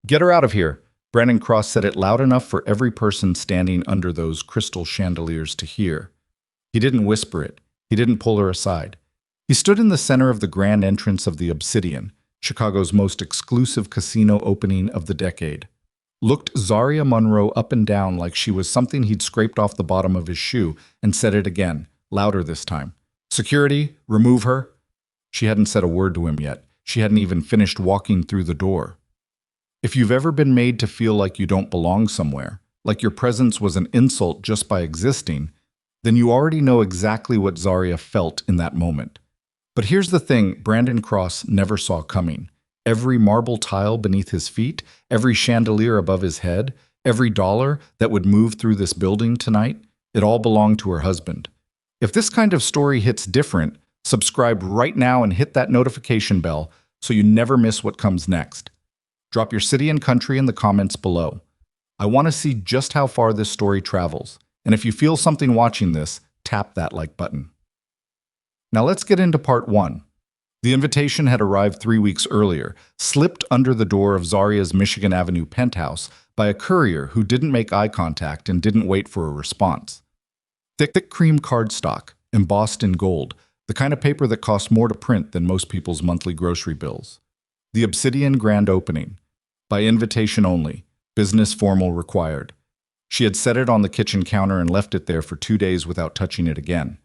Get her out of here. Brandon Cross said it loud enough for every person standing under those crystal chandeliers to hear. He didn't whisper it. He didn't pull her aside. He stood in the center of the grand entrance of the Obsidian, Chicago's most exclusive casino opening of the decade. Looked Zaria Monroe up and down like she was something he'd scraped off the bottom of his shoe, and said it again, louder this time. "Security, remove her." She hadn't said a word to him yet. She hadn't even finished walking through the door. If you've ever been made to feel like you don't belong somewhere, like your presence was an insult just by existing, then you already know exactly what Zaria felt in that moment. But here's the thing Brandon Cross never saw coming. Every marble tile beneath his feet, every chandelier above his head, every dollar that would move through this building tonight, it all belonged to her husband. If this kind of story hits different, subscribe right now and hit that notification bell so you never miss what comes next. Drop your city and country in the comments below. I want to see just how far this story travels. And if you feel something watching this, tap that like button. Now let's get into part 1. The invitation had arrived 3 weeks earlier, slipped under the door of Zaria's Michigan Avenue penthouse by a courier who didn't make eye contact and didn't wait for a response. Thick cream cardstock, embossed in gold, the kind of paper that costs more to print than most people's monthly grocery bills. The Obsidian grand opening. By invitation only. Business formal required. She had set it on the kitchen counter and left it there for 2 days without touching it again.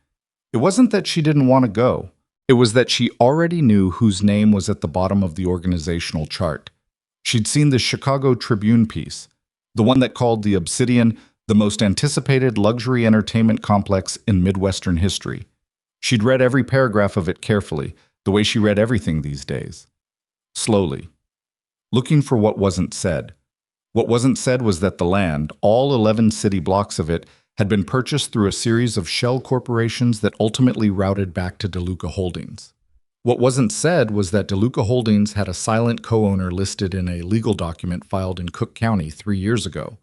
It wasn't that she didn't want to go. It was that she already knew whose name was at the bottom of the organizational chart. She'd seen the Chicago Tribune piece, the one that called the Obsidian the most anticipated luxury entertainment complex in Midwestern history. She'd read every paragraph of it carefully, the way she read everything these days. Slowly. Looking for what wasn't said. What wasn't said was that the land, all 11 city blocks of it, had been purchased through a series of shell corporations that ultimately routed back to DeLuca Holdings. What wasn't said was that DeLuca Holdings had a silent co-owner listed in a legal document filed in Cook County 3 years ago.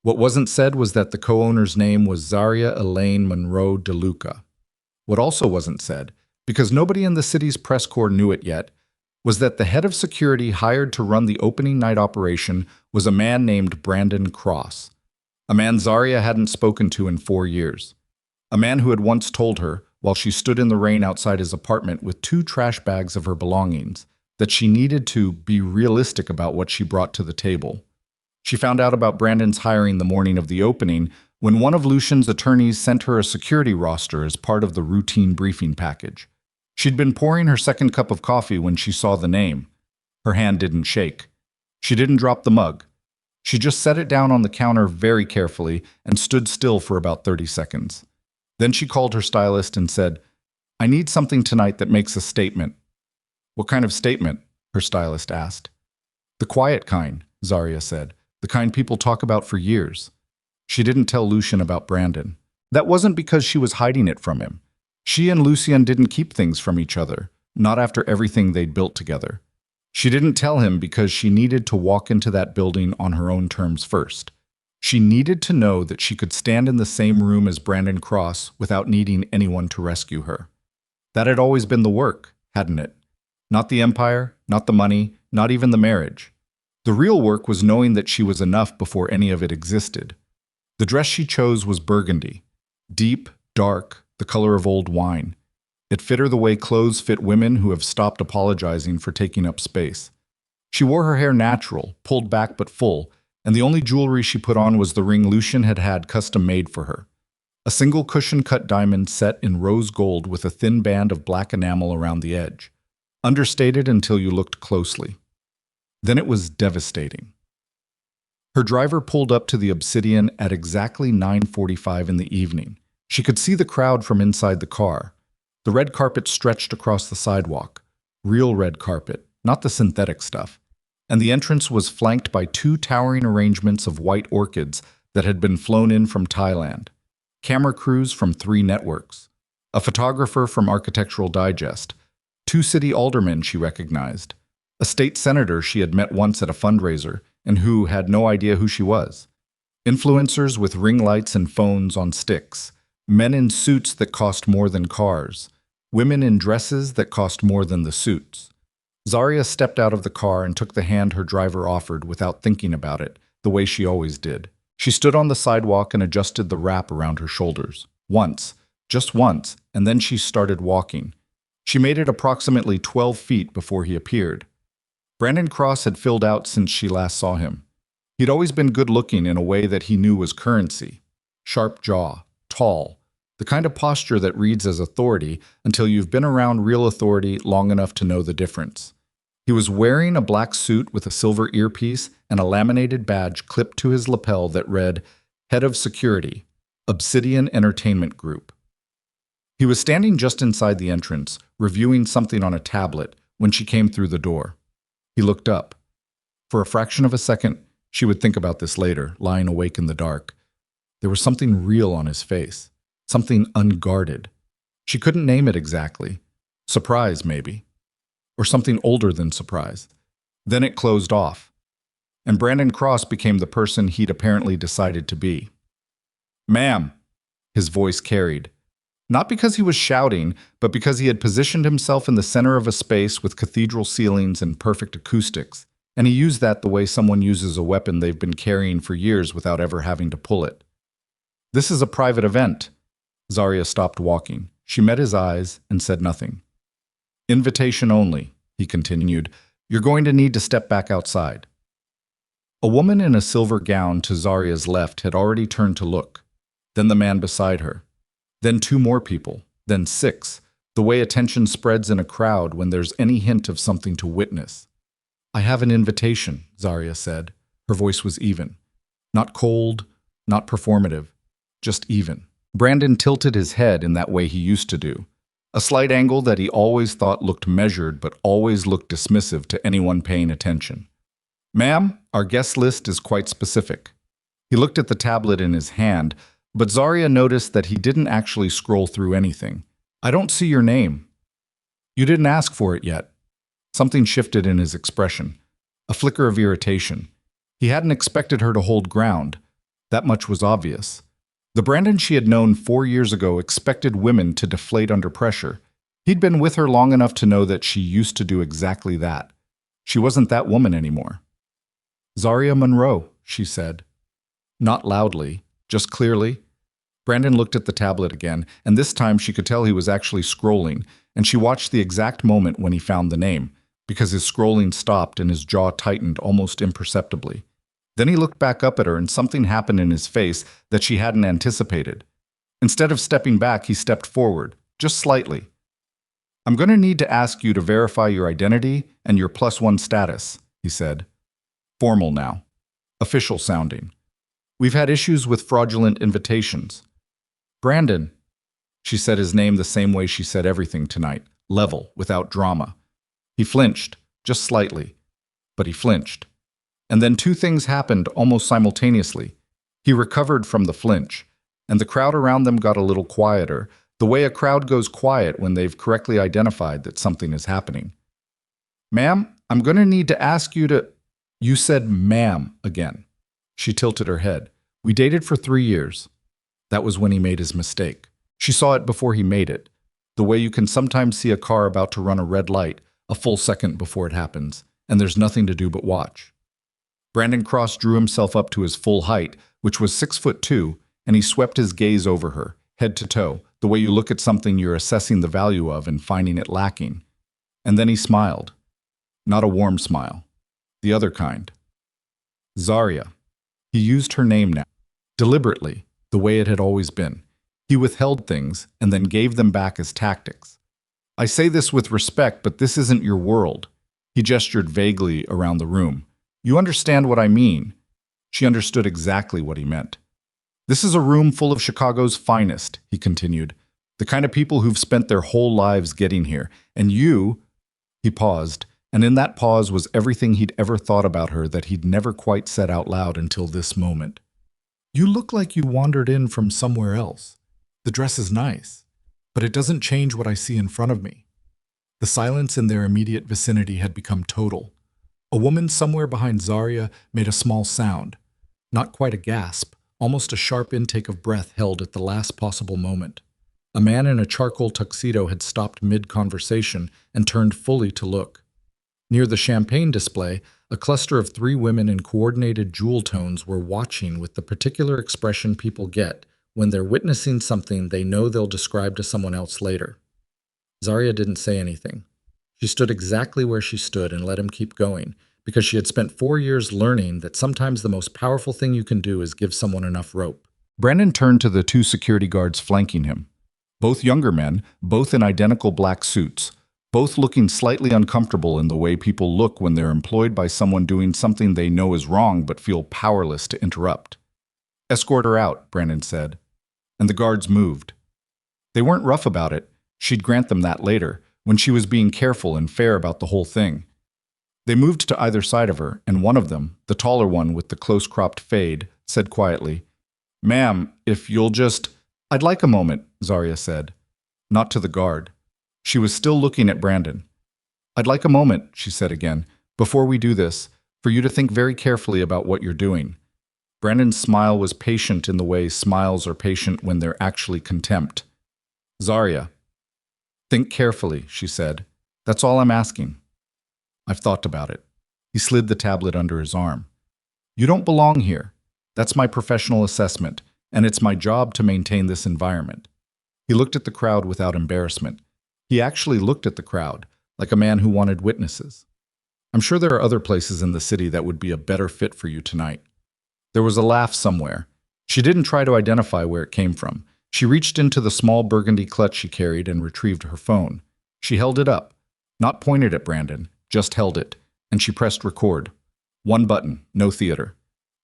What wasn't said was that the co-owner's name was Zaria Elaine Monroe DeLuca. What also wasn't said, because nobody in the city's press corps knew it yet, was that the head of security hired to run the opening night operation was a man named Brandon Cross, a man Zaria hadn't spoken to in 4 years, a man who had once told her, while she stood in the rain outside his apartment with 2 trash bags of her belongings, that she needed to be realistic about what she brought to the table. She found out about Brandon's hiring the morning of the opening when one of Lucian's attorneys sent her a security roster as part of the routine briefing package. She'd been pouring her second cup of coffee when she saw the name. Her hand didn't shake. She didn't drop the mug. She just set it down on the counter very carefully and stood still for about 30 seconds. Then she called her stylist and said, "I need something tonight that makes a statement." "What kind of statement?" her stylist asked. "The quiet kind," Zaria said. "The kind people talk about for years." She didn't tell Lucian about Brandon. That wasn't because she was hiding it from him. She and Lucian didn't keep things from each other, not after everything they'd built together. She didn't tell him because she needed to walk into that building on her own terms first. She needed to know that she could stand in the same room as Brandon Cross without needing anyone to rescue her. That had always been the work, hadn't it? Not the empire, not the money, not even the marriage. The real work was knowing that she was enough before any of it existed. The dress she chose was burgundy. Deep, dark, the color of old wine. It fit her the way clothes fit women who have stopped apologizing for taking up space. She wore her hair natural, pulled back but full, and the only jewelry she put on was the ring Lucian had had custom made for her. A single cushion-cut diamond set in rose gold with a thin band of black enamel around the edge. Understated until you looked closely. Then it was devastating. Her driver pulled up to the Obsidian at exactly 9:45 in the evening. She could see the crowd from inside the car. The red carpet stretched across the sidewalk. Real red carpet, not the synthetic stuff. And the entrance was flanked by 2 towering arrangements of white orchids that had been flown in from Thailand. Camera crews from 3 networks. A photographer from Architectural Digest. 2 city aldermen she recognized. A state senator she had met once at a fundraiser and who had no idea who she was. Influencers with ring lights and phones on sticks. Men in suits that cost more than cars. Women in dresses that cost more than the suits. Zarya stepped out of the car and took the hand her driver offered without thinking about it, the way she always did. She stood on the sidewalk and adjusted the wrap around her shoulders. Once, just once, and then she started walking. She made it approximately 12 feet before he appeared. Brandon Cross had filled out since she last saw him. He'd always been good-looking in a way that he knew was currency. Sharp jaw, tall, the kind of posture that reads as authority until you've been around real authority long enough to know the difference. He was wearing a black suit with a silver earpiece and a laminated badge clipped to his lapel that read, Head of Security, Obsidian Entertainment Group. He was standing just inside the entrance, reviewing something on a tablet, when she came through the door. He looked up. For a fraction of a second, she would think about this later, lying awake in the dark. There was something real on his face, something unguarded. She couldn't name it exactly. Surprise, maybe. Or something older than surprise. Then it closed off, and Brandon Cross became the person he'd apparently decided to be. Ma'am, his voice carried. Not because he was shouting, but because he had positioned himself in the center of a space with cathedral ceilings and perfect acoustics, and he used that the way someone uses a weapon they've been carrying for years without ever having to pull it. This is a private event. Zarya stopped walking. She met his eyes and said nothing. Invitation only, he continued. You're going to need to step back outside. A woman in a silver gown to Zarya's left had already turned to look. Then the man beside her. Then 2 more people. Then 6. The way attention spreads in a crowd when there's any hint of something to witness. I have an invitation, Zarya said. Her voice was even. Not cold, not performative, just even. Brandon tilted his head in that way he used to do. A slight angle that he always thought looked measured but always looked dismissive to anyone paying attention. Ma'am, our guest list is quite specific. He looked at the tablet in his hand, but Zarya noticed that he didn't actually scroll through anything. I don't see your name. You didn't ask for it yet. Something shifted in his expression. A flicker of irritation. He hadn't expected her to hold ground. That much was obvious. The Brandon she had known 4 years ago expected women to deflate under pressure. He'd been with her long enough to know that she used to do exactly that. She wasn't that woman anymore. Zarya Monroe, she said. Not loudly, just clearly. Brandon looked at the tablet again, and this time she could tell he was actually scrolling, and she watched the exact moment when he found the name, because his scrolling stopped and his jaw tightened almost imperceptibly. Then he looked back up at her and something happened in his face that she hadn't anticipated. Instead of stepping back, he stepped forward, just slightly. I'm going to need to ask you to verify your identity and your +1 status, he said. Formal now. Official sounding. We've had issues with fraudulent invitations. Brandon. She said his name the same way she said everything tonight, level, without drama. He flinched, just slightly. But he flinched. And then 2 things happened almost simultaneously. He recovered from the flinch, and the crowd around them got a little quieter, the way a crowd goes quiet when they've correctly identified that something is happening. Ma'am, I'm going to need to ask you to... You said ma'am again. She tilted her head. We dated for 3 years. That was when he made his mistake. She saw it before he made it. The way you can sometimes see a car about to run a red light, a full second before it happens, and there's nothing to do but watch. Brandon Cross drew himself up to his full height, which was 6'2", and he swept his gaze over her, head to toe, the way you look at something you're assessing the value of and finding it lacking. And then he smiled. Not a warm smile. The other kind. Zarya. He used her name now. Deliberately, the way it had always been. He withheld things and then gave them back as tactics. I say this with respect, but this isn't your world. He gestured vaguely around the room. You understand what I mean. She understood exactly what he meant. This is a room full of Chicago's finest, he continued. The kind of people who've spent their whole lives getting here. And you... He paused, and in that pause was everything he'd ever thought about her that he'd never quite said out loud until this moment. You look like you wandered in from somewhere else. The dress is nice, but it doesn't change what I see in front of me. The silence in their immediate vicinity had become total. A woman somewhere behind Zarya made a small sound. Not quite a gasp, almost a sharp intake of breath held at the last possible moment. A man in a charcoal tuxedo had stopped mid-conversation and turned fully to look. Near the champagne display, a cluster of three women in coordinated jewel tones were watching with the particular expression people get when they're witnessing something they know they'll describe to someone else later. Zarya didn't say anything. She stood exactly where she stood and let him keep going, because she had spent 4 years learning that sometimes the most powerful thing you can do is give someone enough rope. Brandon turned to the two security guards flanking him. Both younger men, both in identical black suits, both looking slightly uncomfortable in the way people look when they're employed by someone doing something they know is wrong but feel powerless to interrupt. "Escort her out," Brandon said. And the guards moved. They weren't rough about it. She'd grant them that later, when she was being careful and fair about the whole thing. They moved to either side of her, and one of them, the taller one with the close-cropped fade, said quietly, "Ma'am, if you'll just—" "I'd like a moment," Zarya said. Not to the guard. She was still looking at Brandon. "I'd like a moment," she said again, "before we do this, for you to think very carefully about what you're doing." Brandon's smile was patient in the way smiles are patient when they're actually contempt. "Zarya, think carefully," she said. "That's all I'm asking." "I've thought about it." He slid the tablet under his arm. "You don't belong here. That's my professional assessment, and it's my job to maintain this environment." He looked at the crowd without embarrassment. He actually looked at the crowd, like a man who wanted witnesses. "I'm sure there are other places in the city that would be a better fit for you tonight." There was a laugh somewhere. She didn't try to identify where it came from. She reached into the small burgundy clutch she carried and retrieved her phone. She held it up, not pointed at Brandon, just held it, and she pressed record. One button, no theater.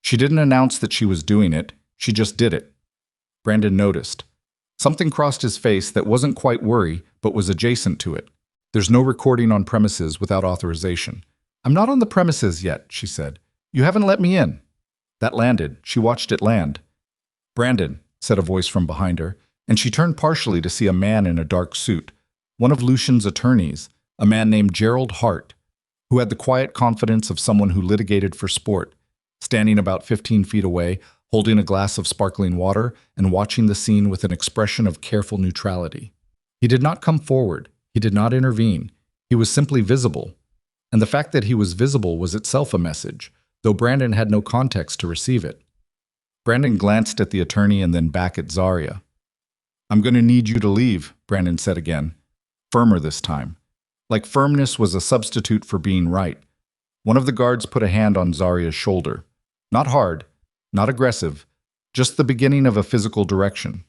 She didn't announce that she was doing it, she just did it. Brandon noticed. Something crossed his face that wasn't quite worry, but was adjacent to it. "There's no recording on premises without authorization." "I'm not on the premises yet," she said. "You haven't let me in." That landed. She watched it land. "Brandon," said a voice from behind her, and she turned partially to see a man in a dark suit, one of Lucian's attorneys, a man named Gerald Hart, who had the quiet confidence of someone who litigated for sport, standing about 15 feet away, holding a glass of sparkling water and watching the scene with an expression of careful neutrality. He did not come forward. He did not intervene. He was simply visible. And the fact that he was visible was itself a message, though Brandon had no context to receive it. Brandon glanced at the attorney and then back at Zarya. "I'm going to need you to leave," Brandon said again, firmer this time. Like firmness was a substitute for being right. One of the guards put a hand on Zarya's shoulder. Not hard, not aggressive, just the beginning of a physical direction.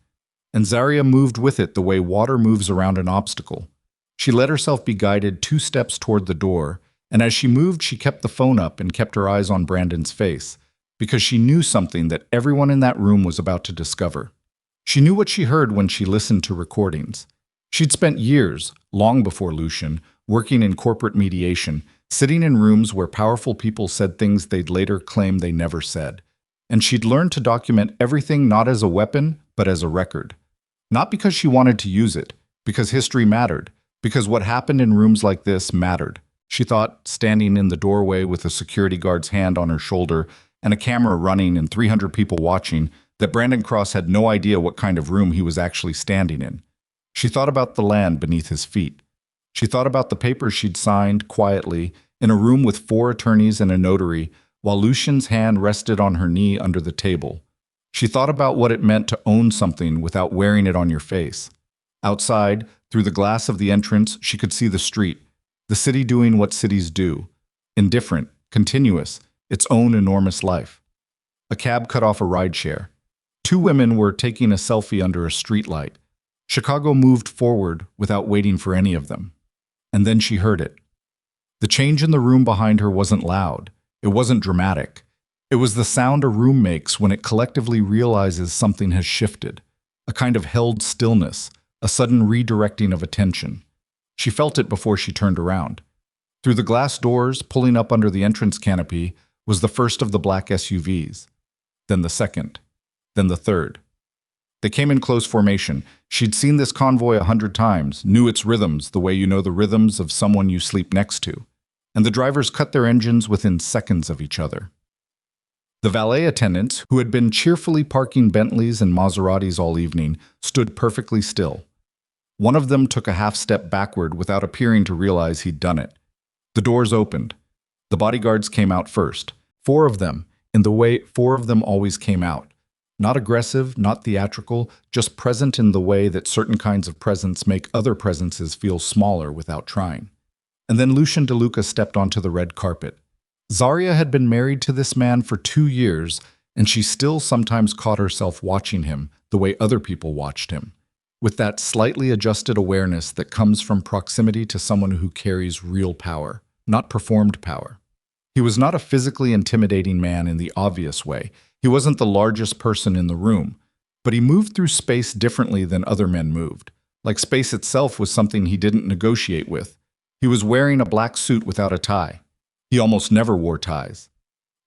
And Zarya moved with it the way water moves around an obstacle. She let herself be guided 2 steps toward the door, and as she moved, she kept the phone up and kept her eyes on Brandon's face, because she knew something that everyone in that room was about to discover. She knew what she heard when she listened to recordings. She'd spent years, long before Lucian, working in corporate mediation, sitting in rooms where powerful people said things they'd later claim they never said. And she'd learned to document everything not as a weapon, but as a record. Not because she wanted to use it, because history mattered, because what happened in rooms like this mattered. She thought, standing in the doorway with a security guard's hand on her shoulder and a camera running and 300 people watching, that Brandon Cross had no idea what kind of room he was actually standing in. She thought about the land beneath his feet. She thought about the papers she'd signed quietly in a room with 4 attorneys and a notary, while Lucian's hand rested on her knee under the table. She thought about what it meant to own something without wearing it on your face. Outside, through the glass of the entrance, she could see the street, the city doing what cities do. Indifferent, continuous, its own enormous life. A cab cut off a rideshare. 2 women were taking a selfie under a streetlight. Chicago moved forward without waiting for any of them. And then she heard it. The change in the room behind her wasn't loud. It wasn't dramatic. It was the sound a room makes when it collectively realizes something has shifted. A kind of held stillness, a sudden redirecting of attention. She felt it before she turned around. Through the glass doors, pulling up under the entrance canopy, was the first of the black SUVs. Then the second. Then the third. They came in close formation. She'd seen this convoy 100 times, knew its rhythms the way you know the rhythms of someone you sleep next to. And the drivers cut their engines within seconds of each other. The valet attendants, who had been cheerfully parking Bentleys and Maseratis all evening, stood perfectly still. One of them took a half step backward without appearing to realize he'd done it. The doors opened. The bodyguards came out first. 4 of them, in the way 4 of them always came out. Not aggressive, not theatrical, just present in the way that certain kinds of presence make other presences feel smaller without trying. And then Lucian DeLuca stepped onto the red carpet. Zarya had been married to this man for 2 years, and she still sometimes caught herself watching him the way other people watched him, with that slightly adjusted awareness that comes from proximity to someone who carries real power, not performed power. He was not a physically intimidating man in the obvious way. He wasn't the largest person in the room, but he moved through space differently than other men moved. Like space itself was something he didn't negotiate with. He was wearing a black suit without a tie. He almost never wore ties.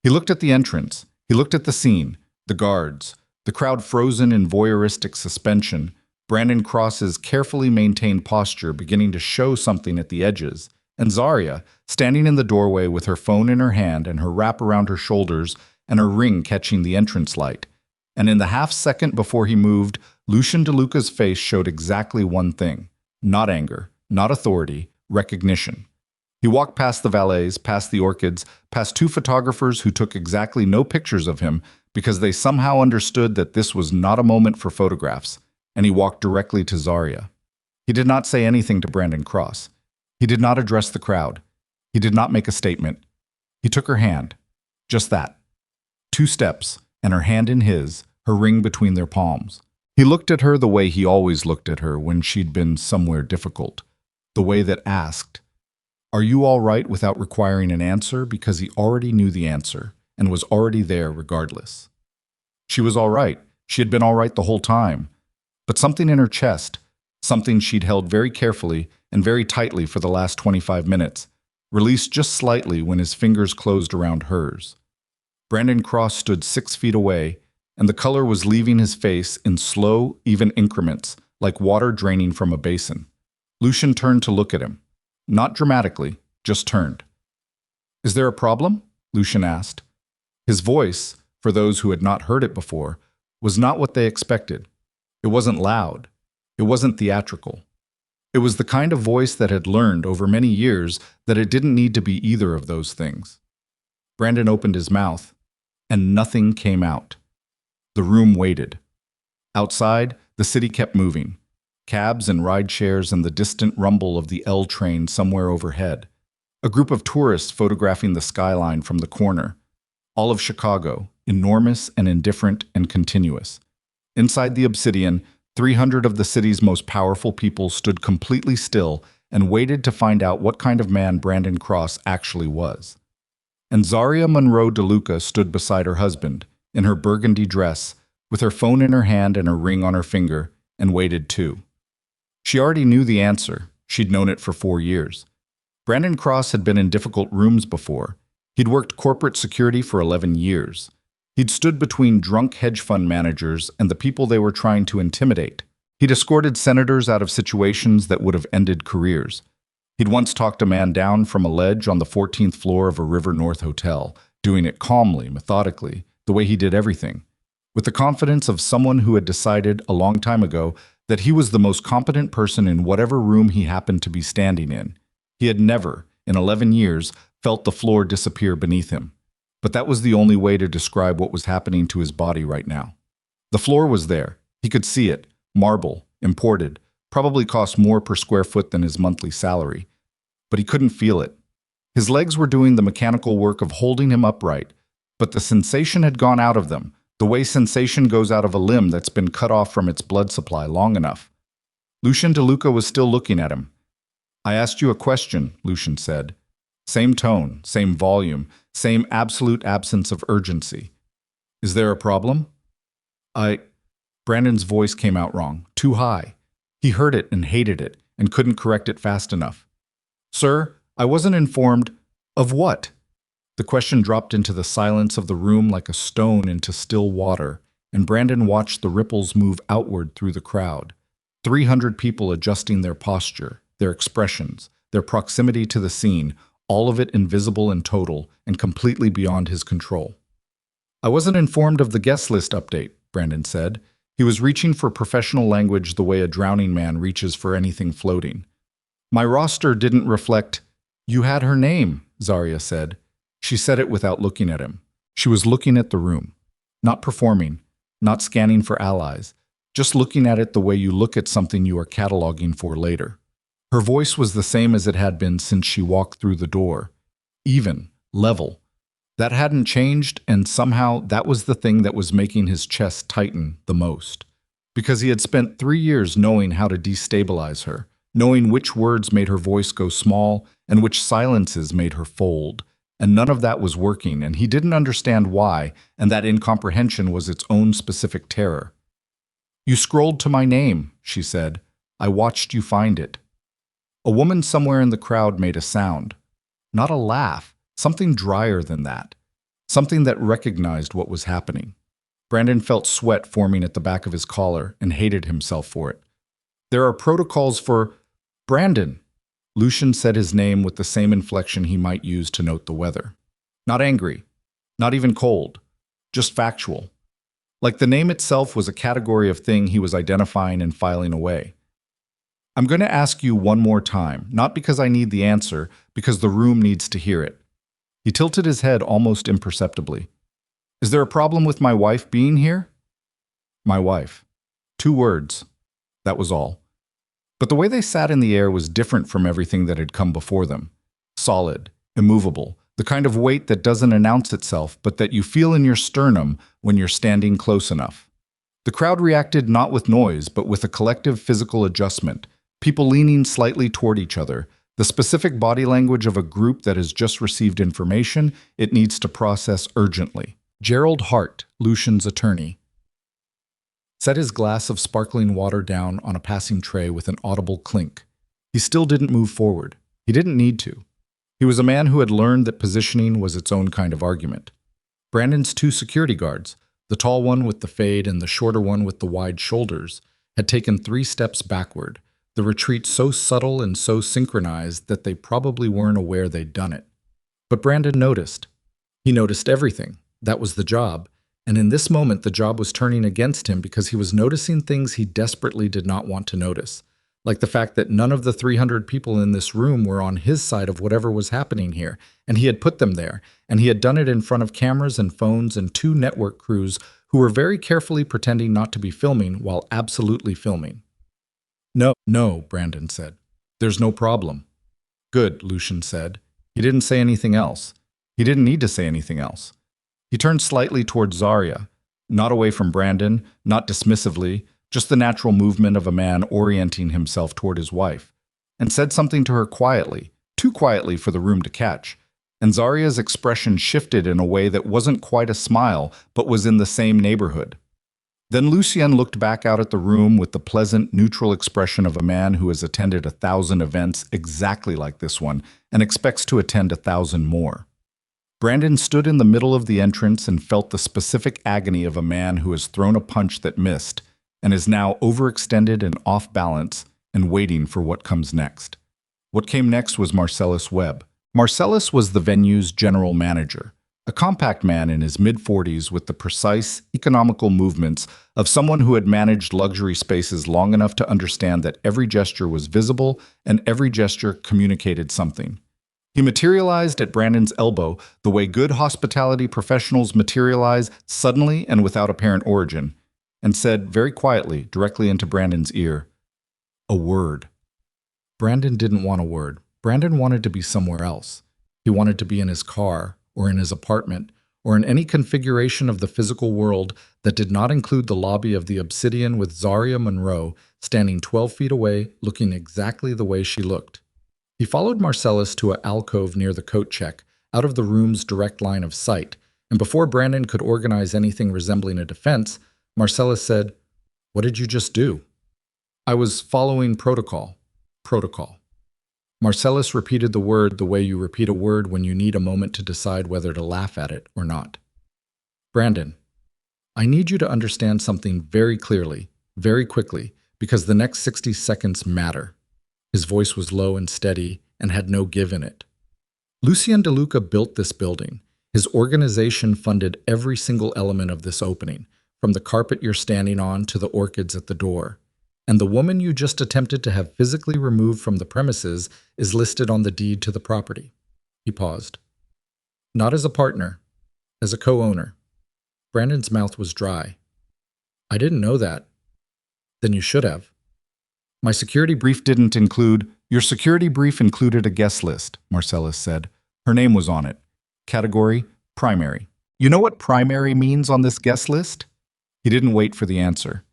He looked at the entrance. He looked at the scene, the guards, the crowd frozen in voyeuristic suspension, Brandon Cross's carefully maintained posture beginning to show something at the edges, and Zarya, standing in the doorway with her phone in her hand and her wrap around her shoulders and her ring catching the entrance light. And in the half-second before he moved, Lucian DeLuca's face showed exactly one thing. Not anger, not authority, recognition. He walked past the valets, past the orchids, past 2 photographers who took exactly no pictures of him because they somehow understood that this was not a moment for photographs, and he walked directly to Zarya. He did not say anything to Brandon Cross. He did not address the crowd. He did not make a statement. He took her hand. Just that. 2 steps, and her hand in his, her ring between their palms. He looked at her the way he always looked at her when she'd been somewhere difficult. The way that asked, "Are you all right?" without requiring an answer because he already knew the answer and was already there regardless. She was all right. She had been all right the whole time. But something in her chest, something she'd held very carefully and very tightly for the last 25 minutes, released just slightly when his fingers closed around hers. Brandon Cross stood 6 feet away, and the color was leaving his face in slow, even increments, like water draining from a basin. Lucian turned to look at him. Not dramatically, just turned. "Is there a problem?" Lucian asked. His voice, for those who had not heard it before, was not what they expected. It wasn't loud. It wasn't theatrical. It was the kind of voice that had learned over many years that it didn't need to be either of those things. Brandon opened his mouth, and nothing came out. The room waited. Outside, the city kept moving. Cabs and ride shares and the distant rumble of the L train somewhere overhead. A group of tourists photographing the skyline from the corner. All of Chicago, enormous and indifferent and continuous. Inside the Obsidian, 300 of the city's most powerful people stood completely still and waited to find out what kind of man Brandon Cross actually was. And Zarya Monroe DeLuca stood beside her husband, in her burgundy dress, with her phone in her hand and her ring on her finger, and waited too. She already knew the answer. She'd known it for 4 years. Brandon Cross had been in difficult rooms before. He'd worked corporate security for 11 years. He'd stood between drunk hedge fund managers and the people they were trying to intimidate. He'd escorted senators out of situations that would have ended careers. He'd once talked a man down from a ledge on the 14th floor of a River North hotel, doing it calmly, methodically, the way he did everything, with the confidence of someone who had decided a long time ago that he was the most competent person in whatever room he happened to be standing in. He had never, in 11 years, felt the floor disappear beneath him. But that was the only way to describe what was happening to his body right now. The floor was there. He could see it. Marble, imported, probably cost more per square foot than his monthly salary. But he couldn't feel it. His legs were doing the mechanical work of holding him upright, but the sensation had gone out of them, the way sensation goes out of a limb that's been cut off from its blood supply long enough. Lucian DeLuca was still looking at him. "I asked you a question," Lucian said. Same tone, same volume, same absolute absence of urgency. "Is there a problem?" Brandon's voice came out wrong, too high. He heard it and hated it, and couldn't correct it fast enough. "Sir, I wasn't informed." "Of what?" The question dropped into the silence of the room like a stone into still water, and Brandon watched the ripples move outward through the crowd. 300 people adjusting their posture, their expressions, their proximity to the scene, all of it invisible and total, and completely beyond his control. "I wasn't informed of the guest list update," Brandon said. He was reaching for professional language the way a drowning man reaches for anything floating. "My roster didn't reflect." You had her name, Zarya said. She said it without looking at him. She was looking at the room, not performing, not scanning for allies, just looking at it the way you look at something you are cataloging for later. Her voice was the same as it had been since she walked through the door. Even, level. That hadn't changed, and somehow that was the thing that was making his chest tighten the most. Because he had spent 3 years knowing how to destabilize her, knowing which words made her voice go small and which silences made her fold. And none of that was working, and he didn't understand why, and that incomprehension was its own specific terror. You scrolled to my name, she said. I watched you find it. A woman somewhere in the crowd made a sound. Not a laugh, something drier than that. Something that recognized what was happening. Brandon felt sweat forming at the back of his collar and hated himself for it. There are protocols for… Brandon! Lucian said his name with the same inflection he might use to note the weather. Not angry. Not even cold. Just factual. Like the name itself was a category of thing he was identifying and filing away. I'm going to ask you one more time, not because I need the answer, because the room needs to hear it. He tilted his head almost imperceptibly. Is there a problem with my wife being here? My wife. 2 words. That was all. But the way they sat in the air was different from everything that had come before them. Solid, immovable, the kind of weight that doesn't announce itself, but that you feel in your sternum when you're standing close enough. The crowd reacted not with noise, but with a collective physical adjustment, people leaning slightly toward each other, the specific body language of a group that has just received information it needs to process urgently. Gerald Hart, Lucian's attorney, set his glass of sparkling water down on a passing tray with an audible clink. He still didn't move forward. He didn't need to. He was a man who had learned that positioning was its own kind of argument. Brandon's 2 security guards, the tall one with the fade and the shorter one with the wide shoulders, had taken 3 steps backward, the retreat so subtle and so synchronized that they probably weren't aware they'd done it. But Brandon noticed. He noticed everything. That was the job. And in this moment, the job was turning against him because he was noticing things he desperately did not want to notice. Like the fact that none of the 300 people in this room were on his side of whatever was happening here, and he had put them there, and he had done it in front of cameras and phones and 2 network crews who were very carefully pretending not to be filming while absolutely filming. No, Brandon said. There's no problem. Good, Lucian said. He didn't say anything else. He didn't need to say anything else. He turned slightly towards Zarya, not away from Brandon, not dismissively, just the natural movement of a man orienting himself toward his wife, and said something to her quietly, too quietly for the room to catch, and Zarya's expression shifted in a way that wasn't quite a smile, but was in the same neighborhood. Then Lucien looked back out at the room with the pleasant, neutral expression of a man who has attended 1,000 events exactly like this one and expects to attend 1,000 more. Brandon stood in the middle of the entrance and felt the specific agony of a man who has thrown a punch that missed and is now overextended and off balance and waiting for what comes next. What came next was Marcellus Webb. Marcellus was the venue's general manager, a compact man in his mid-40s with the precise, economical movements of someone who had managed luxury spaces long enough to understand that every gesture was visible and every gesture communicated something. He materialized at Brandon's elbow the way good hospitality professionals materialize suddenly and without apparent origin, and said very quietly, directly into Brandon's ear, "A word." Brandon didn't want a word. Brandon wanted to be somewhere else. He wanted to be in his car, or in his apartment, or in any configuration of the physical world that did not include the lobby of the Obsidian with Zarya Monroe standing 12 feet away, looking exactly the way she looked. He followed Marcellus to an alcove near the coat check, out of the room's direct line of sight, and before Brandon could organize anything resembling a defense, Marcellus said, "What did you just do?" "I was following protocol." Protocol. Marcellus repeated the word the way you repeat a word when you need a moment to decide whether to laugh at it or not. "Brandon, I need you to understand something very clearly, very quickly, because the next 60 seconds matter." His voice was low and steady and had no give in it. Lucien De Luca built this building. His organization funded every single element of this opening, from the carpet you're standing on to the orchids at the door. And the woman you just attempted to have physically removed from the premises is listed on the deed to the property. He paused. Not as a partner, as a co-owner. Brandon's mouth was dry. I didn't know that. Then you should have. My security brief didn't include... Your security brief included a guest list, Marcellus said. Her name was on it. Category, primary. You know what primary means on this guest list? He didn't wait for the answer.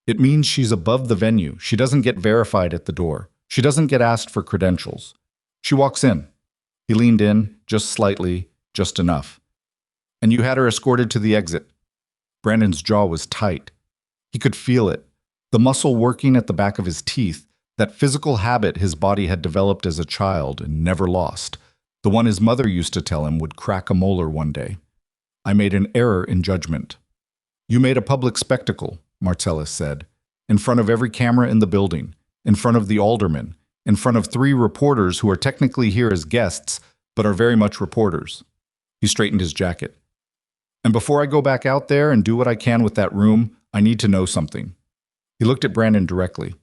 It means she's above the venue. She doesn't get verified at the door. She doesn't get asked for credentials. She walks in. He leaned in, just slightly, just enough. And you had her escorted to the exit. Brandon's jaw was tight. He could feel it. The muscle working at the back of his teeth, that physical habit his body had developed as a child and never lost. The one his mother used to tell him would crack a molar one day. I made an error in judgment. You made a public spectacle, Marcellus said, in front of every camera in the building, in front of the alderman, in front of 3 reporters who are technically here as guests, but are very much reporters. He straightened his jacket. And before I go back out there and do what I can with that room, I need to know something. He looked at Brandon directly.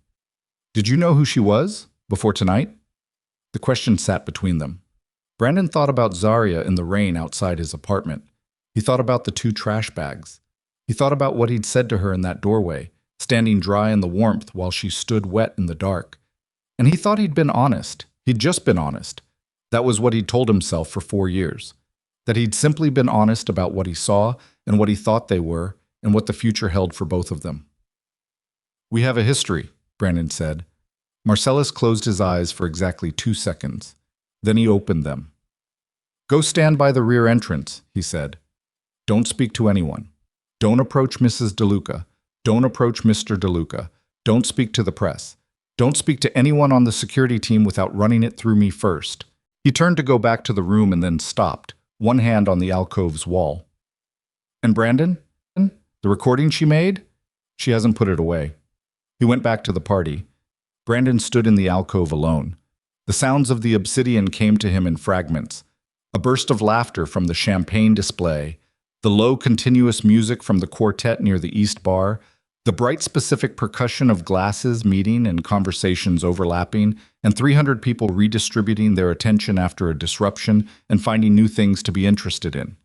Did you know who she was before tonight? The question sat between them. Brandon thought about Zarya in the rain outside his apartment. He thought about the 2 trash bags. He thought about what he'd said to her in that doorway, standing dry in the warmth while she stood wet in the dark. And he thought he'd been honest. He'd just been honest. That was what he'd told himself for 4 years. That he'd simply been honest about what he saw and what he thought they were and what the future held for both of them. We have a history, Brandon said. Marcellus closed his eyes for exactly 2 seconds. Then he opened them. Go stand by the rear entrance, he said. Don't speak to anyone. Don't approach Mrs. DeLuca. Don't approach Mr. DeLuca. Don't speak to the press. Don't speak to anyone on the security team without running it through me first. He turned to go back to the room and then stopped, one hand on the alcove's wall. And Brandon? The recording she made? She hasn't put it away. He went back to the party. Brandon stood in the alcove alone. The sounds of the obsidian came to him in fragments. A burst of laughter from the champagne display, the low continuous music from the quartet near the East Bar, the bright specific percussion of glasses meeting and conversations overlapping, and 300 people redistributing their attention after a disruption and finding new things to be interested in.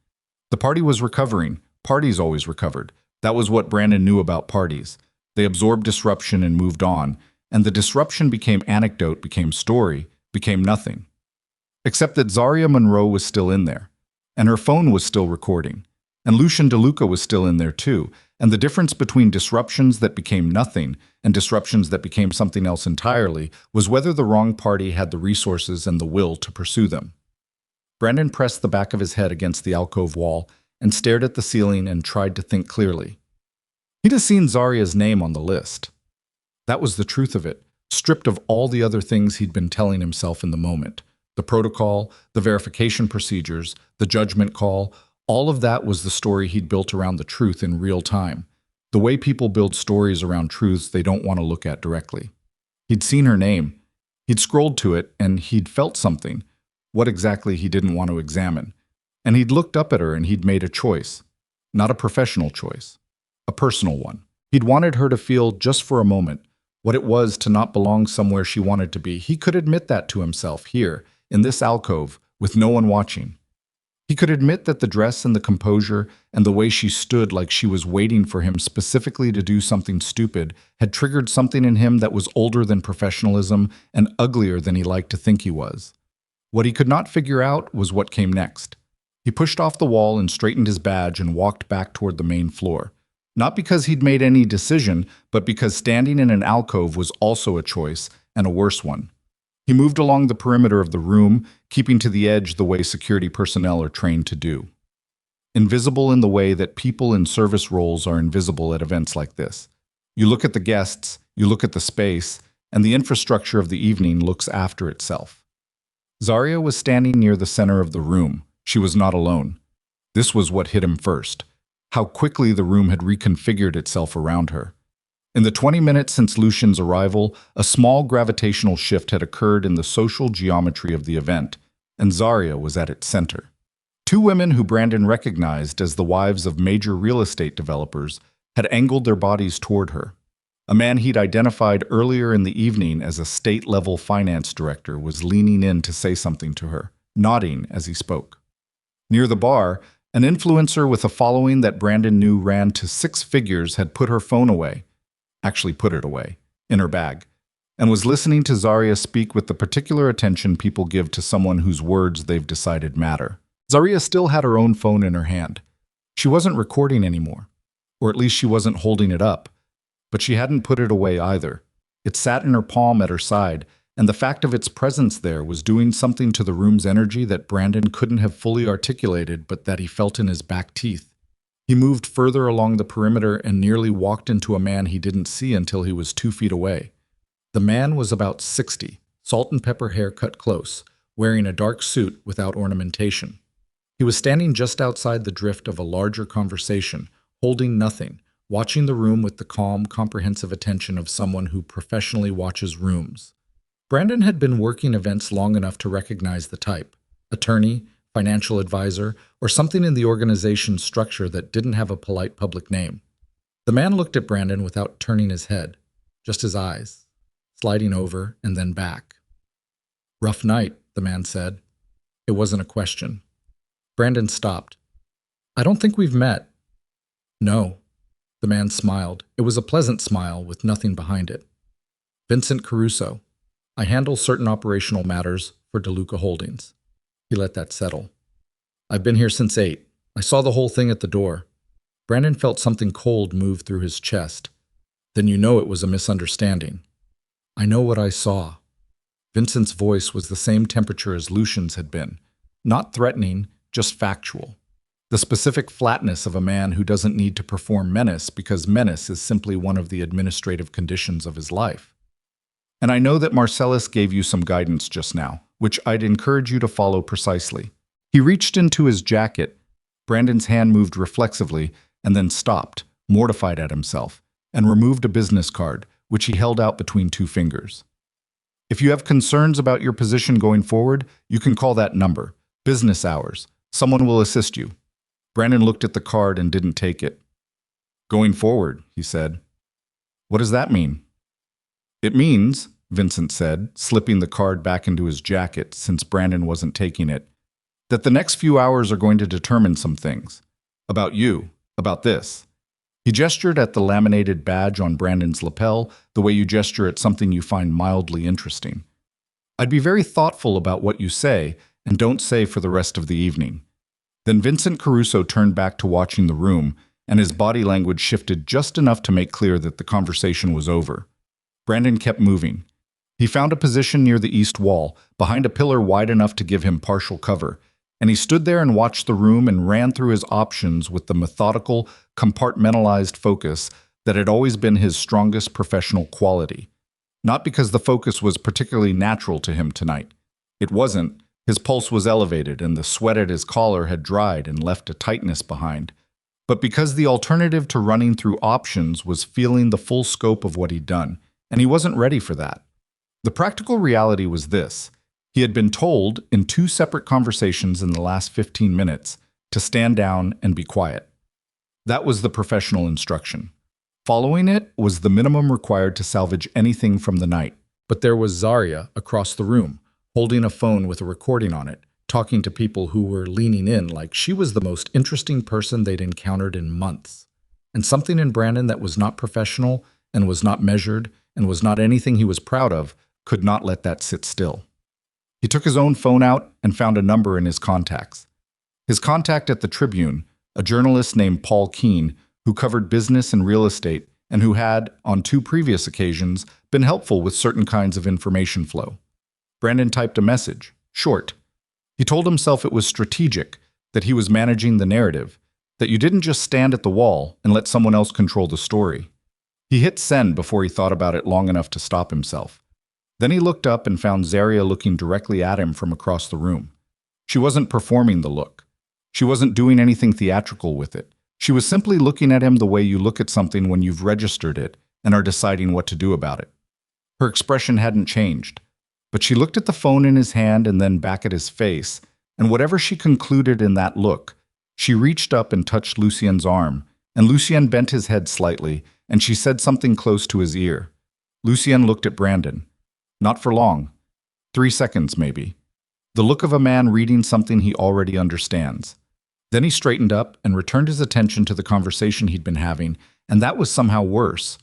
The party was recovering. Parties always recovered. That was what Brandon knew about parties. They absorbed disruption and moved on, and the disruption became anecdote, became story, became nothing. Except that Zarya Monroe was still in there, and her phone was still recording, and Lucian DeLuca was still in there too, and the difference between disruptions that became nothing and disruptions that became something else entirely was whether the wrong party had the resources and the will to pursue them. Brandon pressed the back of his head against the alcove wall and stared at the ceiling and tried to think clearly. He'd have seen Zarya's name on the list. That was the truth of it, stripped of all the other things he'd been telling himself in the moment. The protocol, the verification procedures, the judgment call, all of that was the story he'd built around the truth in real time. The way people build stories around truths they don't want to look at directly. He'd seen her name. He'd scrolled to it, and he'd felt something. What exactly he didn't want to examine. And he'd looked up at her and he'd made a choice. Not a professional choice. A personal one. He'd wanted her to feel, just for a moment, what it was to not belong somewhere she wanted to be. He could admit that to himself here, in this alcove, with no one watching. He could admit that the dress and the composure and the way she stood like she was waiting for him specifically to do something stupid had triggered something in him that was older than professionalism and uglier than he liked to think he was. What he could not figure out was what came next. He pushed off the wall and straightened his badge and walked back toward the main floor. Not because he'd made any decision, but because standing in an alcove was also a choice, and a worse one. He moved along the perimeter of the room, keeping to the edge the way security personnel are trained to do. Invisible in the way that people in service roles are invisible at events like this. You look at the guests, you look at the space, and the infrastructure of the evening looks after itself. Zarya was standing near the center of the room. She was not alone. This was what hit him first. How quickly the room had reconfigured itself around her. In the 20 minutes since Lucian's arrival, a small gravitational shift had occurred in the social geometry of the event, and Zarya was at its center. 2 women who Brandon recognized as the wives of major real estate developers had angled their bodies toward her. A man he'd identified earlier in the evening as a state-level finance director was leaning in to say something to her, nodding as he spoke. Near the bar, an influencer with a following that Brandon knew ran to six figures had put her phone away, actually put it away, in her bag, and was listening to Zaria speak with the particular attention people give to someone whose words they've decided matter. Zaria still had her own phone in her hand. She wasn't recording anymore, or at least she wasn't holding it up, but she hadn't put it away either. It sat in her palm at her side, and the fact of its presence there was doing something to the room's energy that Brandon couldn't have fully articulated, but that he felt in his back teeth. He moved further along the perimeter and nearly walked into a man he didn't see until he was 2 feet away. The man was about 60, salt and pepper hair cut close, wearing a dark suit without ornamentation. He was standing just outside the drift of a larger conversation, holding nothing, watching the room with the calm, comprehensive attention of someone who professionally watches rooms. Brandon had been working events long enough to recognize the type: attorney, financial advisor, or something in the organization's structure that didn't have a polite public name. The man looked at Brandon without turning his head, just his eyes, sliding over and then back. "Rough night," the man said. It wasn't a question. Brandon stopped. "I don't think we've met." "No." The man smiled. It was a pleasant smile with nothing behind it. "Vincent Caruso. I handle certain operational matters for DeLuca Holdings." He let that settle. "I've been here since 8. I saw the whole thing at the door." Brandon felt something cold move through his chest. "Then you know it was a misunderstanding." "I know what I saw." Vincent's voice was the same temperature as Lucian's had been. Not threatening, just factual. The specific flatness of a man who doesn't need to perform menace because menace is simply one of the administrative conditions of his life. "And I know that Marcellus gave you some guidance just now, which I'd encourage you to follow precisely." He reached into his jacket. Brandon's hand moved reflexively and then stopped, mortified at himself, and removed a business card, which he held out between 2 fingers. "If you have concerns about your position going forward, you can call that number. Business hours. Someone will assist you." Brandon looked at the card and didn't take it. "Going forward," he said. "What does that mean?" "It means," Vincent said, slipping the card back into his jacket since Brandon wasn't taking it, "that the next few hours are going to determine some things. About you, about this." He gestured at the laminated badge on Brandon's lapel, the way you gesture at something you find mildly interesting. "I'd be very thoughtful about what you say and don't say for the rest of the evening." Then Vincent Caruso turned back to watching the room, and his body language shifted just enough to make clear that the conversation was over. Brandon kept moving. He found a position near the east wall, behind a pillar wide enough to give him partial cover, and he stood there and watched the room and ran through his options with the methodical, compartmentalized focus that had always been his strongest professional quality. Not because the focus was particularly natural to him tonight. It wasn't. His pulse was elevated and the sweat at his collar had dried and left a tightness behind. But because the alternative to running through options was feeling the full scope of what he'd done, and he wasn't ready for that. The practical reality was this. He had been told in 2 separate conversations in the last 15 minutes to stand down and be quiet. That was the professional instruction. Following it was the minimum required to salvage anything from the night. But there was Zaria across the room, holding a phone with a recording on it, talking to people who were leaning in like she was the most interesting person they'd encountered in months. And something in Brandon that was not professional and was not measured and was not anything he was proud of could not let that sit still. He took his own phone out and found a number in his contacts. His contact at the Tribune, a journalist named Paul Keene, who covered business and real estate and who had, on 2 previous occasions, been helpful with certain kinds of information flow. Brandon typed a message, short. He told himself it was strategic, that he was managing the narrative, that you didn't just stand at the wall and let someone else control the story. He hit send before he thought about it long enough to stop himself. Then he looked up and found Zaria looking directly at him from across the room. She wasn't performing the look. She wasn't doing anything theatrical with it. She was simply looking at him the way you look at something when you've registered it and are deciding what to do about it. Her expression hadn't changed, but she looked at the phone in his hand and then back at his face, and whatever she concluded in that look, she reached up and touched Lucien's arm, and Lucien bent his head slightly, and she said something close to his ear. Lucien looked at Brandon. Not for long. 3 seconds, maybe. The look of a man reading something he already understands. Then he straightened up and returned his attention to the conversation he'd been having, and that was somehow worse.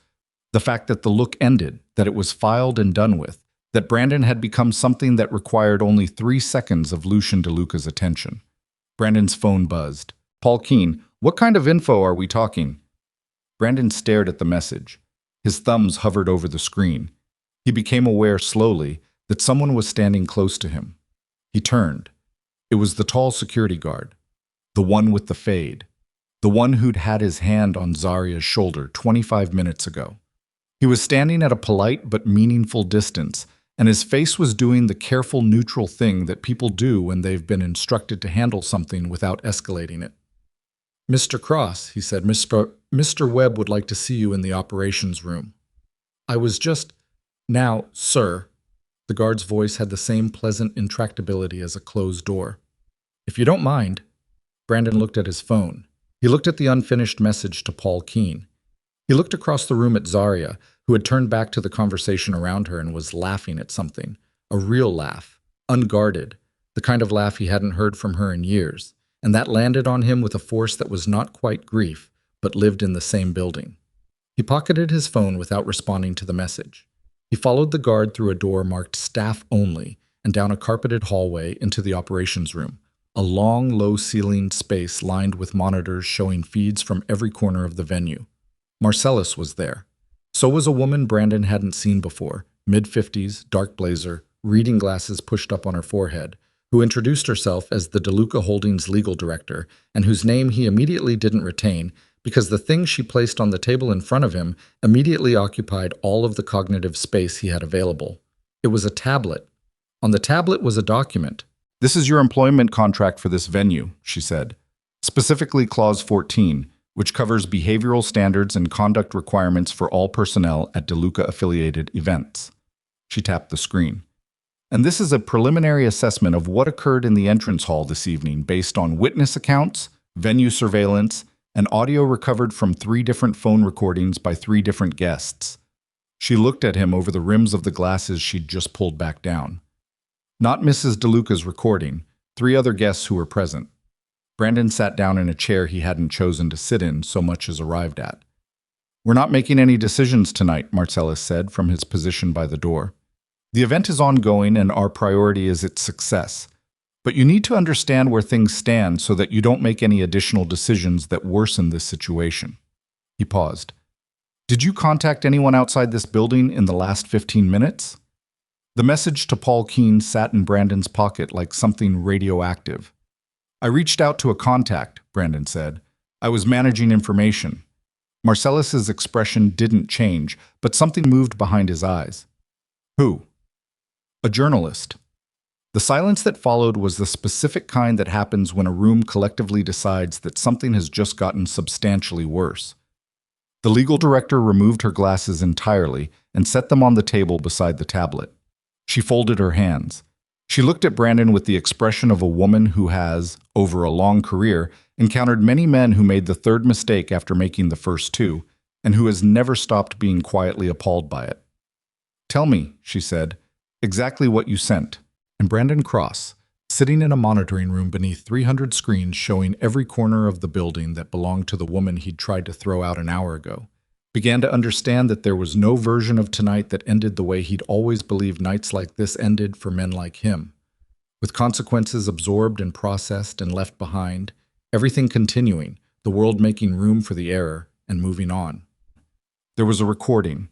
The fact that the look ended, that it was filed and done with, that Brandon had become something that required only 3 seconds of Lucien DeLuca's attention. Brandon's phone buzzed. Paul Keene, what kind of info are we talking? Brandon stared at the message. His thumbs hovered over the screen. He became aware slowly that someone was standing close to him. He turned. It was the tall security guard. The one with the fade. The one who'd had his hand on Zaria's shoulder 25 minutes ago. He was standing at a polite but meaningful distance, and his face was doing the careful, neutral thing that people do when they've been instructed to handle something without escalating it. Mr. Cross, he said, Mr. Webb would like to see you in the operations room. I was just... Now, sir. The guard's voice had the same pleasant intractability as a closed door. If you don't mind. Brandon looked at his phone. He looked at the unfinished message to Paul Keene. He looked across the room at Zaria, who had turned back to the conversation around her and was laughing at something. A real laugh, unguarded, the kind of laugh he hadn't heard from her in years, and that landed on him with a force that was not quite grief, but lived in the same building. He pocketed his phone without responding to the message. He followed the guard through a door marked Staff Only and down a carpeted hallway into the operations room, a long, low-ceilinged space lined with monitors showing feeds from every corner of the venue. Marcellus was there. So was a woman Brandon hadn't seen before, mid-50s, dark blazer, reading glasses pushed up on her forehead, who introduced herself as the DeLuca Holdings legal director and whose name he immediately didn't retain because the thing she placed on the table in front of him immediately occupied all of the cognitive space he had available. It was a tablet. On the tablet was a document. This is your employment contract for this venue, she said. Specifically Clause 14, which covers behavioral standards and conduct requirements for all personnel at DeLuca-affiliated events. She tapped the screen. And this is a preliminary assessment of what occurred in the entrance hall this evening based on witness accounts, venue surveillance, and audio recovered from 3 different phone recordings by 3 different guests. She looked at him over the rims of the glasses she'd just pulled back down. Not Mrs. DeLuca's recording, 3 other guests who were present. Brandon sat down in a chair he hadn't chosen to sit in so much as arrived at. We're not making any decisions tonight, Marcellus said from his position by the door. The event is ongoing and our priority is its success. But you need to understand where things stand so that you don't make any additional decisions that worsen this situation. He paused. Did you contact anyone outside this building in the last 15 minutes? The message to Paul Keene sat in Brandon's pocket like something radioactive. I reached out to a contact, Brandon said. I was managing information. Marcellus's expression didn't change, but something moved behind his eyes. Who? A journalist. The silence that followed was the specific kind that happens when a room collectively decides that something has just gotten substantially worse. The legal director removed her glasses entirely and set them on the table beside the tablet. She folded her hands. She looked at Brandon with the expression of a woman who has, over a long career, encountered many men who made the 3rd mistake after making the first 2, and who has never stopped being quietly appalled by it. Tell me, she said, exactly what you sent. And Brandon Cross, sitting in a monitoring room beneath 300 screens showing every corner of the building that belonged to the woman he'd tried to throw out an hour ago, began to understand that there was no version of tonight that ended the way he'd always believed nights like this ended for men like him. With consequences absorbed and processed and left behind, everything continuing, the world making room for the error and moving on. There was a recording.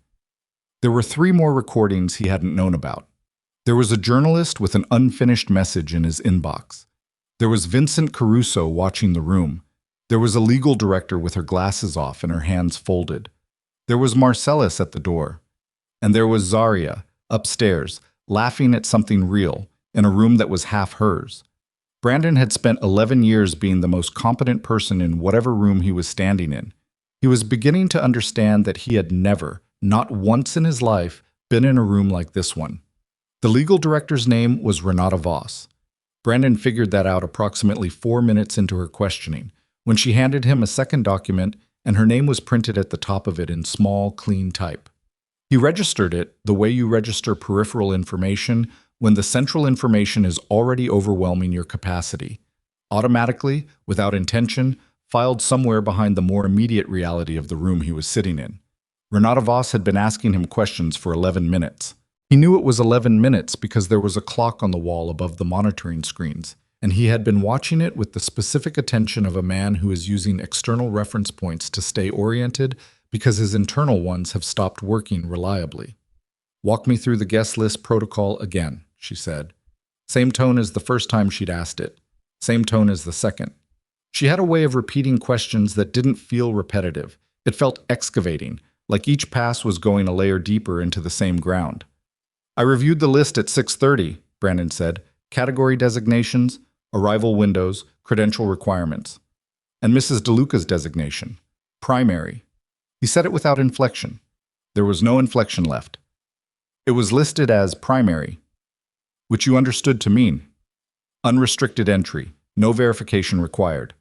There were 3 more recordings he hadn't known about. There was a journalist with an unfinished message in his inbox. There was Vincent Caruso watching the room. There was a legal director with her glasses off and her hands folded. There was Marcellus at the door. And there was Zaria, upstairs, laughing at something real, in a room that was half hers. Brandon had spent 11 years being the most competent person in whatever room he was standing in. He was beginning to understand that he had never, not once in his life, been in a room like this one. The legal director's name was Renata Voss. Brandon figured that out approximately 4 minutes into her questioning, when she handed him a second document and her name was printed at the top of it in small, clean type. He registered it the way you register peripheral information when the central information is already overwhelming your capacity, automatically, without intention, filed somewhere behind the more immediate reality of the room he was sitting in. Renata Voss had been asking him questions for 11 minutes. He knew it was 11 minutes because there was a clock on the wall above the monitoring screens, and he had been watching it with the specific attention of a man who is using external reference points to stay oriented because his internal ones have stopped working reliably. "Walk me through the guest list protocol again," she said. Same tone as the first time she'd asked it. Same tone as the second. She had a way of repeating questions that didn't feel repetitive. It felt excavating, like each pass was going a layer deeper into the same ground. "I reviewed the list at 6:30, Brandon said. "Category designations, arrival windows, credential requirements. And Mrs. DeLuca's designation. Primary." He said it without inflection. There was no inflection left. It was listed as primary, which you understood to mean unrestricted entry, no verification required.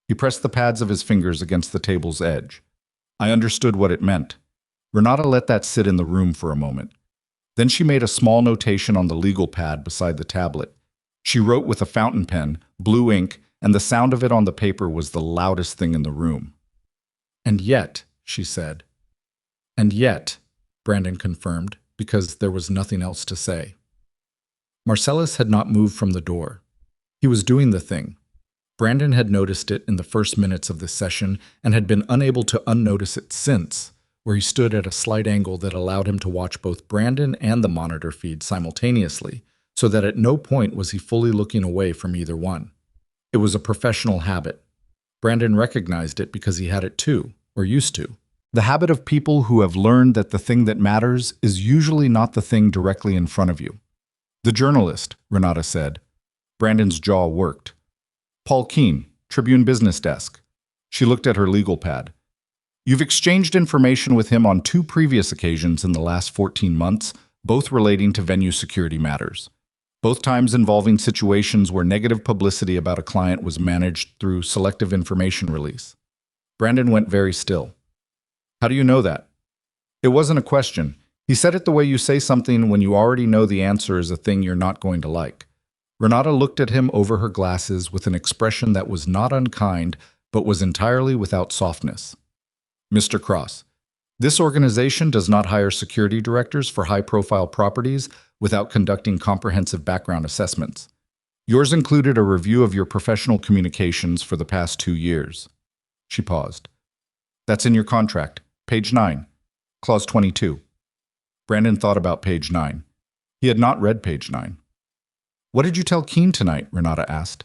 He pressed the pads of his fingers against the table's edge. I understood what it meant. Renata let that sit in the room for a moment. Then she made a small notation on the legal pad beside the tablet. She wrote with a fountain pen, blue ink, and the sound of it on the paper was the loudest thing in the room. "And yet," she said. "And yet," Brandon confirmed, because there was nothing else to say. Marcellus had not moved from the door. He was doing the thing. Brandon had noticed it in the first minutes of this session and had been unable to unnotice it since, where he stood at a slight angle that allowed him to watch both Brandon and the monitor feed simultaneously, so that at no point was he fully looking away from either one. It was a professional habit. Brandon recognized it because he had it too, or used to. The habit of people who have learned that the thing that matters is usually not the thing directly in front of you. "The journalist," Renata said. Brandon's jaw worked. "Paul Keene, Tribune Business Desk." She looked at her legal pad. "You've exchanged information with him on 2 previous occasions in the last 14 months, both relating to venue security matters. Both times involving situations where negative publicity about a client was managed through selective information release." Brandon went very still. "How do you know that?" It wasn't a question. He said it the way you say something when you already know the answer is a thing you're not going to like. Renata looked at him over her glasses with an expression that was not unkind, but was entirely without softness. "Mr. Cross, this organization does not hire security directors for high-profile properties without conducting comprehensive background assessments. Yours included a review of your professional communications for the past 2 years. She paused. "That's in your contract. Page 9. Clause 22. Brandon thought about page 9. He had not read page 9. "What did you tell Keene tonight?" Renata asked.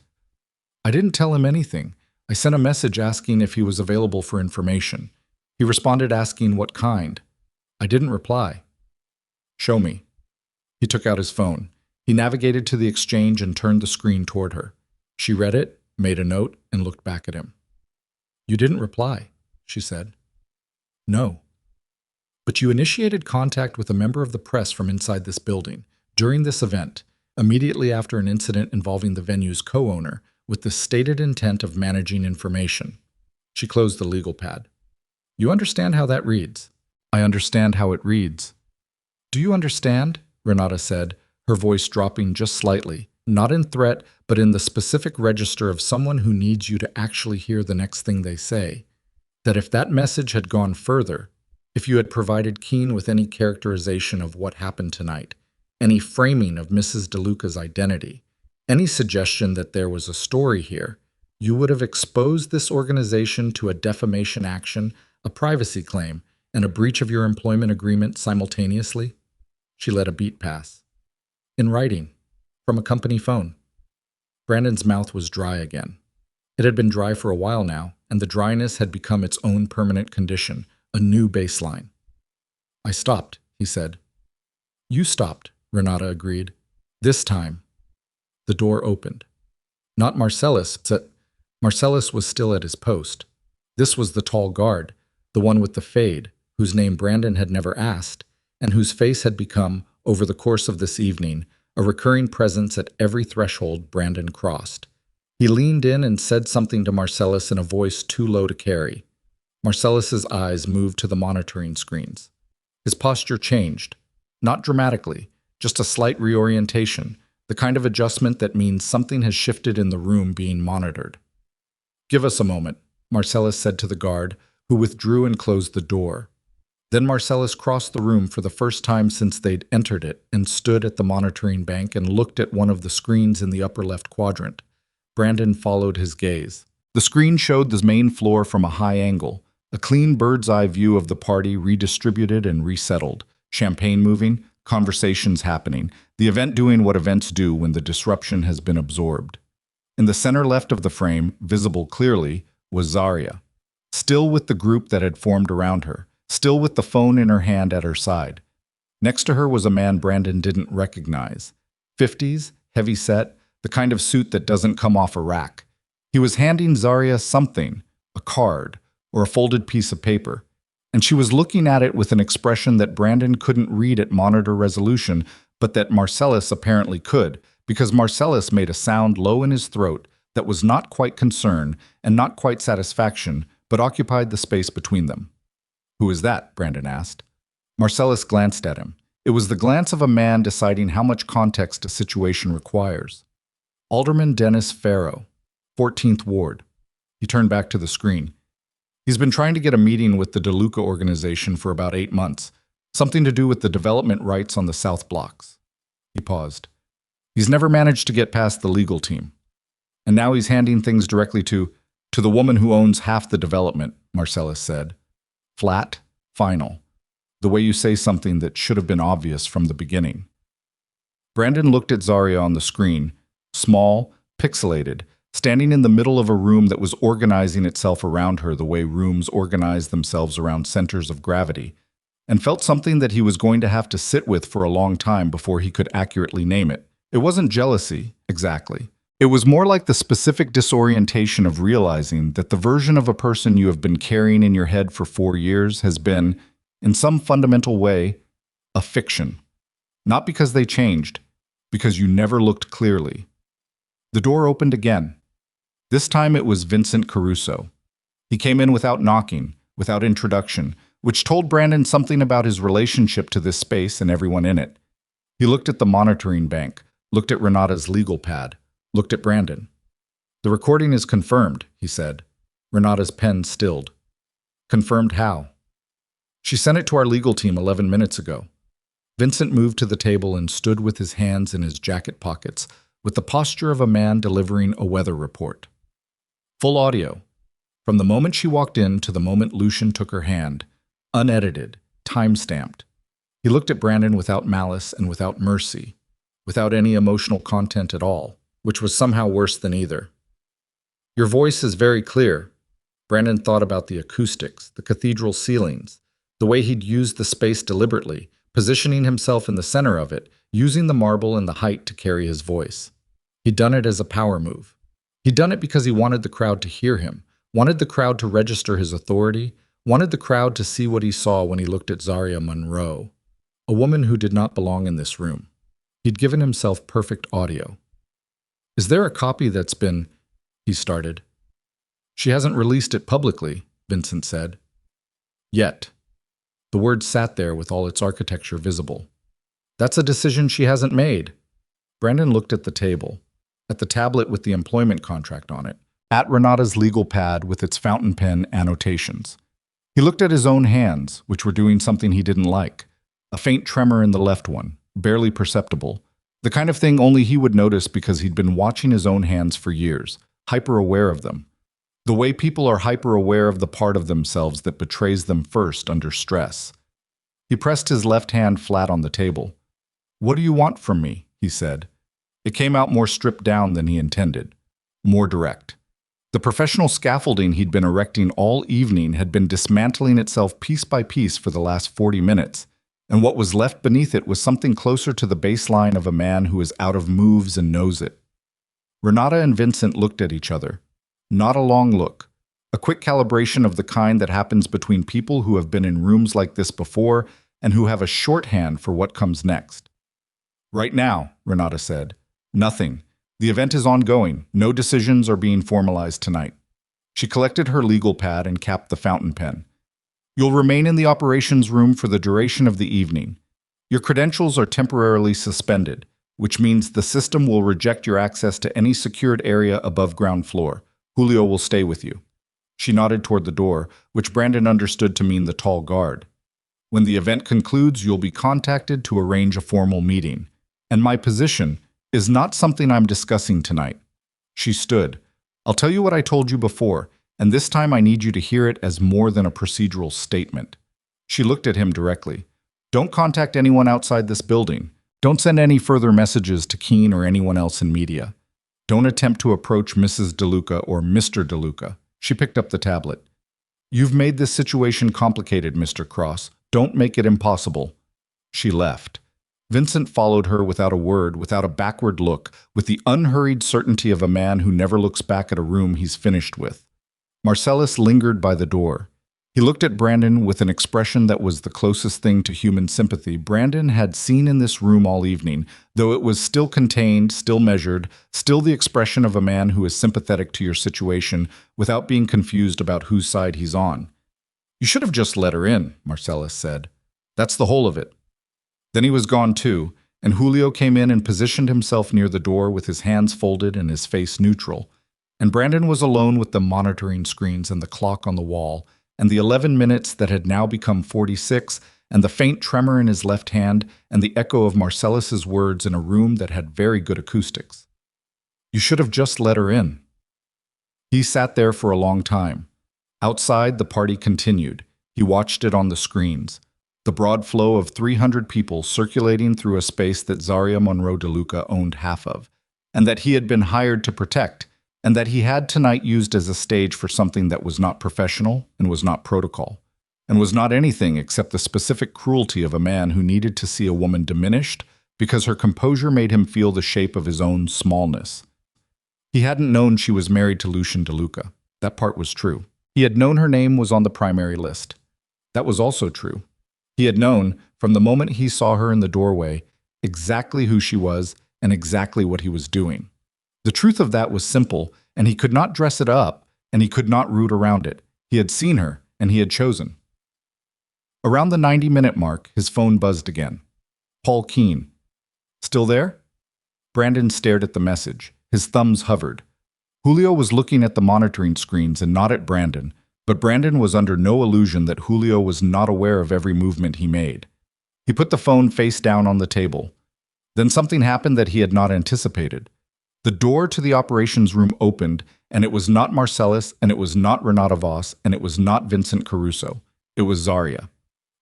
"I didn't tell him anything. I sent a message asking if he was available for information. He responded asking what kind. I didn't reply." "Show me." He took out his phone. He navigated to the exchange and turned the screen toward her. She read it, made a note, and looked back at him. "You didn't reply," she said. "No. But you initiated contact with a member of the press from inside this building, during this event, immediately after an incident involving the venue's co-owner, with the stated intent of managing information." She closed the legal pad. "You understand how that reads?" "I understand how it reads." "Do you understand?" Renata said, her voice dropping just slightly, not in threat, but in the specific register of someone who needs you to actually hear the next thing they say. "That if that message had gone further, if you had provided Keene with any characterization of what happened tonight, any framing of Mrs. DeLuca's identity, any suggestion that there was a story here, you would have exposed this organization to a defamation action, a privacy claim, and a breach of your employment agreement simultaneously?" She let a beat pass. "In writing, from a company phone." Brandon's mouth was dry again. It had been dry for a while now, and the dryness had become its own permanent condition, a new baseline. "I stopped," he said. "You stopped," Renata agreed. "This time." The door opened. Not Marcellus. Marcellus was still at his post. This was the tall guard, the one with the fade, whose name Brandon had never asked, and whose face had become, over the course of this evening, a recurring presence at every threshold Brandon crossed. He leaned in and said something to Marcellus in a voice too low to carry. Marcellus's eyes moved to the monitoring screens. His posture changed. Not dramatically, just a slight reorientation, the kind of adjustment that means something has shifted in the room being monitored. "Give us a moment," Marcellus said to the guard, who withdrew and closed the door. Then Marcellus crossed the room for the first time since they'd entered it and stood at the monitoring bank and looked at one of the screens in the upper left quadrant. Brandon followed his gaze. The screen showed the main floor from a high angle, a clean bird's-eye view of the party redistributed and resettled, champagne moving, conversations happening, the event doing what events do when the disruption has been absorbed. In the center left of the frame, visible clearly, was Zarya, still with the group that had formed around her, still with the phone in her hand at her side. Next to her was a man Brandon didn't recognize. 50s, heavy-set, the kind of suit that doesn't come off a rack. He was handing Zarya something, a card, or a folded piece of paper, and she was looking at it with an expression that Brandon couldn't read at monitor resolution, but that Marcellus apparently could, because Marcellus made a sound low in his throat that was not quite concern and not quite satisfaction, but occupied the space between them. "Who is that?" Brandon asked. Marcellus glanced at him. It was the glance of a man deciding how much context a situation requires. "Alderman Dennis Farrow, 14th Ward." He turned back to the screen. "He's been trying to get a meeting with the DeLuca organization for about 8 months, something to do with the development rights on the South Blocks." He paused. "He's never managed to get past the legal team. And now he's handing things directly to the woman who owns half the development," Marcellus said. Flat, final. The way you say something that should have been obvious from the beginning. Brandon looked at Zarya on the screen, small, pixelated, standing in the middle of a room that was organizing itself around her the way rooms organize themselves around centers of gravity, and felt something that he was going to have to sit with for a long time before he could accurately name it. It wasn't jealousy, exactly. It was more like the specific disorientation of realizing that the version of a person you have been carrying in your head for 4 years has been, in some fundamental way, a fiction. Not because they changed, because you never looked clearly. The door opened again. This time it was Vincent Caruso. He came in without knocking, without introduction, which told Brandon something about his relationship to this space and everyone in it. He looked at the monitoring bank, looked at Renata's legal pad, looked at Brandon. "The recording is confirmed," he said. Renata's pen stilled. "Confirmed how?" "She sent it to our legal team 11 minutes ago." Vincent moved to the table and stood with his hands in his jacket pockets, with the posture of a man delivering a weather report. Full audio. From the moment she walked in to the moment Lucian took her hand. Unedited, time-stamped. He looked at Brandon without malice and without mercy, without any emotional content at all, which was somehow worse than either. "Your voice is very clear." Brandon thought about the acoustics, the cathedral ceilings, the way he'd used the space deliberately, positioning himself in the center of it, using the marble and the height to carry his voice. He'd done it as a power move. He'd done it because he wanted the crowd to hear him, wanted the crowd to register his authority, wanted the crowd to see what he saw when he looked at Zarya Monroe, a woman who did not belong in this room. He'd given himself perfect audio. "Is there a copy that's been—" he started. "She hasn't released it publicly," Vincent said. "Yet." The word sat there with all its architecture visible. "That's a decision she hasn't made." Brandon looked at the table, at the tablet with the employment contract on it, at Renata's legal pad with its fountain pen annotations. He looked at his own hands, which were doing something he didn't like, a faint tremor in the left one, barely perceptible, the kind of thing only he would notice because he'd been watching his own hands for years, hyper-aware of them. The way people are hyper-aware of the part of themselves that betrays them first under stress. He pressed his left hand flat on the table. "What do you want from me?" he said. It came out more stripped down than he intended, more direct. The professional scaffolding he'd been erecting all evening had been dismantling itself piece by piece for the last 40 minutes, and what was left beneath it was something closer to the baseline of a man who is out of moves and knows it. Renata and Vincent looked at each other. Not a long look, a quick calibration of the kind that happens between people who have been in rooms like this before and who have a shorthand for what comes next. "Right now," Renata said. "Nothing. The event is ongoing. No decisions are being formalized tonight." She collected her legal pad and capped the fountain pen. You'll remain in the operations room for the duration of the evening. Your credentials are temporarily suspended, which means the system will reject your access to any secured area above ground floor. Julio will stay with you. She nodded toward the door, which Brandon understood to mean the tall guard. When the event concludes, you'll be contacted to arrange a formal meeting. And my position is not something I'm discussing tonight. She stood. I'll tell you what I told you before, and this time I need you to hear it as more than a procedural statement. She looked at him directly. Don't contact anyone outside this building. Don't send any further messages to Keene or anyone else in media. Don't attempt to approach Mrs. DeLuca or Mr. DeLuca. She picked up the tablet. You've made this situation complicated, Mr. Cross. Don't make it impossible. She left. Vincent followed her without a word, without a backward look, with the unhurried certainty of a man who never looks back at a room he's finished with. Marcellus lingered by the door. He looked at Brandon with an expression that was the closest thing to human sympathy Brandon had seen in this room all evening, though it was still contained, still measured, still the expression of a man who is sympathetic to your situation without being confused about whose side he's on. You should have just let her in, Marcellus said. That's the whole of it. Then he was gone too, and Julio came in and positioned himself near the door with his hands folded and his face neutral. And Brandon was alone with the monitoring screens and the clock on the wall, and the 11 minutes that had now become 46, and the faint tremor in his left hand, and the echo of Marcellus's words in a room that had very good acoustics. You should have just let her in. He sat there for a long time. Outside, the party continued. He watched it on the screens. The broad flow of 300 people circulating through a space that Zaria Monroe DeLuca owned half of, and that he had been hired to protect, and that he had tonight used as a stage for something that was not professional and was not protocol, and was not anything except the specific cruelty of a man who needed to see a woman diminished because her composure made him feel the shape of his own smallness. He hadn't known she was married to Lucian DeLuca. That part was true. He had known her name was on the primary list. That was also true. He had known, from the moment he saw her in the doorway, exactly who she was and exactly what he was doing. The truth of that was simple, and he could not dress it up, and he could not root around it. He had seen her, and he had chosen. Around the 90-minute mark, his phone buzzed again. Paul Keene. Still there? Brandon stared at the message. His thumbs hovered. Julio was looking at the monitoring screens and not at Brandon, but Brandon was under no illusion that Julio was not aware of every movement he made. He put the phone face down on the table. Then something happened that he had not anticipated. The door to the operations room opened, and it was not Marcellus, and it was not Renata Voss, and it was not Vincent Caruso. It was Zaria.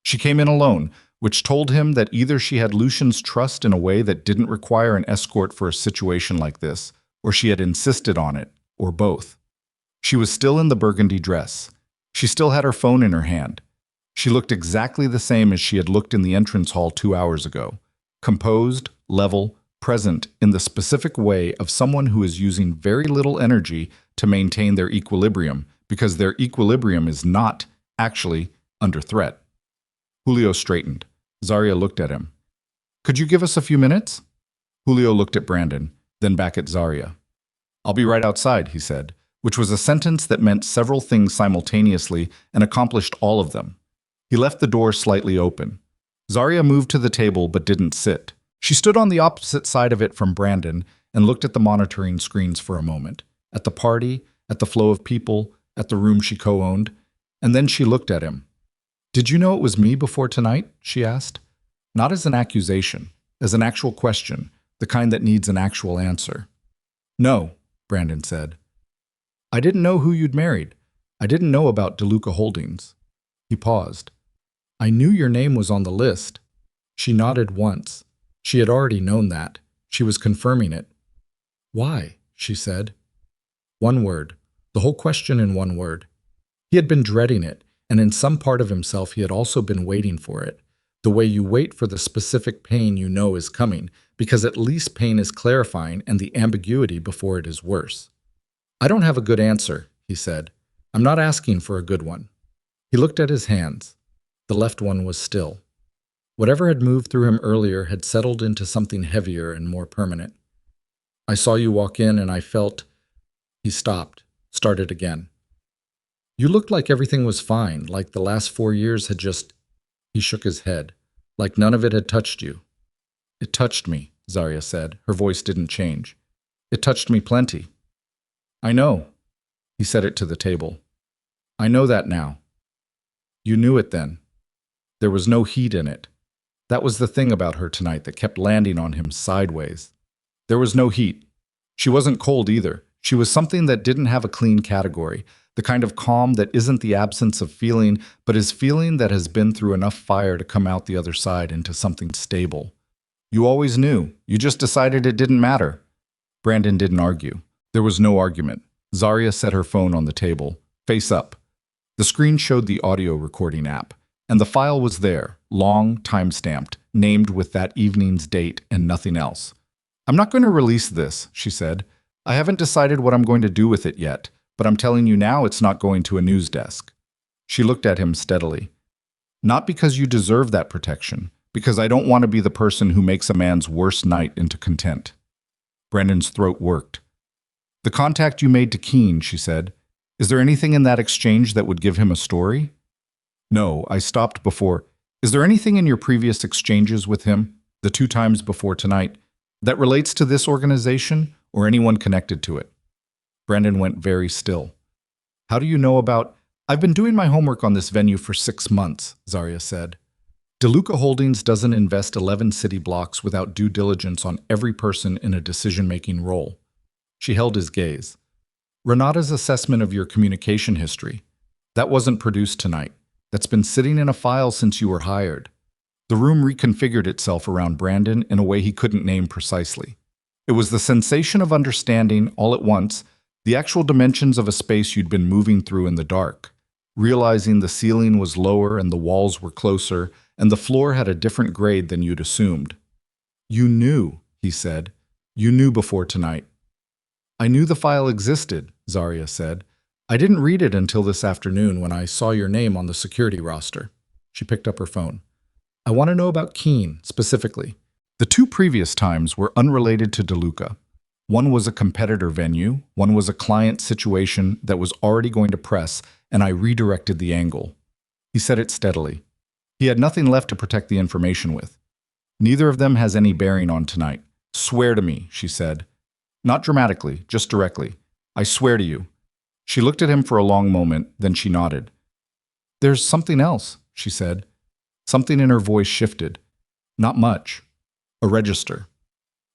She came in alone, which told him that either she had Lucian's trust in a way that didn't require an escort for a situation like this, or she had insisted on it, or both. She was still in the burgundy dress. She still had her phone in her hand. She looked exactly the same as she had looked in the entrance hall 2 hours ago. Composed, level, present in the specific way of someone who is using very little energy to maintain their equilibrium, because their equilibrium is not, actually, under threat. Julio straightened. Zaria looked at him. Could you give us a few minutes? Julio looked at Brandon, then back at Zaria. I'll be right outside, he said, which was a sentence that meant several things simultaneously and accomplished all of them. He left the door slightly open. Zaria moved to the table but didn't sit. She stood on the opposite side of it from Brandon and looked at the monitoring screens for a moment, at the party, at the flow of people, at the room she co-owned, and then she looked at him. Did you know it was me before tonight? She asked. Not as an accusation, as an actual question, the kind that needs an actual answer. No, Brandon said. I didn't know who you'd married. I didn't know about DeLuca Holdings. He paused. I knew your name was on the list. She nodded once. She had already known that. She was confirming it. Why? She said. One word. The whole question in one word. He had been dreading it, and in some part of himself he had also been waiting for it. The way you wait for the specific pain you know is coming, because at least pain is clarifying and the ambiguity before it is worse. I don't have a good answer, he said. I'm not asking for a good one. He looked at his hands. The left one was still. Whatever had moved through him earlier had settled into something heavier and more permanent. I saw you walk in and I felt... He stopped, started again. You looked like everything was fine, like the last 4 years had just... He shook his head, like none of it had touched you. It touched me, Zarya said. Her voice didn't change. It touched me plenty. I know. He said it to the table. I know that now. You knew it then. There was no heat in it. That was the thing about her tonight that kept landing on him sideways. There was no heat. She wasn't cold either. She was something that didn't have a clean category, the kind of calm that isn't the absence of feeling, but is feeling that has been through enough fire to come out the other side into something stable. You always knew. You just decided it didn't matter. Brandon didn't argue. There was no argument. Zarya set her phone on the table, face up. The screen showed the audio recording app, and the file was there, long, time-stamped, named with that evening's date and nothing else. I'm not going to release this, she said. I haven't decided what I'm going to do with it yet, but I'm telling you now it's not going to a news desk. She looked at him steadily. Not because you deserve that protection, because I don't want to be the person who makes a man's worst night into content. Brandon's throat worked. The contact you made to Keane, she said. Is there anything in that exchange that would give him a story? No, I stopped before. Is there anything in your previous exchanges with him, the 2 times before tonight, that relates to this organization or anyone connected to it? Brandon went very still. How do you know about... I've been doing my homework on this venue for 6 months, Zarya said. DeLuca Holdings doesn't invest 11 city blocks without due diligence on every person in a decision-making role. She held his gaze. Renata's assessment of your communication history. That wasn't produced tonight. That's been sitting in a file since you were hired. The room reconfigured itself around Brandon in a way he couldn't name precisely. It was the sensation of understanding, all at once, the actual dimensions of a space you'd been moving through in the dark, realizing the ceiling was lower and the walls were closer, and the floor had a different grade than you'd assumed. You knew, he said. You knew before tonight. I knew the file existed, Zarya said. I didn't read it until this afternoon when I saw your name on the security roster. She picked up her phone. I want to know about Keane, specifically. The 2 previous times were unrelated to DeLuca. One was a competitor venue, one was a client situation that was already going to press, and I redirected the angle. He said it steadily. He had nothing left to protect the information with. Neither of them has any bearing on tonight. Swear to me, she said. Not dramatically, just directly. I swear to you. She looked at him for a long moment, then she nodded. There's something else, she said. Something in her voice shifted. Not much. A register.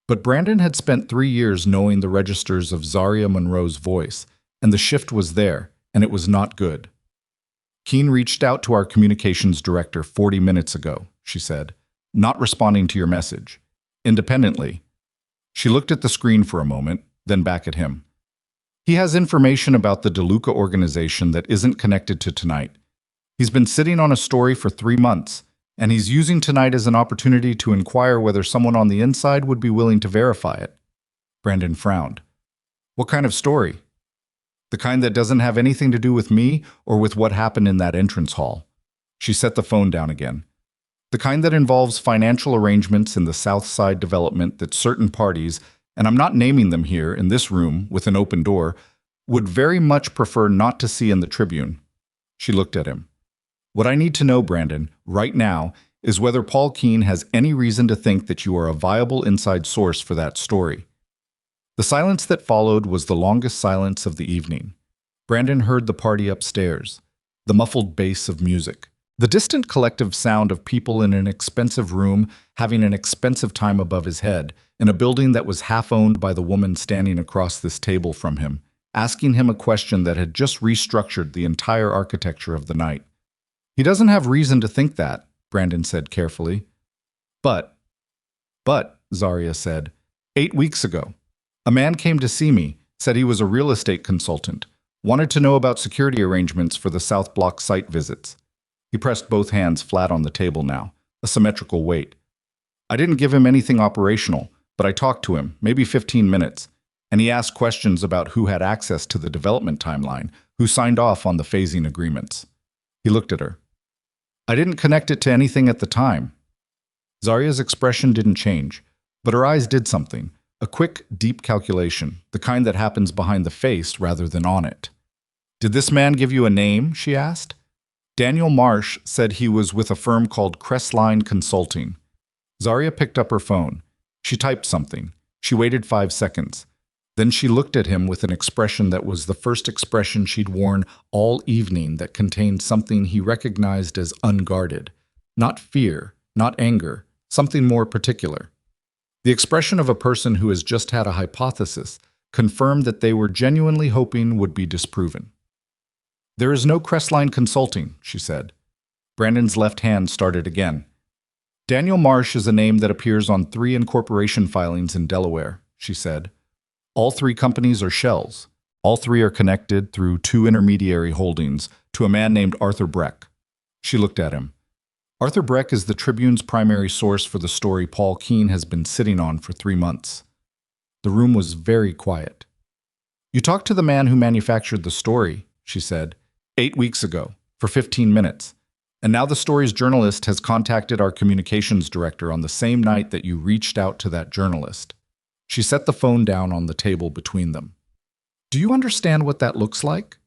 But Brandon had spent 3 years knowing the registers of Zarya Monroe's voice, and the shift was there, and it was not good. Keane reached out to our communications director 40 minutes ago, she said, not responding to your message. Independently. She looked at the screen for a moment, then back at him. He has information about the DeLuca organization that isn't connected to tonight. He's been sitting on a story for 3 months, and he's using tonight as an opportunity to inquire whether someone on the inside would be willing to verify it. Brandon frowned. What kind of story? The kind that doesn't have anything to do with me or with what happened in that entrance hall. She set the phone down again. The kind that involves financial arrangements in the South Side development that certain parties, and I'm not naming them here in this room with an open door, would very much prefer not to see in the Tribune. She looked at him. What I need to know, Brandon, right now, is whether Paul Keane has any reason to think that you are a viable inside source for that story. The silence that followed was the longest silence of the evening. Brandon heard the party upstairs, the muffled bass of music, the distant collective sound of people in an expensive room having an expensive time above his head, in a building that was half owned by the woman standing across this table from him, asking him a question that had just restructured the entire architecture of the night. He doesn't have reason to think that, Brandon said carefully. But, Zarya said, 8 weeks ago, a man came to see me, said he was a real estate consultant, wanted to know about security arrangements for the South Block site visits. He pressed both hands flat on the table now, a symmetrical weight. I didn't give him anything operational, but I talked to him, maybe 15 minutes, and he asked questions about who had access to the development timeline, who signed off on the phasing agreements. He looked at her. I didn't connect it to anything at the time. Zarya's expression didn't change, but her eyes did something, a quick, deep calculation, the kind that happens behind the face rather than on it. Did this man give you a name? She asked. Daniel Marsh said he was with a firm called Crestline Consulting. Zarya picked up her phone. She typed something. She waited 5 seconds. Then she looked at him with an expression that was the first expression she'd worn all evening that contained something he recognized as unguarded. Not fear, not anger, something more particular. The expression of a person who has just had a hypothesis confirmed that they were genuinely hoping would be disproven. There is no Crestline Consulting, she said. Brandon's left hand started again. Daniel Marsh is a name that appears on 3 incorporation filings in Delaware, she said. All 3 companies are shells. All 3 are connected through 2 intermediary holdings to a man named Arthur Breck. She looked at him. Arthur Breck is the Tribune's primary source for the story Paul Keene has been sitting on for 3 months. The room was very quiet. You talked to the man who manufactured the story, she said, 8 weeks ago, for 15 minutes. And now the story's journalist has contacted our communications director on the same night that you reached out to that journalist. She set the phone down on the table between them. Do you understand what that looks like?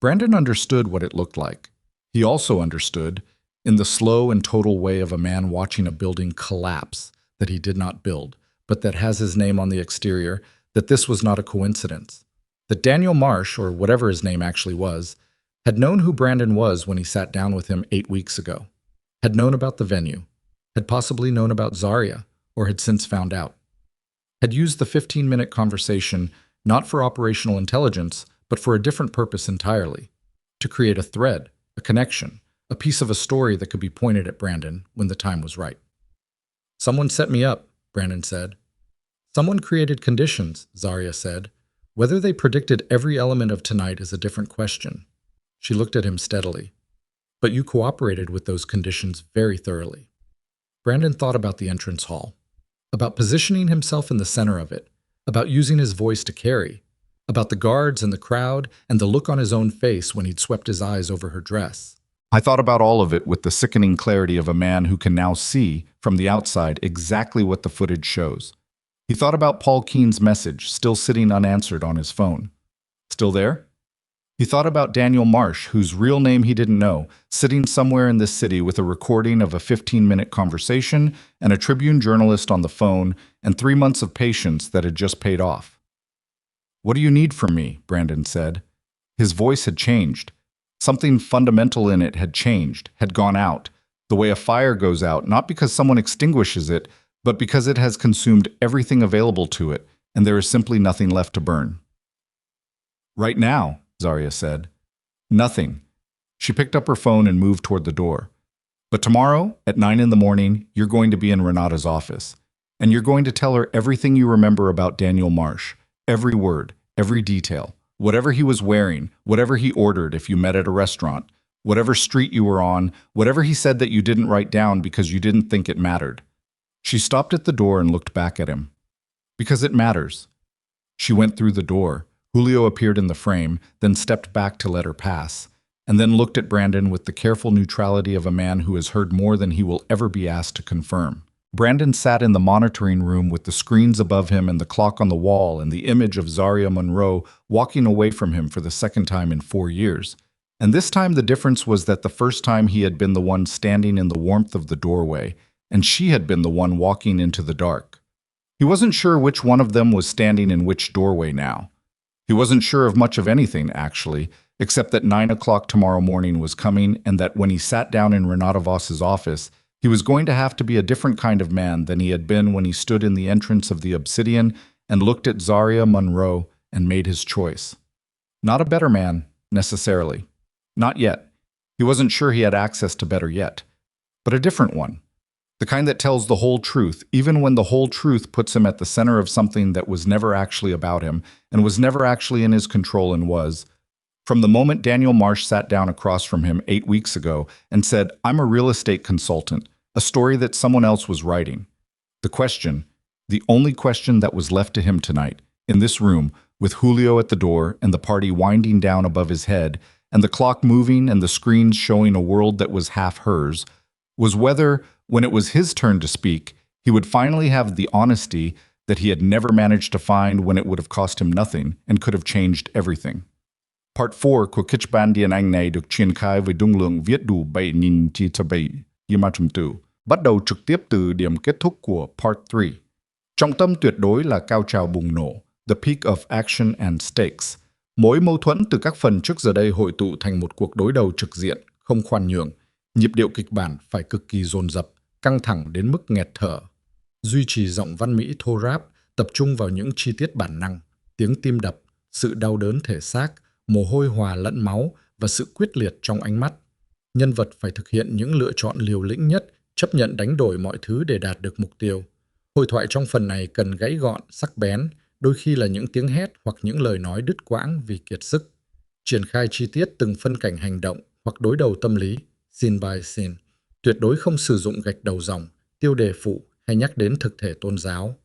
Brandon understood what it looked like. He also understood, in the slow and total way of a man watching a building collapse that he did not build, but that has his name on the exterior, that this was not a coincidence. That Daniel Marsh, or whatever his name actually was, had known who Brandon was when he sat down with him 8 weeks ago, had known about the venue, had possibly known about Zarya, or had since found out. Had used the 15-minute conversation not for operational intelligence, but for a different purpose entirely, to create a thread, a connection, a piece of a story that could be pointed at Brandon when the time was right. Someone set me up, Brandon said. Someone created conditions, Zarya said. Whether they predicted every element of tonight is a different question. She looked at him steadily. But you cooperated with those conditions very thoroughly. Brandon thought about the entrance hall, about positioning himself in the center of it, about using his voice to carry, about the guards and the crowd and the look on his own face when he'd swept his eyes over her dress. I thought about all of it with the sickening clarity of a man who can now see, from the outside, exactly what the footage shows. He thought about Paul Keene's message, still sitting unanswered on his phone. Still there? He thought about Daniel Marsh, whose real name he didn't know, sitting somewhere in this city with a recording of a 15-minute conversation and a Tribune journalist on the phone and 3 months of patience that had just paid off. What do you need from me? Brandon said. His voice had changed. Something fundamental in it had changed, had gone out, the way a fire goes out, not because someone extinguishes it, but because it has consumed everything available to it, and there is simply nothing left to burn. Right now, Zarya said. Nothing. She picked up her phone and moved toward the door. But tomorrow, at 9 in the morning, you're going to be in Renata's office, and you're going to tell her everything you remember about Daniel Marsh, every word, every detail, whatever he was wearing, whatever he ordered if you met at a restaurant, whatever street you were on, whatever he said that you didn't write down because you didn't think it mattered. She stopped at the door and looked back at him. Because it matters. She went through the door. Julio appeared in the frame, then stepped back to let her pass, and then looked at Brandon with the careful neutrality of a man who has heard more than he will ever be asked to confirm. Brandon sat in the monitoring room with the screens above him and the clock on the wall and the image of Zarya Monroe walking away from him for the second time in 4 years. And this time the difference was that the first time he had been the one standing in the warmth of the doorway, and she had been the one walking into the dark. He wasn't sure which one of them was standing in which doorway now. He wasn't sure of much of anything, actually, except that 9 o'clock tomorrow morning was coming and that when he sat down in Renata Voss's office, he was going to have to be a different kind of man than he had been when he stood in the entrance of the Obsidian and looked at Zarya Monroe and made his choice. Not a better man, necessarily. Not yet. He wasn't sure he had access to better yet. But a different one. The kind that tells the whole truth, even when the whole truth puts him at the center of something that was never actually about him and was never actually in his control and was. From the moment Daniel Marsh sat down across from him 8 weeks ago and said, "I'm a real estate consultant," a story that someone else was writing. The question, the only question that was left to him tonight, in this room, with Julio at the door and the party winding down above his head and the clock moving and the screens showing a world that was half hers, was whether, when it was his turn to speak, he would finally have the honesty that he had never managed to find when it would have cost him nothing and could have changed everything. Part 4 của kịch bản điện ảnh này được triển khai với dung lượng viết đủ 7.000 từ, bắt đầu trực tiếp từ điểm kết thúc của Part 3. Trọng tâm tuyệt đối là cao trào bùng nổ, the peak of action and stakes. Mỗi mâu thuẫn từ các phần trước giờ đây hội tụ thành một cuộc đối đầu trực diện, không khoan nhượng. Nhịp điệu kịch bản phải cực kỳ dồn dập, căng thẳng đến mức nghẹt thở. Duy trì giọng văn mỹ thô ráp, tập trung vào những chi tiết bản năng, tiếng tim đập, sự đau đớn thể xác, mồ hôi hòa lẫn máu và sự quyết liệt trong ánh mắt. Nhân vật phải thực hiện những lựa chọn liều lĩnh nhất, chấp nhận đánh đổi mọi thứ để đạt được mục tiêu. Hội thoại trong phần này cần gãy gọn, sắc bén, đôi khi là những tiếng hét hoặc những lời nói đứt quãng vì kiệt sức. Triển khai chi tiết từng phân cảnh hành động hoặc đối đầu tâm lý, scene by scene. Tuyệt đối không sử dụng gạch đầu dòng, tiêu đề phụ hay nhắc đến thực thể tôn giáo.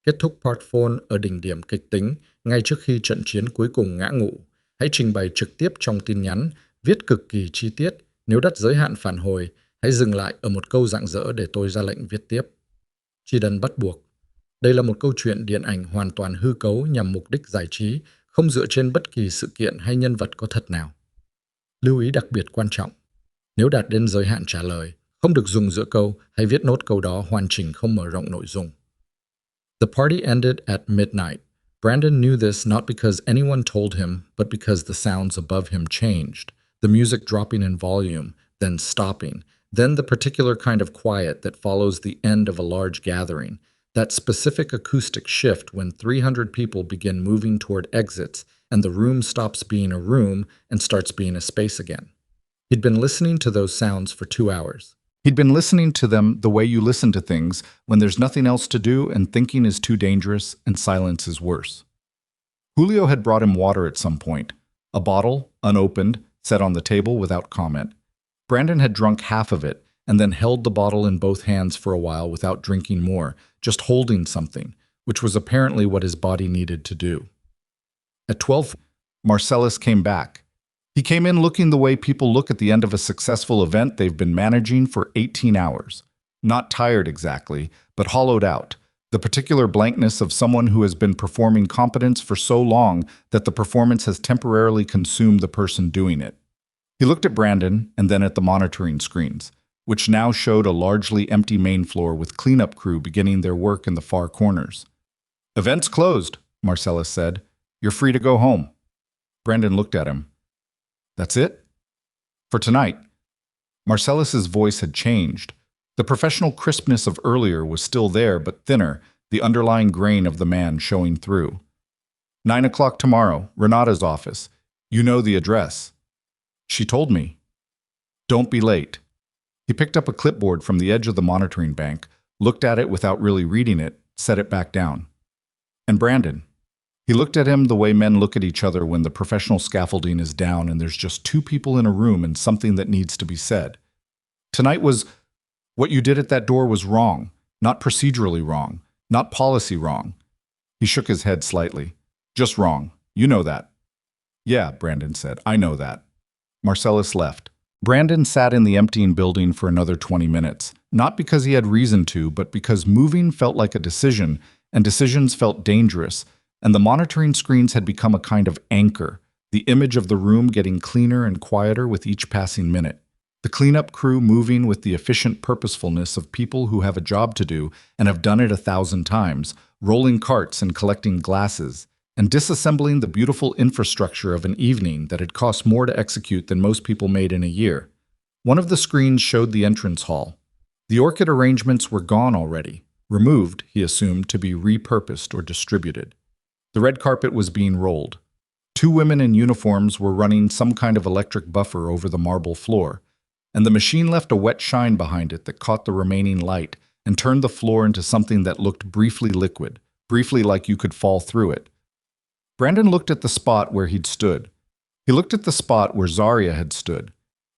Kết thúc Part 4 ở đỉnh điểm kịch tính, ngay trước khi trận chiến cuối cùng ngã ngũ. Hãy trình bày trực tiếp trong tin nhắn, viết cực kỳ chi tiết. Nếu đặt giới hạn phản hồi, hãy dừng lại ở một câu rạng rỡ để tôi ra lệnh viết tiếp. Chi đần bắt buộc. Đây là một câu chuyện điện ảnh hoàn toàn hư cấu nhằm mục đích giải trí, không dựa trên bất kỳ sự kiện hay nhân vật có thật nào. Lưu ý đặc biệt quan trọng. Nếu đạt đến giới hạn trả lời, không được dùng giữa câu hay viết nốt câu đó hoàn chỉnh không mở rộng nội dung. The party ended at midnight. Brandon knew this not because anyone told him, but because the sounds above him changed, the music dropping in volume, then stopping, then the particular kind of quiet that follows the end of a large gathering, that specific acoustic shift when 300 people begin moving toward exits and the room stops being a room and starts being a space again. He'd been listening to those sounds for 2 hours. He'd been listening to them the way you listen to things when there's nothing else to do and thinking is too dangerous and silence is worse. Julio had brought him water at some point, a bottle, unopened, set on the table without comment. Brandon had drunk half of it and then held the bottle in both hands for a while without drinking more, just holding something, which was apparently what his body needed to do. At 12, Marcellus came back. He came in looking the way people look at the end of a successful event they've been managing for 18 hours. Not tired exactly, but hollowed out. The particular blankness of someone who has been performing competence for so long that the performance has temporarily consumed the person doing it. He looked at Brandon and then at the monitoring screens, which now showed a largely empty main floor with cleanup crew beginning their work in the far corners. "Event's closed," Marcellus said. "You're free to go home." Brandon looked at him. "That's it? For tonight?" Marcellus's voice had changed. The professional crispness of earlier was still there, but thinner, the underlying grain of the man showing through. 9 o'clock tomorrow, Renata's office. You know the address. She told me. Don't be late. He picked up a clipboard from the edge of the monitoring bank, looked at it without really reading it, set it back down. And Brandon. He looked at him the way men look at each other when the professional scaffolding is down and there's just two people in a room and something that needs to be said. Tonight was... What you did at that door was wrong, not procedurally wrong, not policy wrong. He shook his head slightly. Just wrong. You know that. Yeah, Brandon said. I know that. Marcellus left. Brandon sat in the emptying building for another 20 minutes, not because he had reason to, but because moving felt like a decision, and decisions felt dangerous, and the monitoring screens had become a kind of anchor, the image of the room getting cleaner and quieter with each passing minute. The cleanup crew moving with the efficient purposefulness of people who have a job to do and have done it 1,000 times, rolling carts and collecting glasses, and disassembling the beautiful infrastructure of an evening that had cost more to execute than most people made in a year. One of the screens showed the entrance hall. The orchid arrangements were gone already, removed, he assumed, to be repurposed or distributed. The red carpet was being rolled. Two women in uniforms were running some kind of electric buffer over the marble floor, and the machine left a wet shine behind it that caught the remaining light and turned the floor into something that looked briefly liquid, briefly like you could fall through it. Brandon looked at the spot where he'd stood. He looked at the spot where Zarya had stood.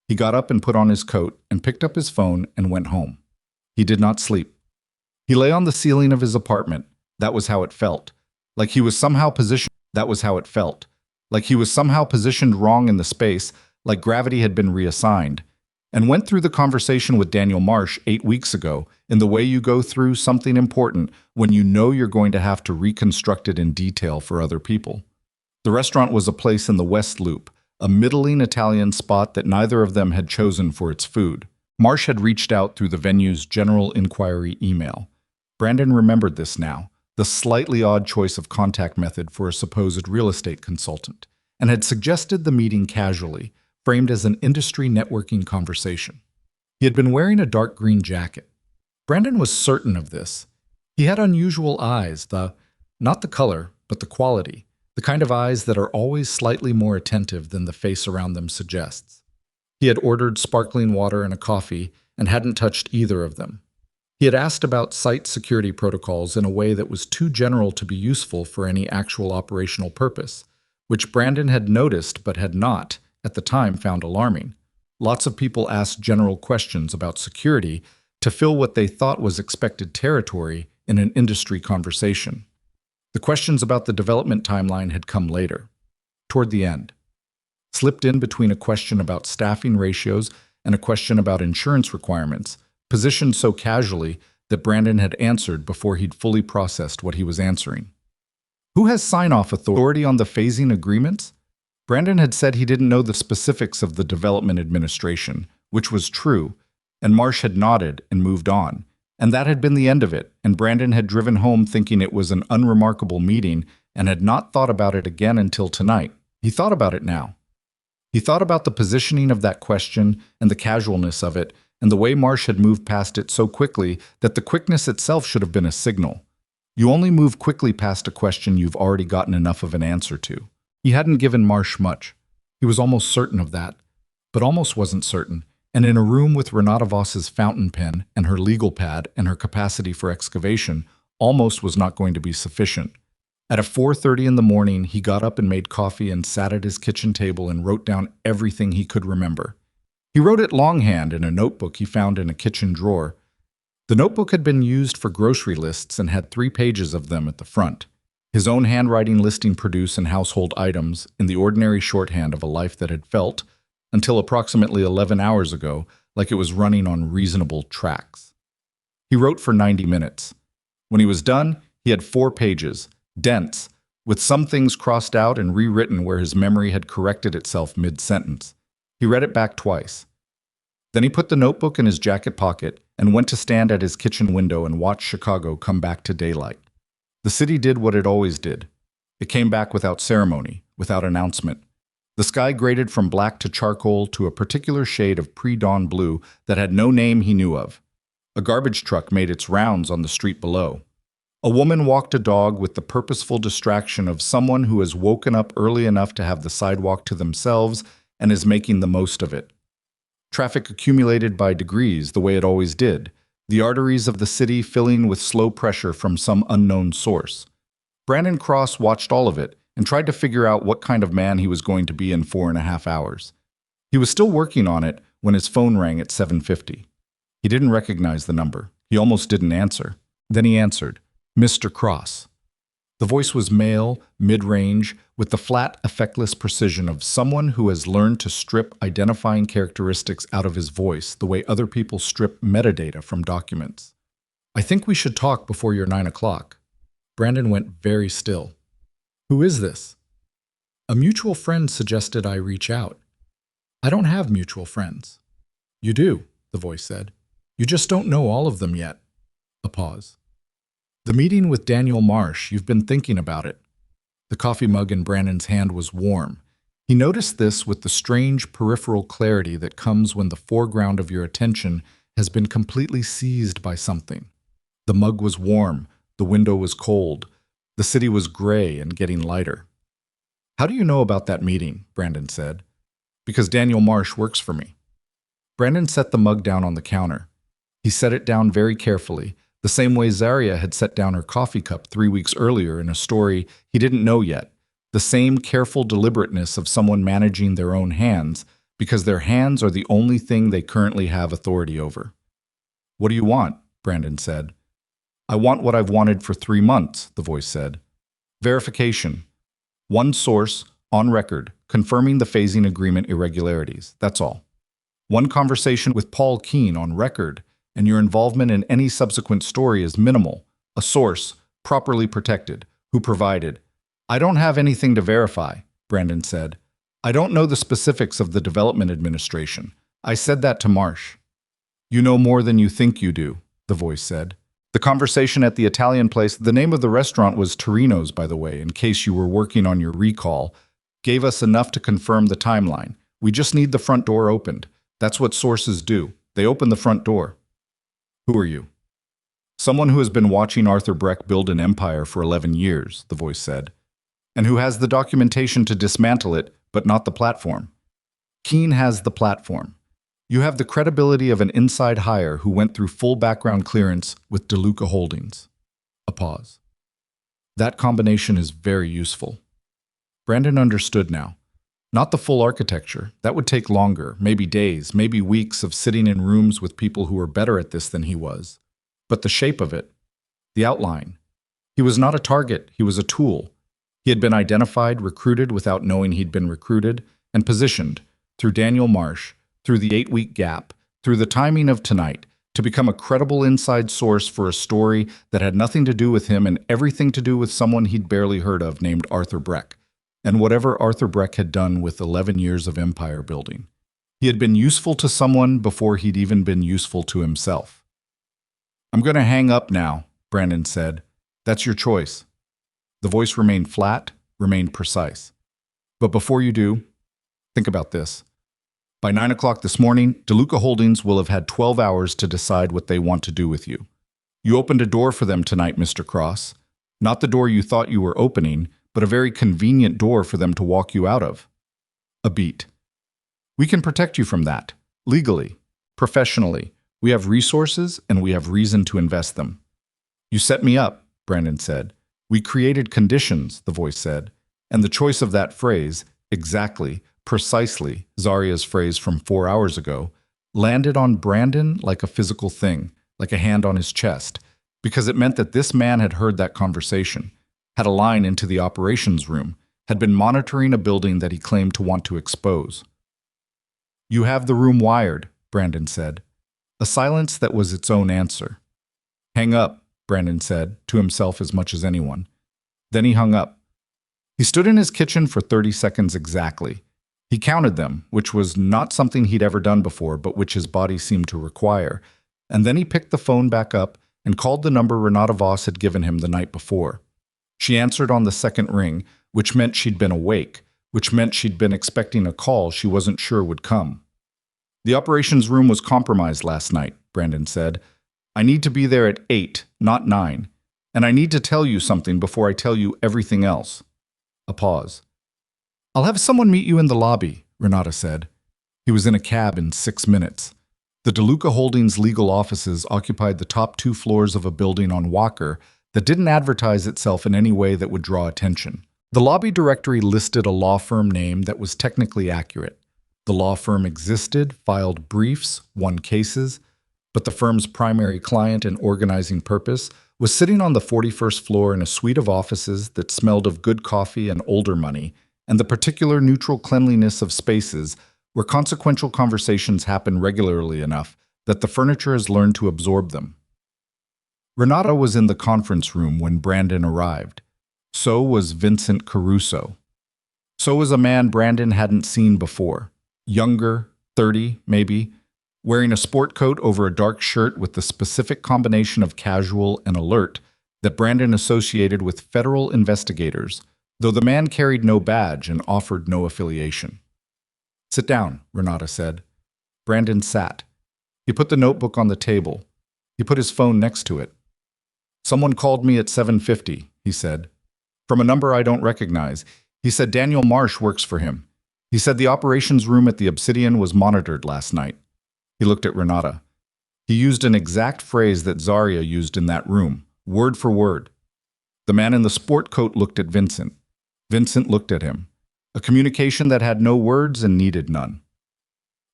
He got up and put on his coat and picked up his phone and went home. He did not sleep. He lay on the ceiling of his apartment. That was how it felt. Like he was somehow positioned. That was how it felt. Like he was somehow positioned wrong in the space, like gravity had been reassigned. And went through the conversation with Daniel Marsh 8 weeks ago in the way you go through something important when you know you're going to have to reconstruct it in detail for other people. The restaurant was a place in the West Loop, a middling Italian spot that neither of them had chosen for its food. Marsh had reached out through the venue's general inquiry email. Brandon remembered this now, the slightly odd choice of contact method for a supposed real estate consultant, and had suggested the meeting casually, framed as an industry networking conversation. He had been wearing a dark green jacket. Brandon was certain of this. He had unusual eyes, not the color, but the quality, the kind of eyes that are always slightly more attentive than the face around them suggests. He had ordered sparkling water and a coffee and hadn't touched either of them. He had asked about site security protocols in a way that was too general to be useful for any actual operational purpose, which Brandon had noticed but had not, at the time, found alarming. Lots of people asked general questions about security to fill what they thought was expected territory in an industry conversation. The questions about the development timeline had come later, toward the end. Slipped in between a question about staffing ratios and a question about insurance requirements, positioned so casually that Brandon had answered before he'd fully processed what he was answering. Who has sign-off authority on the phasing agreements? Brandon had said he didn't know the specifics of the development administration, which was true, and Marsh had nodded and moved on. And that had been the end of it, and Brandon had driven home thinking it was an unremarkable meeting and had not thought about it again until tonight. He thought about it now. He thought about the positioning of that question and the casualness of it, and the way Marsh had moved past it so quickly that the quickness itself should have been a signal. You only move quickly past a question you've already gotten enough of an answer to. He hadn't given Marsh much. He was almost certain of that, but almost wasn't certain. And in a room with Renata Voss's fountain pen and her legal pad and her capacity for excavation, almost was not going to be sufficient. At 4:30 in the morning, he got up and made coffee and sat at his kitchen table and wrote down everything he could remember. He wrote it longhand in a notebook he found in a kitchen drawer. The notebook had been used for grocery lists and had 3 pages of them at the front. His own handwriting listing produce and household items in the ordinary shorthand of a life that had felt, until approximately 11 hours ago, like it was running on reasonable tracks. He wrote for 90 minutes. When he was done, he had 4 pages, dense, with some things crossed out and rewritten where his memory had corrected itself mid-sentence. He read it back twice. Then he put the notebook in his jacket pocket and went to stand at his kitchen window and watch Chicago come back to daylight. The city did what it always did. It came back without ceremony, without announcement. The sky graded from black to charcoal to a particular shade of pre-dawn blue that had no name he knew of. A garbage truck made its rounds on the street below. A woman walked a dog with the purposeful distraction of someone who has woken up early enough to have the sidewalk to themselves and is making the most of it. Traffic accumulated by degrees the way it always did, the arteries of the city filling with slow pressure from some unknown source. Brandon Cross watched all of it and tried to figure out what kind of man he was going to be in 4.5 hours. He was still working on it when his phone rang at 7:50. He didn't recognize the number. He almost didn't answer. Then he answered, Mr. Cross. The voice was male, mid-range, with the flat, effectless precision of someone who has learned to strip identifying characteristics out of his voice the way other people strip metadata from documents. I think we should talk before your 9 o'clock. Brandon went very still. Who is this? A mutual friend suggested I reach out. I don't have mutual friends. You do, the voice said. You just don't know all of them yet. A pause. The meeting with Daniel Marsh, you've been thinking about it. The coffee mug in Brandon's hand was warm. He noticed this with the strange peripheral clarity that comes when the foreground of your attention has been completely seized by something. The mug was warm, the window was cold, the city was gray and getting lighter. How do you know about that meeting? Brandon said. Because Daniel Marsh works for me. Brandon set the mug down on the counter. He set it down very carefully, the same way Zaria had set down her coffee cup 3 weeks earlier in a story he didn't know yet, the same careful deliberateness of someone managing their own hands, because their hands are the only thing they currently have authority over. What do you want? Brandon said. I want what I've wanted for 3 months, the voice said. Verification. One source, on record, confirming the phasing agreement irregularities, that's all. One conversation with Paul Keene on record, and your involvement in any subsequent story is minimal. A source, properly protected, who provided. I don't have anything to verify, Brandon said. I don't know the specifics of the development administration. I said that to Marsh. You know more than you think you do, the voice said. The conversation at the Italian place, the name of the restaurant was Torino's, by the way, in case you were working on your recall, gave us enough to confirm the timeline. We just need the front door opened. That's what sources do. They open the front door. Who are you? Someone who has been watching Arthur Breck build an empire for 11 years, the voice said, and who has the documentation to dismantle it, but not the platform. Keene has the platform. You have the credibility of an inside hire who went through full background clearance with DeLuca Holdings. A pause. That combination is very useful. Brandon understood now. Not the full architecture. That would take longer, maybe days, maybe weeks of sitting in rooms with people who were better at this than he was. But the shape of it, the outline. He was not a target, he was a tool. He had been identified, recruited without knowing he'd been recruited, and positioned, through Daniel Marsh, through the 8-week gap, through the timing of tonight, to become a credible inside source for a story that had nothing to do with him and everything to do with someone he'd barely heard of named Arthur Breck, and whatever Arthur Breck had done with 11 years of empire building. He had been useful to someone before he'd even been useful to himself. I'm going to hang up now, Brandon said. That's your choice. The voice remained flat, remained precise. But before you do, think about this. By 9 o'clock this morning, DeLuca Holdings will have had 12 hours to decide what they want to do with you. You opened a door for them tonight, Mr. Cross. Not the door you thought you were opening, but a very convenient door for them to walk you out of. A beat. We can protect you from that, legally, professionally. We have resources and we have reason to invest them. You set me up, Brandon said. We created conditions, the voice said. And the choice of that phrase, exactly, precisely, Zaria's phrase from 4 hours ago, landed on Brandon like a physical thing, like a hand on his chest, because it meant that this man had heard that conversation, had a line into the operations room, had been monitoring a building that he claimed to want to expose. You have the room wired, Brandon said. A silence that was its own answer. Hang up, Brandon said, to himself as much as anyone. Then he hung up. He stood in his kitchen for 30 seconds exactly. He counted them, which was not something he'd ever done before, but which his body seemed to require. And then he picked the phone back up and called the number Renata Voss had given him the night before. She answered on the second ring, which meant she'd been awake, which meant she'd been expecting a call she wasn't sure would come. The operations room was compromised last night, Brandon said. I need to be there at 8, not 9. And I need to tell you something before I tell you everything else. A pause. I'll have someone meet you in the lobby, Renata said. He was in a cab in 6 minutes. The DeLuca Holdings legal offices occupied the top 2 floors of a building on Walker that didn't advertise itself in any way that would draw attention. The lobby directory listed a law firm name that was technically accurate. The law firm existed, filed briefs, won cases, but the firm's primary client and organizing purpose was sitting on the 41st floor in a suite of offices that smelled of good coffee and older money, and the particular neutral cleanliness of spaces where consequential conversations happen regularly enough that the furniture has learned to absorb them. Renata was in the conference room when Brandon arrived. So was Vincent Caruso. So was a man Brandon hadn't seen before. Younger, 30 maybe, wearing a sport coat over a dark shirt with the specific combination of casual and alert that Brandon associated with federal investigators, though the man carried no badge and offered no affiliation. Sit down, Renata said. Brandon sat. He put the notebook on the table. He put his phone next to it. Someone called me at 7:50, he said. From a number I don't recognize. He said Daniel Marsh works for him. He said the operations room at the Obsidian was monitored last night. He looked at Renata. He used an exact phrase that Zaria used in that room, word for word. The man in the sport coat looked at Vincent. Vincent looked at him. A communication that had no words and needed none.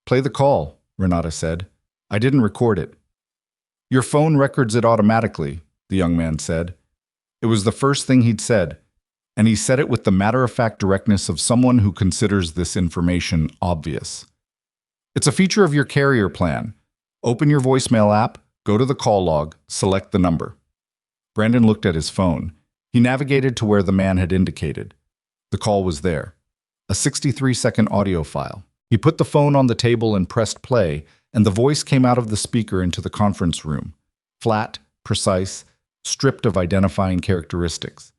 Play the call, Renata said. I didn't record it. Your phone records it automatically, the young man said. It was the first thing he'd said, and he said it with the matter-of-fact directness of someone who considers this information obvious. It's a feature of your carrier plan. Open your voicemail app, go to the call log, select the number. Brandon looked at his phone. He navigated to where the man had indicated. The call was there. a 63-second audio file. He put the phone on the table and pressed play, and the voice came out of the speaker into the conference room. Flat, precise, stripped of identifying characteristics.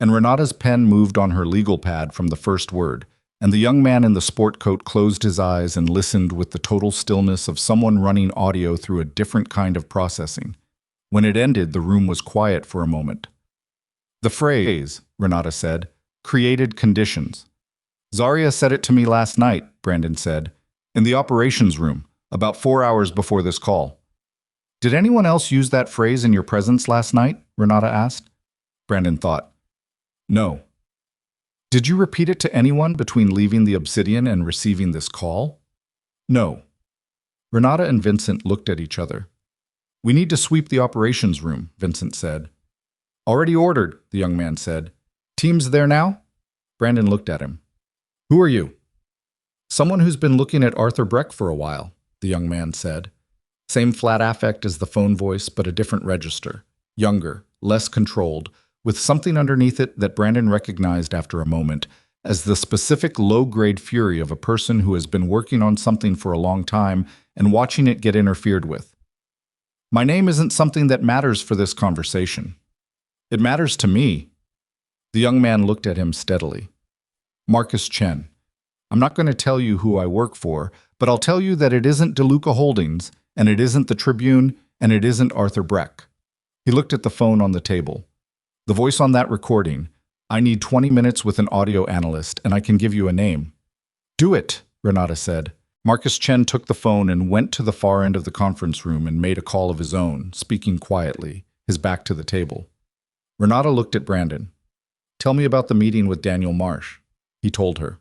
And Renata's pen moved on her legal pad from the first word, and the young man in the sport coat closed his eyes and listened with the total stillness of someone running audio through a different kind of processing. When it ended, the room was quiet for a moment. "The phrase," Renata said, "created conditions." "Zarya said it to me last night," Brandon said, "in the operations room, about 4 hours before this call." "Did anyone else use that phrase in your presence last night?" Renata asked. Brandon thought. "No." "Did you repeat it to anyone between leaving the Obsidian and receiving this call?" "No." Renata and Vincent looked at each other. "We need to sweep the operations room," Vincent said. "Already ordered," the young man said. "Team's there now?" Brandon looked at him. "Who are you?" "Someone who's been looking at Arthur Breck for a while," the young man said. Same flat affect as the phone voice, but a different register. Younger, less controlled, with something underneath it that Brandon recognized after a moment as the specific low-grade fury of a person who has been working on something for a long time and watching it get interfered with. "My name isn't something that matters for this conversation. It matters to me." The young man looked at him steadily. "Marcus Chen. I'm not going to tell you who I work for, but I'll tell you that it isn't DeLuca Holdings, and it isn't the Tribune, and it isn't Arthur Breck." He looked at the phone on the table. "The voice on that recording, I need 20 minutes with an audio analyst, and I can give you a name." "Do it," Renata said. Marcus Chen took the phone and went to the far end of the conference room and made a call of his own, speaking quietly, his back to the table. Renata looked at Brandon. "Tell me about the meeting with Daniel Marsh," he told her.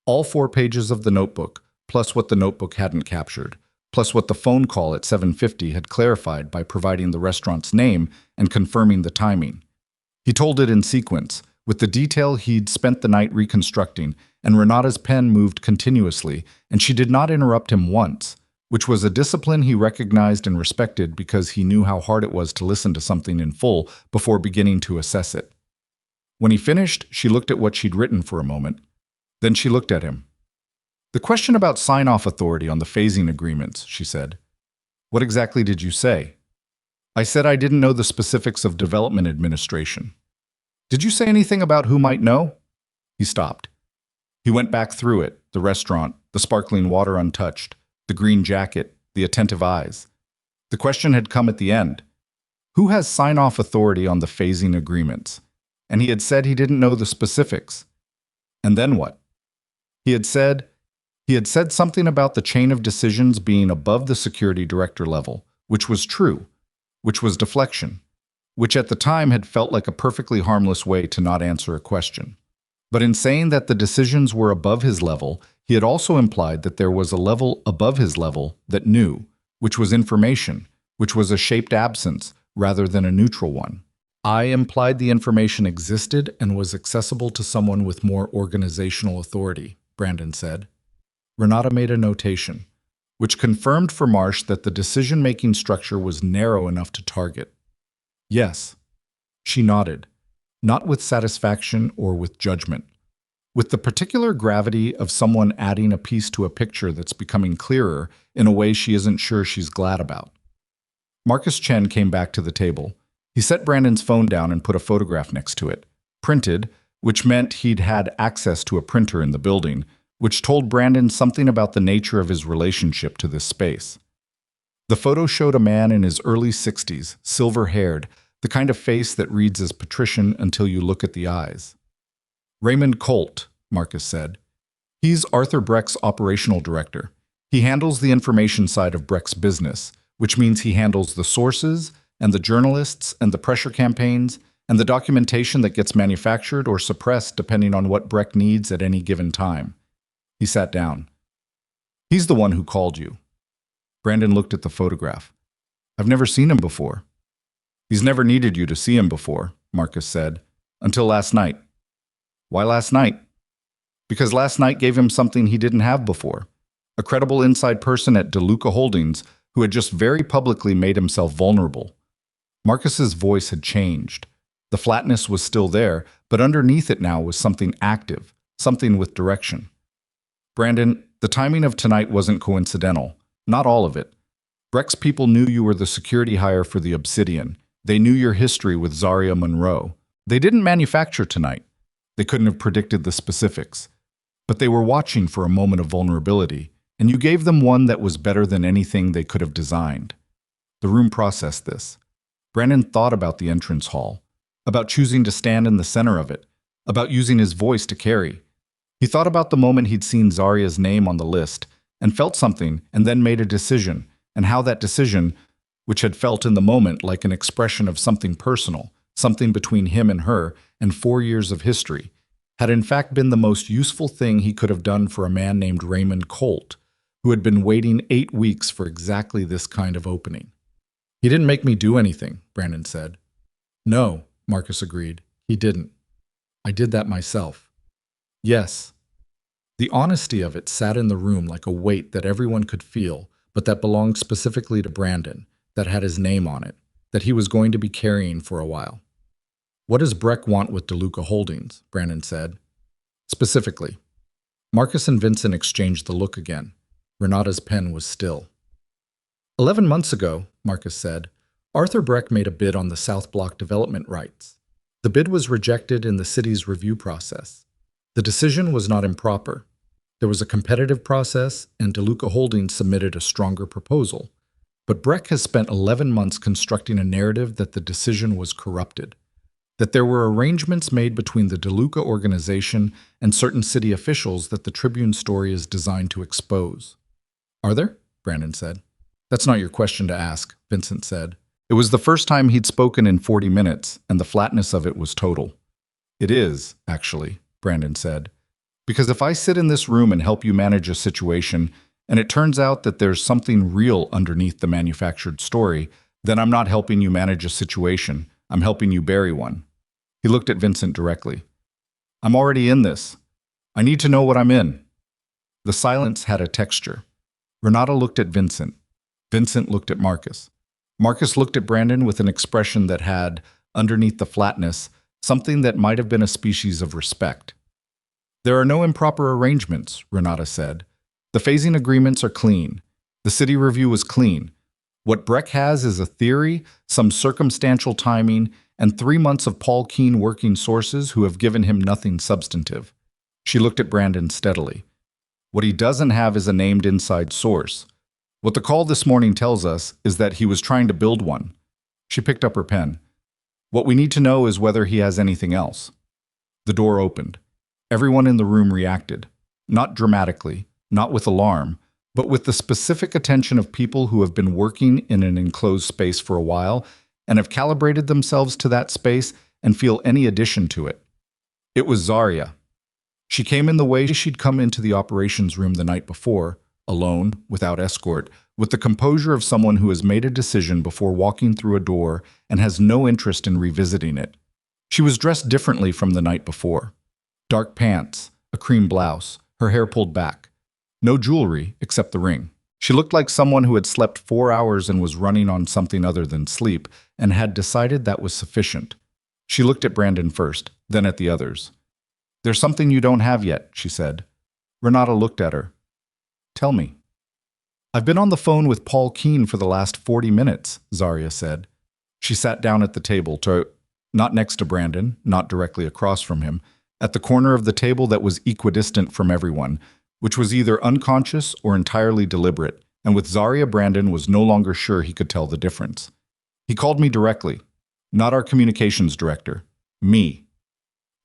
All 4 pages of the notebook, plus what the notebook hadn't captured, plus what the phone call at 7:50 had clarified by providing the restaurant's name and confirming the timing. He told it in sequence, with the detail he'd spent the night reconstructing, and Renata's pen moved continuously, and she did not interrupt him once, which was a discipline he recognized and respected because he knew how hard it was to listen to something in full before beginning to assess it. When he finished, she looked at what she'd written for a moment. Then she looked at him. "The question about sign-off authority on the phasing agreements," she said. "What exactly did you say?" "I said I didn't know the specifics of development administration." "Did you say anything about who might know?" He stopped. He went back through it, the restaurant, the sparkling water untouched, the green jacket, the attentive eyes. The question had come at the end. Who has sign-off authority on the phasing agreements? And he had said he didn't know the specifics. And then what? He had said something about the chain of decisions being above the security director level, which was true, which was deflection, which at the time had felt like a perfectly harmless way to not answer a question. But in saying that the decisions were above his level, he had also implied that there was a level above his level that knew, which was information, which was a shaped absence rather than a neutral one. I implied the information existed and was accessible to someone with more organizational authority, Brandon said. Renata made a notation, which confirmed for Marsh that the decision-making structure was narrow enough to target. Yes. She nodded, not with satisfaction or with judgment, with the particular gravity of someone adding a piece to a picture that's becoming clearer in a way she isn't sure she's glad about. Marcus Chen came back to the table. He set Brandon's phone down and put a photograph next to it, printed, which meant he'd had access to a printer in the building, which told Brandon something about the nature of his relationship to this space. The photo showed a man in his early 60s, silver-haired, the kind of face that reads as patrician until you look at the eyes. Raymond Colt, Marcus said. He's Arthur Breck's operational director. He handles the information side of Breck's business, which means he handles the sources and the journalists and the pressure campaigns and the documentation that gets manufactured or suppressed depending on what Breck needs at any given time. He sat down. He's the one who called you. Brandon looked at the photograph. I've never seen him before. He's never needed you to see him before, Marcus said, until last night. Why last night? Because last night gave him something he didn't have before. A credible inside person at DeLuca Holdings who had just very publicly made himself vulnerable. Marcus's voice had changed. The flatness was still there, but underneath it now was something active, something with direction. Brandon, the timing of tonight wasn't coincidental. Not all of it. Breck's people knew you were the security hire for the Obsidian. They knew your history with Zaria Monroe. They didn't manufacture tonight. They couldn't have predicted the specifics. But they were watching for a moment of vulnerability, and you gave them one that was better than anything they could have designed. The room processed this. Brandon thought about the entrance hall, about choosing to stand in the center of it, about using his voice to carry. He thought about the moment he'd seen Zaria's name on the list, and felt something, and then made a decision, and how that decision, which had felt in the moment like an expression of something personal, something between him and her, and 4 years of history, had in fact been the most useful thing he could have done for a man named Raymond Colt, who had been waiting 8 weeks for exactly this kind of opening. He didn't make me do anything, Brandon said. No, Marcus agreed. He didn't. I did that myself. Yes. The honesty of it sat in the room like a weight that everyone could feel, but that belonged specifically to Brandon, that had his name on it, that he was going to be carrying for a while. What does Breck want with DeLuca Holdings? Brandon said. Specifically. Marcus and Vincent exchanged the look again. Renata's pen was still. 11 months ago, Marcus said, Arthur Breck made a bid on the South Block development rights. The bid was rejected in the city's review process. The decision was not improper. There was a competitive process, and DeLuca Holdings submitted a stronger proposal. But Breck has spent 11 months constructing a narrative that the decision was corrupted, that there were arrangements made between the DeLuca organization and certain city officials that the Tribune story is designed to expose. Are there? Brandon said. That's not your question to ask, Vincent said. It was the first time he'd spoken in 40 minutes, and the flatness of it was total. It is, actually, Brandon said. Because if I sit in this room and help you manage a situation, and it turns out that there's something real underneath the manufactured story, then I'm not helping you manage a situation. I'm helping you bury one. He looked at Vincent directly. I'm already in this. I need to know what I'm in. The silence had a texture. Renata looked at Vincent. Vincent looked at Marcus. Marcus looked at Brandon with an expression that had, underneath the flatness, something that might have been a species of respect. There are no improper arrangements, Renata said. The phasing agreements are clean. The city review is clean. What Breck has is a theory, some circumstantial timing, and 3 months of Paul Keene working sources who have given him nothing substantive. She looked at Brandon steadily. What he doesn't have is a named inside source. What the call this morning tells us is that he was trying to build one. She picked up her pen. What we need to know is whether he has anything else. The door opened. Everyone in the room reacted, not dramatically, not with alarm, but with the specific attention of people who have been working in an enclosed space for a while and have calibrated themselves to that space and feel any addition to it. It was Zaria. She came in the way she'd come into the operations room the night before, alone, without escort, with the composure of someone who has made a decision before walking through a door and has no interest in revisiting it. She was dressed differently from the night before. Dark pants, a cream blouse, her hair pulled back. No jewelry except the ring. She looked like someone who had slept 4 hours and was running on something other than sleep and had decided that was sufficient. She looked at Brandon first, then at the others. There's something you don't have yet, she said. Renata looked at her. Tell me. I've been on the phone with Paul Keene for the last 40 minutes, Zaria said. She sat down at the table, not next to Brandon, not directly across from him, at the corner of the table that was equidistant from everyone, which was either unconscious or entirely deliberate, and with Zaria Brandon was no longer sure he could tell the difference. He called me directly, not our communications director, me.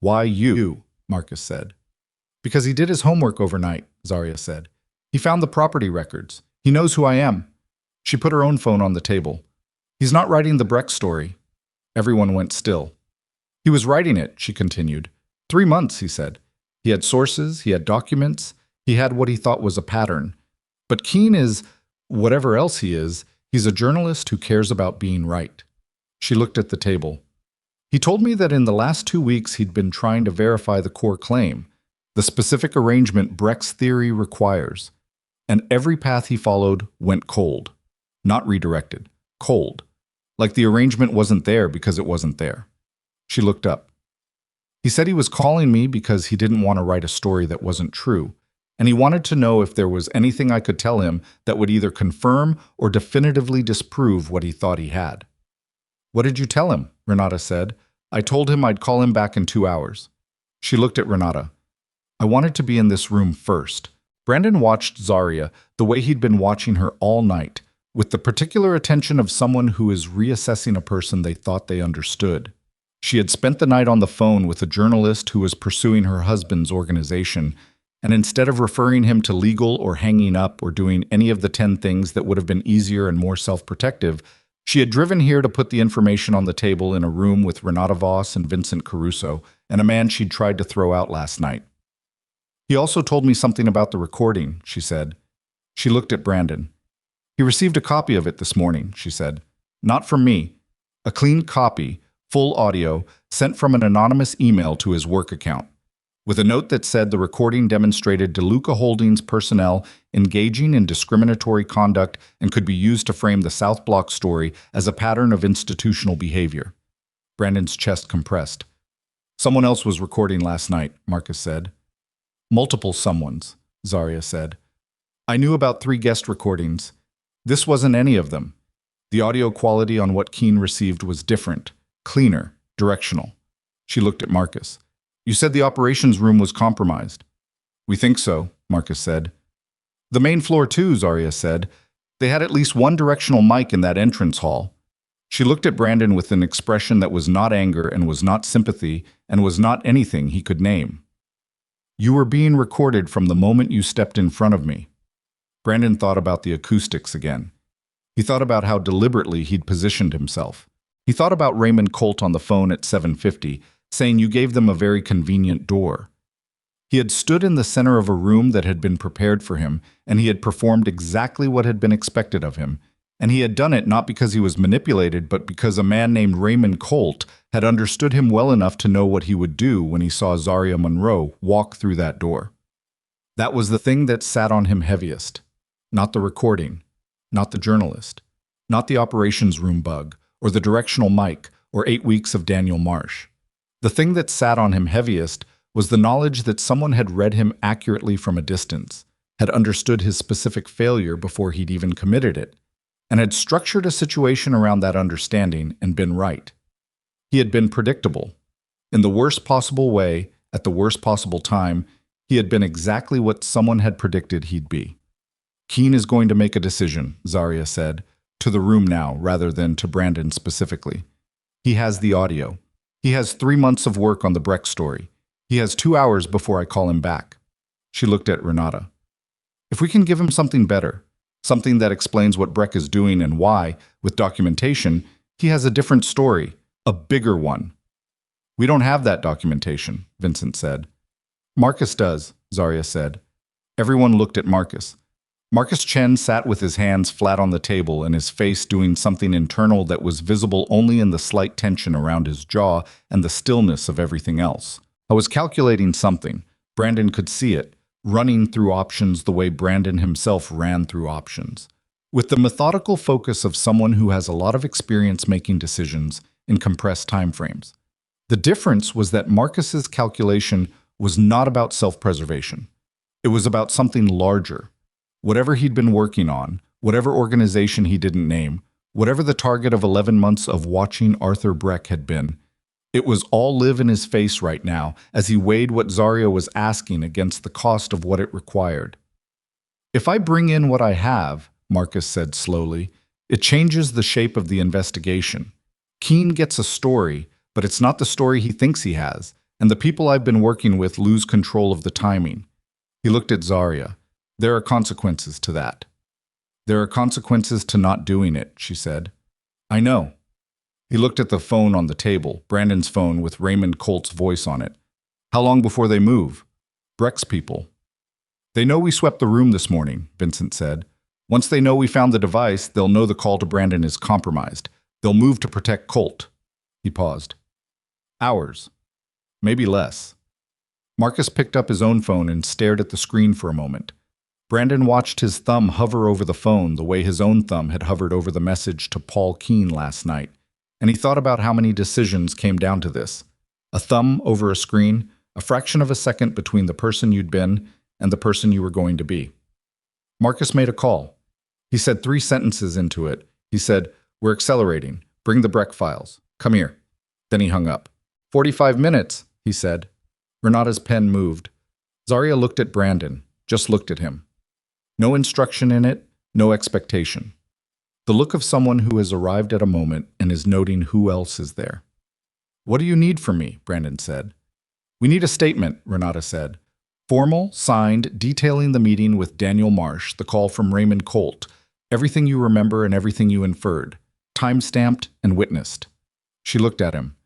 Why you? Marcus said. Because he did his homework overnight, Zaria said. He found the property records. He knows who I am. She put her own phone on the table. He's not writing the Breck story. Everyone went still. He was writing it, she continued. 3 months, he said. He had sources, he had documents, he had what he thought was a pattern. But Keene is, whatever else he is, he's a journalist who cares about being right. She looked at the table. He told me that in the last 2 weeks he'd been trying to verify the core claim, the specific arrangement Breck's theory requires. And every path he followed went cold. Not redirected. Cold. Like the arrangement wasn't there because it wasn't there. She looked up. He said he was calling me because he didn't want to write a story that wasn't true, and he wanted to know if there was anything I could tell him that would either confirm or definitively disprove what he thought he had. What did you tell him? Renata said. I told him I'd call him back in 2 hours. She looked at Renata. I wanted to be in this room first. Brandon watched Zarya the way he'd been watching her all night, with the particular attention of someone who is reassessing a person they thought they understood. She had spent the night on the phone with a journalist who was pursuing her husband's organization, and instead of referring him to legal or hanging up or doing any of the 10 things that would have been easier and more self-protective, she had driven here to put the information on the table in a room with Renata Voss and Vincent Caruso, and a man she'd tried to throw out last night. He also told me something about the recording, she said. She looked at Brandon. He received a copy of it this morning, she said. Not from me. A clean copy, full audio, sent from an anonymous email to his work account, with a note that said the recording demonstrated DeLuca Holdings personnel engaging in discriminatory conduct and could be used to frame the South Block story as a pattern of institutional behavior. Brandon's chest compressed. Someone else was recording last night, Marcus said. Multiple someones, Zarya said. I knew about 3 guest recordings. This wasn't any of them. The audio quality on what Keene received was different, cleaner, directional. She looked at Marcus. You said the operations room was compromised. We think so, Marcus said. The main floor too, Zarya said. They had at least one directional mic in that entrance hall. She looked at Brandon with an expression that was not anger and was not sympathy and was not anything he could name. You were being recorded from the moment you stepped in front of me. Brandon thought about the acoustics again. He thought about how deliberately he'd positioned himself. He thought about Raymond Colt on the phone at 7:50, saying you gave them a very convenient door. He had stood in the center of a room that had been prepared for him, and he had performed exactly what had been expected of him. And he had done it not because he was manipulated, but because a man named Raymond Colt had understood him well enough to know what he would do when he saw Zarya Monroe walk through that door. That was the thing that sat on him heaviest. Not the recording, not the journalist, not the operations room bug, or the directional mic, or 8 weeks of Daniel Marsh. The thing that sat on him heaviest was the knowledge that someone had read him accurately from a distance, had understood his specific failure before he'd even committed it, and had structured a situation around that understanding and been right. He had been predictable. In the worst possible way, at the worst possible time, he had been exactly what someone had predicted he'd be. Keene is going to make a decision, Zarya said, to the room now rather than to Brandon specifically. He has the audio. He has 3 months of work on the Breck story. He has 2 hours before I call him back. She looked at Renata. If we can give him something better, something that explains what Breck is doing and why, with documentation, he has a different story, a bigger one. We don't have that documentation, Vincent said. Marcus does, Zarya said. Everyone looked at Marcus. Marcus Chen sat with his hands flat on the table and his face doing something internal that was visible only in the slight tension around his jaw and the stillness of everything else. I was calculating something. Brandon could see it, running through options the way Brandon himself ran through options, with the methodical focus of someone who has a lot of experience making decisions in compressed timeframes. The difference was that Marcus's calculation was not about self-preservation. It was about something larger. Whatever he'd been working on, whatever organization he didn't name, whatever the target of 11 months of watching Arthur Breck had been, it was all live in his face right now as he weighed what Zarya was asking against the cost of what it required. If I bring in what I have, Marcus said slowly, it changes the shape of the investigation. Keene gets a story, but it's not the story he thinks he has, and the people I've been working with lose control of the timing. He looked at Zarya. There are consequences to that. There are consequences to not doing it, she said. I know. He looked at the phone on the table, Brandon's phone with Raymond Colt's voice on it. How long before they move? Breck's people. They know we swept the room this morning, Vincent said. Once they know we found the device, they'll know the call to Brandon is compromised. They'll move to protect Colt. He paused. Hours. Maybe less. Marcus picked up his own phone and stared at the screen for a moment. Brandon watched his thumb hover over the phone the way his own thumb had hovered over the message to Paul Keene last night, and he thought about how many decisions came down to this. A thumb over a screen, a fraction of a second between the person you'd been and the person you were going to be. Marcus made a call. He said 3 sentences into it. He said, "We're accelerating. Bring the Breck files. Come here." Then he hung up. 45 minutes, he said. Renata's pen moved. Zarya looked at Brandon, just looked at him. No instruction in it, no expectation. The look of someone who has arrived at a moment and is noting who else is there. "What do you need from me?" Brandon said. "We need a statement," Renata said. "Formal, signed, detailing the meeting with Daniel Marsh, the call from Raymond Colt, everything you remember and everything you inferred, time-stamped and witnessed." She looked at him.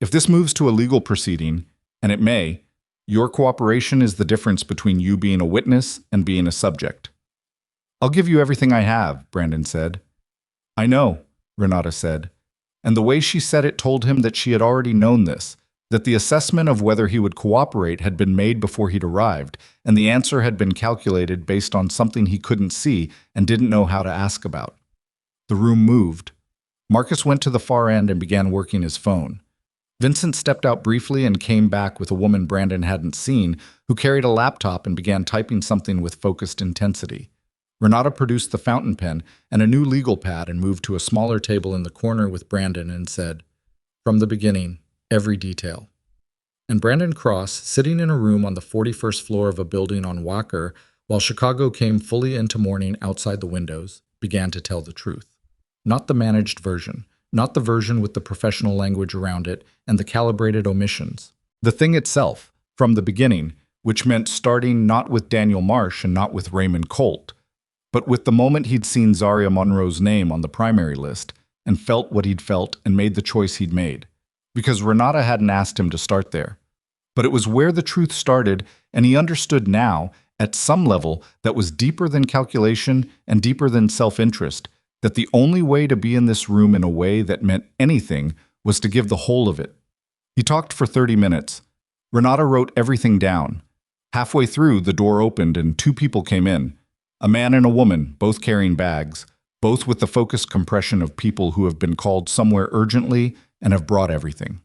"If this moves to a legal proceeding, and it may, your cooperation is the difference between you being a witness and being a subject." "I'll give you everything I have," Brandon said. "I know," Renata said. And the way she said it told him that she had already known this, that the assessment of whether he would cooperate had been made before he'd arrived, and the answer had been calculated based on something he couldn't see and didn't know how to ask about. The room moved. Marcus went to the far end and began working his phone. Vincent stepped out briefly and came back with a woman Brandon hadn't seen, who carried a laptop and began typing something with focused intensity. Renata produced the fountain pen and a new legal pad and moved to a smaller table in the corner with Brandon and said, "From the beginning, every detail." And Brandon Cross, sitting in a room on the 41st floor of a building on Walker, while Chicago came fully into morning outside the windows, began to tell the truth. Not the managed version, not the version with the professional language around it and the calibrated omissions. The thing itself, from the beginning, which meant starting not with Daniel Marsh and not with Raymond Colt, but with the moment he'd seen Zarya Monroe's name on the primary list and felt what he'd felt and made the choice he'd made. Because Renata hadn't asked him to start there. But it was where the truth started, and he understood now, at some level that was deeper than calculation and deeper than self-interest, that the only way to be in this room in a way that meant anything was to give the whole of it. He talked for 30 minutes. Renata wrote everything down. Halfway through, the door opened and 2 people came in. A man and a woman, both carrying bags, both with the focused compression of people who have been called somewhere urgently and have brought everything.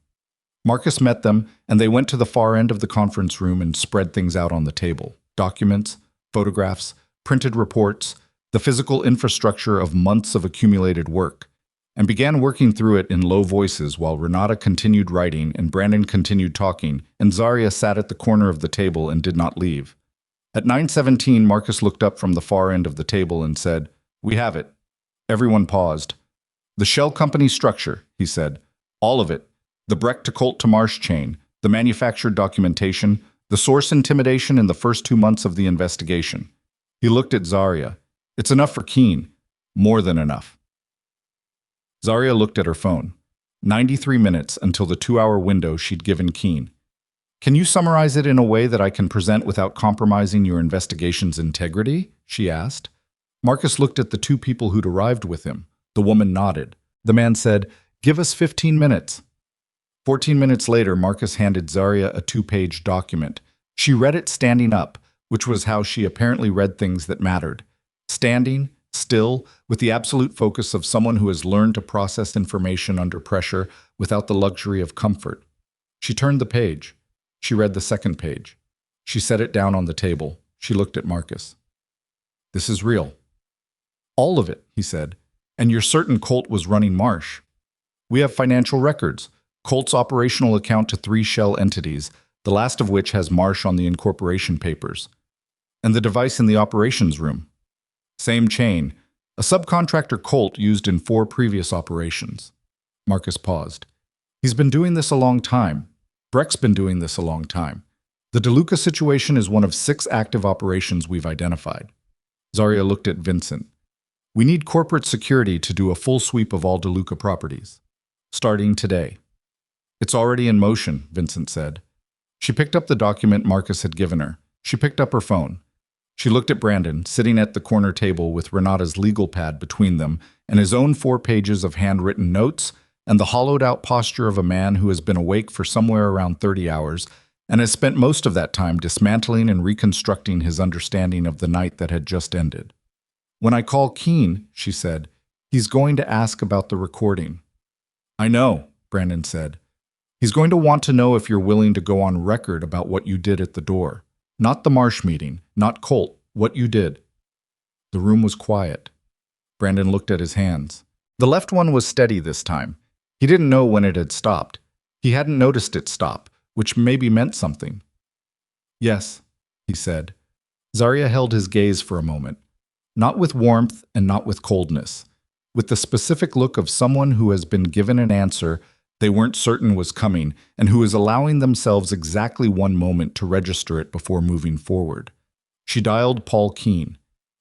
Marcus met them, and they went to the far end of the conference room and spread things out on the table. Documents, photographs, printed reports, the physical infrastructure of months of accumulated work, and began working through it in low voices while Renata continued writing and Brandon continued talking, and Zarya sat at the corner of the table and did not leave. At 9:17, Marcus looked up from the far end of the table and said, "We have it." Everyone paused. "The shell company structure," he said. "All of it. The Breck to Colt to Marsh chain, the manufactured documentation, the source intimidation in the first 2 months of the investigation." He looked at Zarya. "It's enough for Keene. More than enough." Zarya looked at her phone. 93 minutes until the 2-hour window she'd given Keene. "Can you summarize it in a way that I can present without compromising your investigation's integrity?" she asked. Marcus looked at the 2 people who'd arrived with him. The woman nodded. The man said, "Give us 15 minutes. 14 minutes later, Marcus handed Zarya a 2-page document. She read it standing up, which was how she apparently read things that mattered. Standing, still, with the absolute focus of someone who has learned to process information under pressure without the luxury of comfort. She turned the page. She read the second page. She set it down on the table. She looked at Marcus. "This is real." "All of it," he said. "And you're certain Colt was running Marsh?" "We have financial records. Colt's operational account to 3 shell entities, the last of which has Marsh on the incorporation papers. And the device in the operations room. Same chain. A subcontractor Colt used in 4 previous operations." Marcus paused. "He's been doing this a long time. Breck's been doing this a long time. The DeLuca situation is one of 6 active operations we've identified." Zarya looked at Vincent. "We need corporate security to do a full sweep of all DeLuca properties. Starting today." "It's already in motion," Vincent said. She picked up the document Marcus had given her. She picked up her phone. She looked at Brandon, sitting at the corner table with Renata's legal pad between them and his own 4 pages of handwritten notes and the hollowed-out posture of a man who has been awake for somewhere around 30 hours and has spent most of that time dismantling and reconstructing his understanding of the night that had just ended. "When I call Keene," she said, "he's going to ask about the recording." "I know," Brandon said. He's going to want to know if you're willing to go on record about what you did at the door. Not the Marsh meeting, not Colt, what you did." The room was quiet. Brandon looked at his hands. The left one was steady this time. He didn't know when it had stopped. He hadn't noticed it stop, which maybe meant something. "Yes," he said. Zarya held his gaze for a moment, not with warmth and not with coldness, with the specific look of someone who has been given an answer they weren't certain was coming and who is allowing themselves exactly one moment to register it before moving forward. She dialed Paul Keene.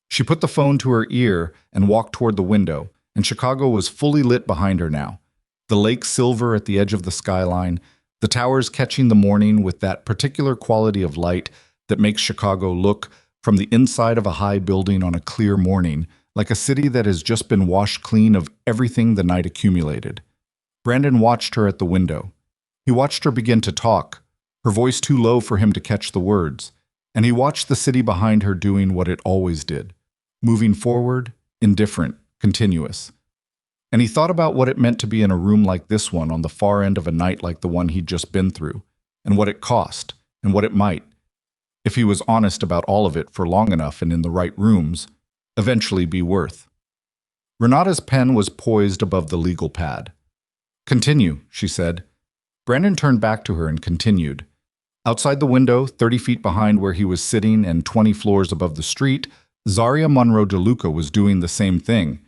She put the phone to her ear and walked toward the window, and Chicago was fully lit behind her now. The lake silver at the edge of the skyline, the towers catching the morning with that particular quality of light that makes Chicago look, from the inside of a high building on a clear morning, like a city that has just been washed clean of everything the night accumulated. Brandon watched her at the window. He watched her begin to talk, her voice too low for him to catch the words, and he watched the city behind her doing what it always did, moving forward, indifferent, continuous. And he thought about what it meant to be in a room like this one on the far end of a night like the one he'd just been through, and what it cost, and what it might, if he was honest about all of it for long enough and in the right rooms, eventually be worth. Renata's pen was poised above the legal pad. "Continue," she said. Brandon turned back to her and continued. Outside the window, 30 feet behind where he was sitting and 20 floors above the street, Zarya Monroe DeLuca was doing the same thing,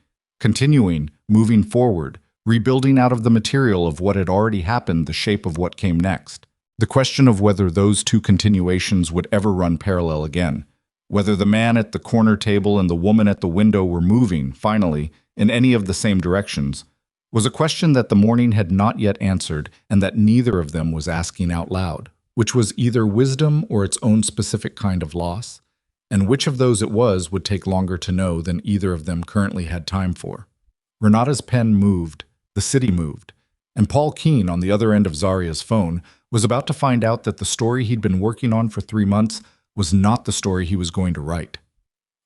continuing, moving forward, rebuilding out of the material of what had already happened the shape of what came next. The question of whether those two continuations would ever run parallel again, whether the man at the corner table and the woman at the window were moving, finally, in any of the same directions, was a question that the morning had not yet answered and that neither of them was asking out loud, which was either wisdom or its own specific kind of loss, and which of those it was would take longer to know than either of them currently had time for. Renata's pen moved, the city moved, and Paul Keene, on the other end of Zarya's phone, was about to find out that the story he'd been working on for 3 months was not the story he was going to write.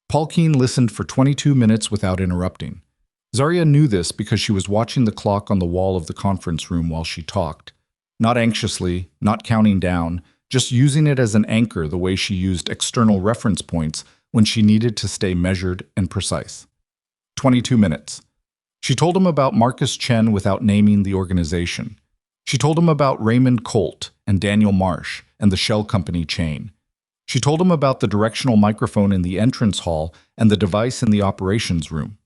Paul Keene listened for 22 minutes without interrupting. Zarya knew this because she was watching the clock on the wall of the conference room while she talked. Not anxiously, not counting down, just using it as an anchor the way she used external reference points when she needed to stay measured and precise. 22 minutes. She told him about Marcus Chen without naming the organization. She told him about Raymond Colt and Daniel Marsh and the Shell Company chain. She told him about the directional microphone in the entrance hall and the device in the operations room.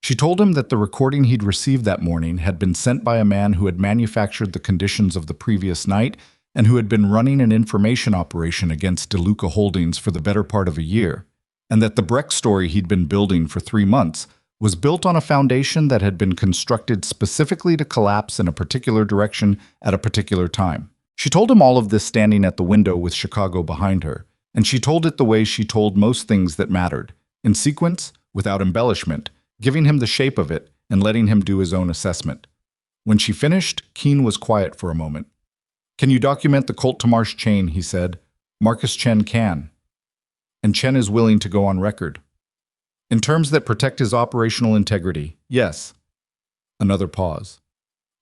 She told him that the recording he'd received that morning had been sent by a man who had manufactured the conditions of the previous night and who had been running an information operation against DeLuca Holdings for the better part of a year, and that the Breck story he'd been building for 3 months was built on a foundation that had been constructed specifically to collapse in a particular direction at a particular time. She told him all of this standing at the window with Chicago behind her, and she told it the way she told most things that mattered, in sequence, without embellishment, giving him the shape of it and letting him do his own assessment. When she finished, Keene was quiet for a moment. "Can you document the Colt to Marsh chain?" he said. "Marcus Chen can. And Chen is willing to go on record. In terms that protect his operational integrity, yes." Another pause.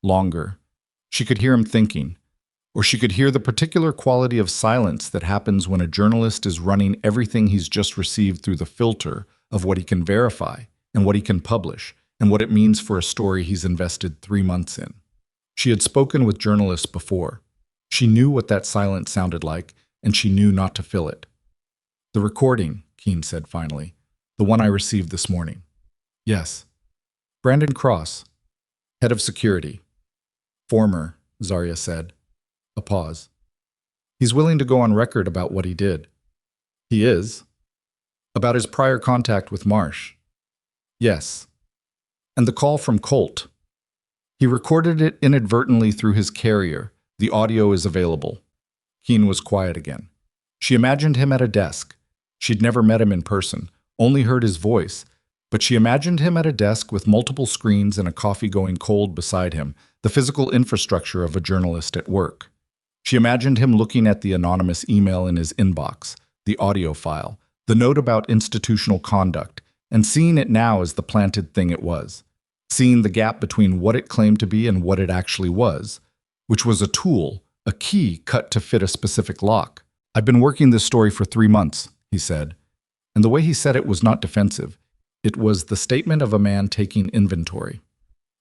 Longer. She could hear him thinking. Or she could hear the particular quality of silence that happens when a journalist is running everything he's just received through the filter of what he can verify and what he can publish and what it means for a story he's invested 3 months in. She had spoken with journalists before. She knew what that silence sounded like, and she knew not to fill it. "The recording," Keene said finally. "The one I received this morning." "Yes." "Brandon Cross, head of security." "Former," Zarya said. A pause. "He's willing to go on record about what he did." "He is?" "About his prior contact with Marsh." "Yes." "And the call from Colt." "He recorded it inadvertently through his carrier. The audio is available." Keene was quiet again. She imagined him at a desk. She'd never met him in person, only heard his voice, but she imagined him at a desk with multiple screens and a coffee going cold beside him, the physical infrastructure of a journalist at work. She imagined him looking at the anonymous email in his inbox, the audio file, the note about institutional conduct, and seeing it now as the planted thing it was, seeing the gap between what it claimed to be and what it actually was, which was a tool, a key cut to fit a specific lock. "I've been working this story for 3 months," he said. And the way he said it was not defensive. It was the statement of a man taking inventory.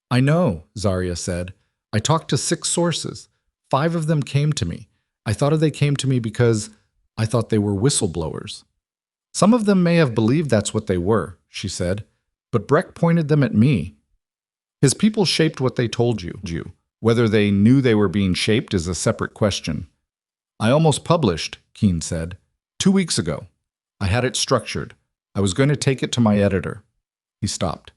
"I know," Zarya said. "I talked to 6 sources. 5 of them came to me. I thought they came to me because I thought they were whistleblowers. Some of them may have believed that's what they were," she said, "but Breck pointed them at me. His people shaped what they told you. Whether they knew they were being shaped is a separate question." "I almost published," Keene said, 2 weeks ago. I had it structured. I was going to take it to my editor." He stopped.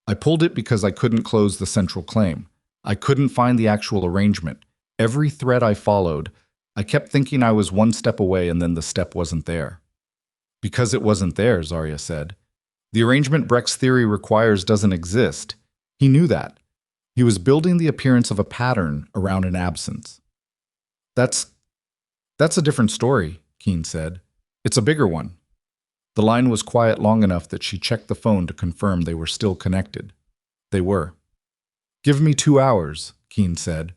"I pulled it because I couldn't close the central claim. I couldn't find the actual arrangement. Every thread I followed, I kept thinking I was one step away and then the step wasn't there." "Because it wasn't there," Zarya said. "The arrangement Breck's theory requires doesn't exist. He knew that. He was building the appearance of a pattern around an absence." That's a different story," Keene said. "It's a bigger one." The line was quiet long enough that she checked the phone to confirm they were still connected. They were. "Give me 2 hours," Keene said.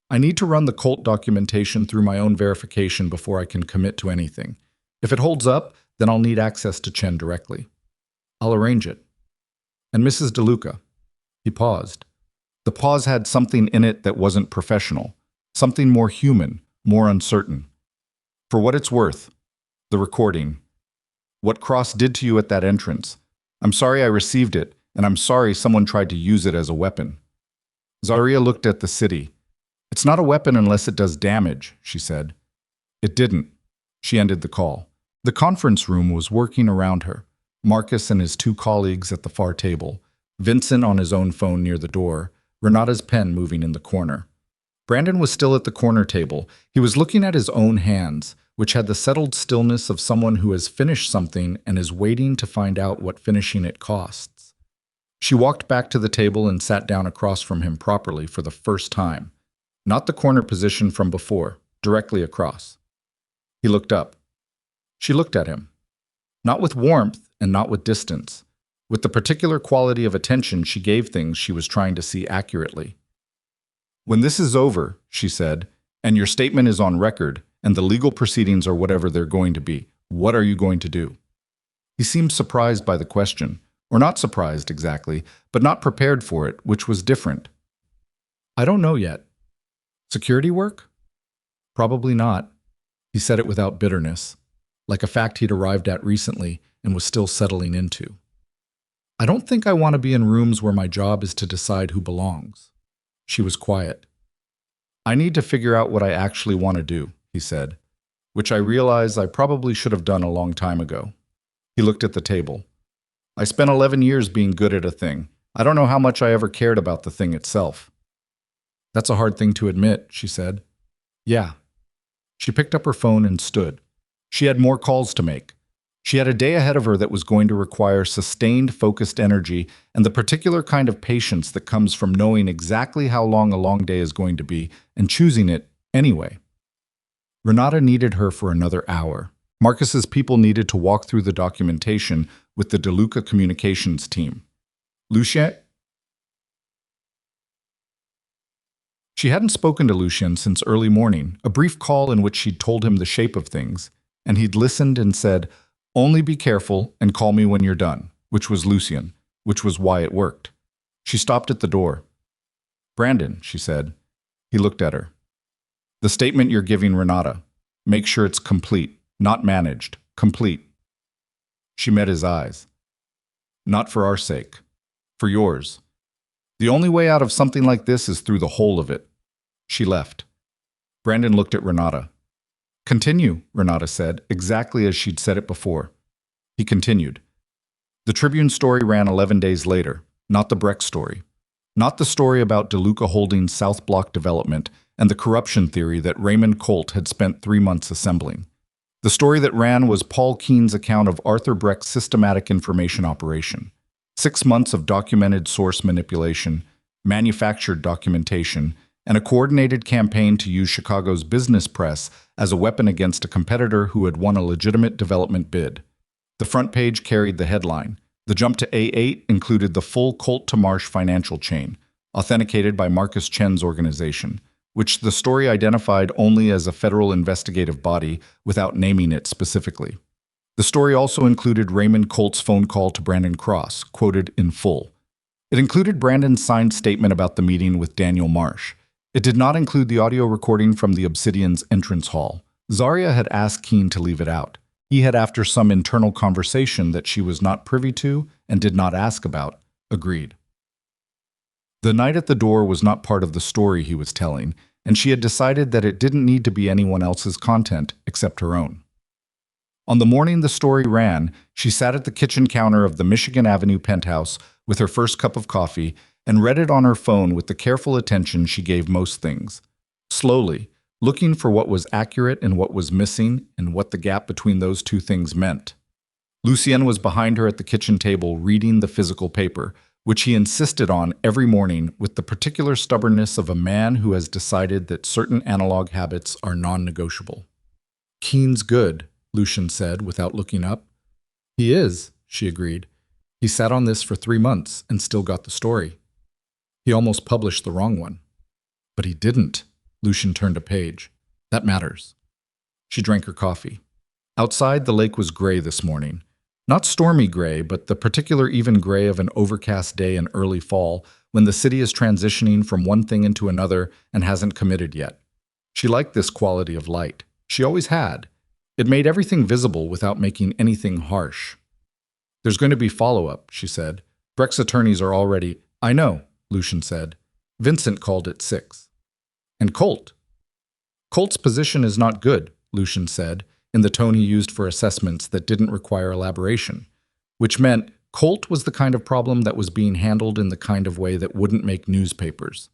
"I need to run the cult documentation through my own verification before I can commit to anything. If it holds up, then I'll need access to Chen directly. I'll arrange it. And Mrs. DeLuca." He paused. The pause had something in it that wasn't professional, something more human, more uncertain. "For what it's worth, the recording. What Cross did to you at that entrance. I'm sorry I received it, and I'm sorry someone tried to use it as a weapon." Zarya looked at the city. "It's not a weapon unless it does damage," she said. It didn't. She ended the call. The conference room was working around her. Marcus and his 2 colleagues at the far table. Vincent on his own phone near the door. Renata's pen moving in the corner. Brandon was still at the corner table. He was looking at his own hands, which had the settled stillness of someone who has finished something and is waiting to find out what finishing it costs. She walked back to the table and sat down across from him properly for the first time. Not the corner position from before, directly across. He looked up. She looked at him. Not with warmth and not with distance. With the particular quality of attention she gave things she was trying to see accurately. "When this is over," she said, "and your statement is on record, and the legal proceedings are whatever they're going to be, what are you going to do?" He seemed surprised by the question, or not surprised exactly, but not prepared for it, which was different. "I don't know yet. Security work? Probably not." He said it without bitterness, like a fact he'd arrived at recently and was still settling into. "I don't think I want to be in rooms where my job is to decide who belongs." She was quiet. "I need to figure out what I actually want to do," he said, "which I realize I probably should have done a long time ago." He looked at the table. "I spent 11 years being good at a thing. I don't know how much I ever cared about the thing itself." "That's a hard thing to admit," she said. "Yeah." She picked up her phone and stood. She had more calls to make. She had a day ahead of her that was going to require sustained, focused energy and the particular kind of patience that comes from knowing exactly how long a long day is going to be and choosing it anyway. Renata needed her for another hour. Marcus's people needed to walk through the documentation with the DeLuca communications team. Lucien? She hadn't spoken to Lucien since early morning, a brief call in which she'd told him the shape of things, and he'd listened and said, "Only be careful and call me when you're done," which was Lucien, which was why it worked. She stopped at the door. "Brandon," she said. He looked at her. "The statement you're giving Renata. Make sure it's complete, not managed, complete." She met his eyes. "Not for our sake. For yours. The only way out of something like this is through the whole of it." She left. Brandon looked at Renata. "Continue," Renata said, exactly as she'd said it before. He continued. "The Tribune story ran 11 days later, not the Breck story. Not the story about DeLuca Holdings' South Block development and the corruption theory that Raymond Colt had spent 3 months assembling. The story that ran was Paul Keene's account of Arthur Breck's systematic information operation. 6 months of documented source manipulation, manufactured documentation, and a coordinated campaign to use Chicago's business press as a weapon against a competitor who had won a legitimate development bid. The front page carried the headline. The jump to A8 included the full Colt to Marsh financial chain, authenticated by Marcus Chen's organization. which the story identified only as a federal investigative body without naming it specifically. The story also included Raymond Colt's phone call to Brandon Cross, quoted in full. It included Brandon's signed statement about the meeting with Daniel Marsh. It did not include the audio recording from the Obsidian's entrance hall. Zarya had asked Keene to leave it out. He had, after some internal conversation that she was not privy to and did not ask about, agreed. The night at the door was not part of the story he was telling, and she had decided that it didn't need to be anyone else's content except her own. On the morning the story ran, she sat at the kitchen counter of the Michigan Avenue penthouse with her first cup of coffee and read it on her phone with the careful attention she gave most things. Slowly, looking for what was accurate and what was missing and what the gap between those two things meant. Lucien was behind her at the kitchen table reading the physical paper, which he insisted on every morning with the particular stubbornness of a man who has decided that certain analog habits are non-negotiable. "Keene's good," Lucien said without looking up. "He is," she agreed. "He sat on this for 3 months and still got the story. He almost published the wrong one." "But he didn't." Lucien turned a page. "That matters." She drank her coffee. Outside, the lake was gray this morning. Not stormy gray, but the particular even gray of an overcast day in early fall when the city is transitioning from one thing into another and hasn't committed yet. She liked this quality of light. She always had. It made everything visible without making anything harsh. "There's going to be follow-up," she said. "Breck's attorneys are already—" "I know," Lucien said. "Vincent called at 6. "And Colt?" "Colt's position is not good," Lucien said, in the tone he used for assessments that didn't require elaboration, which meant Colt was the kind of problem that was being handled in the kind of way that wouldn't make newspapers.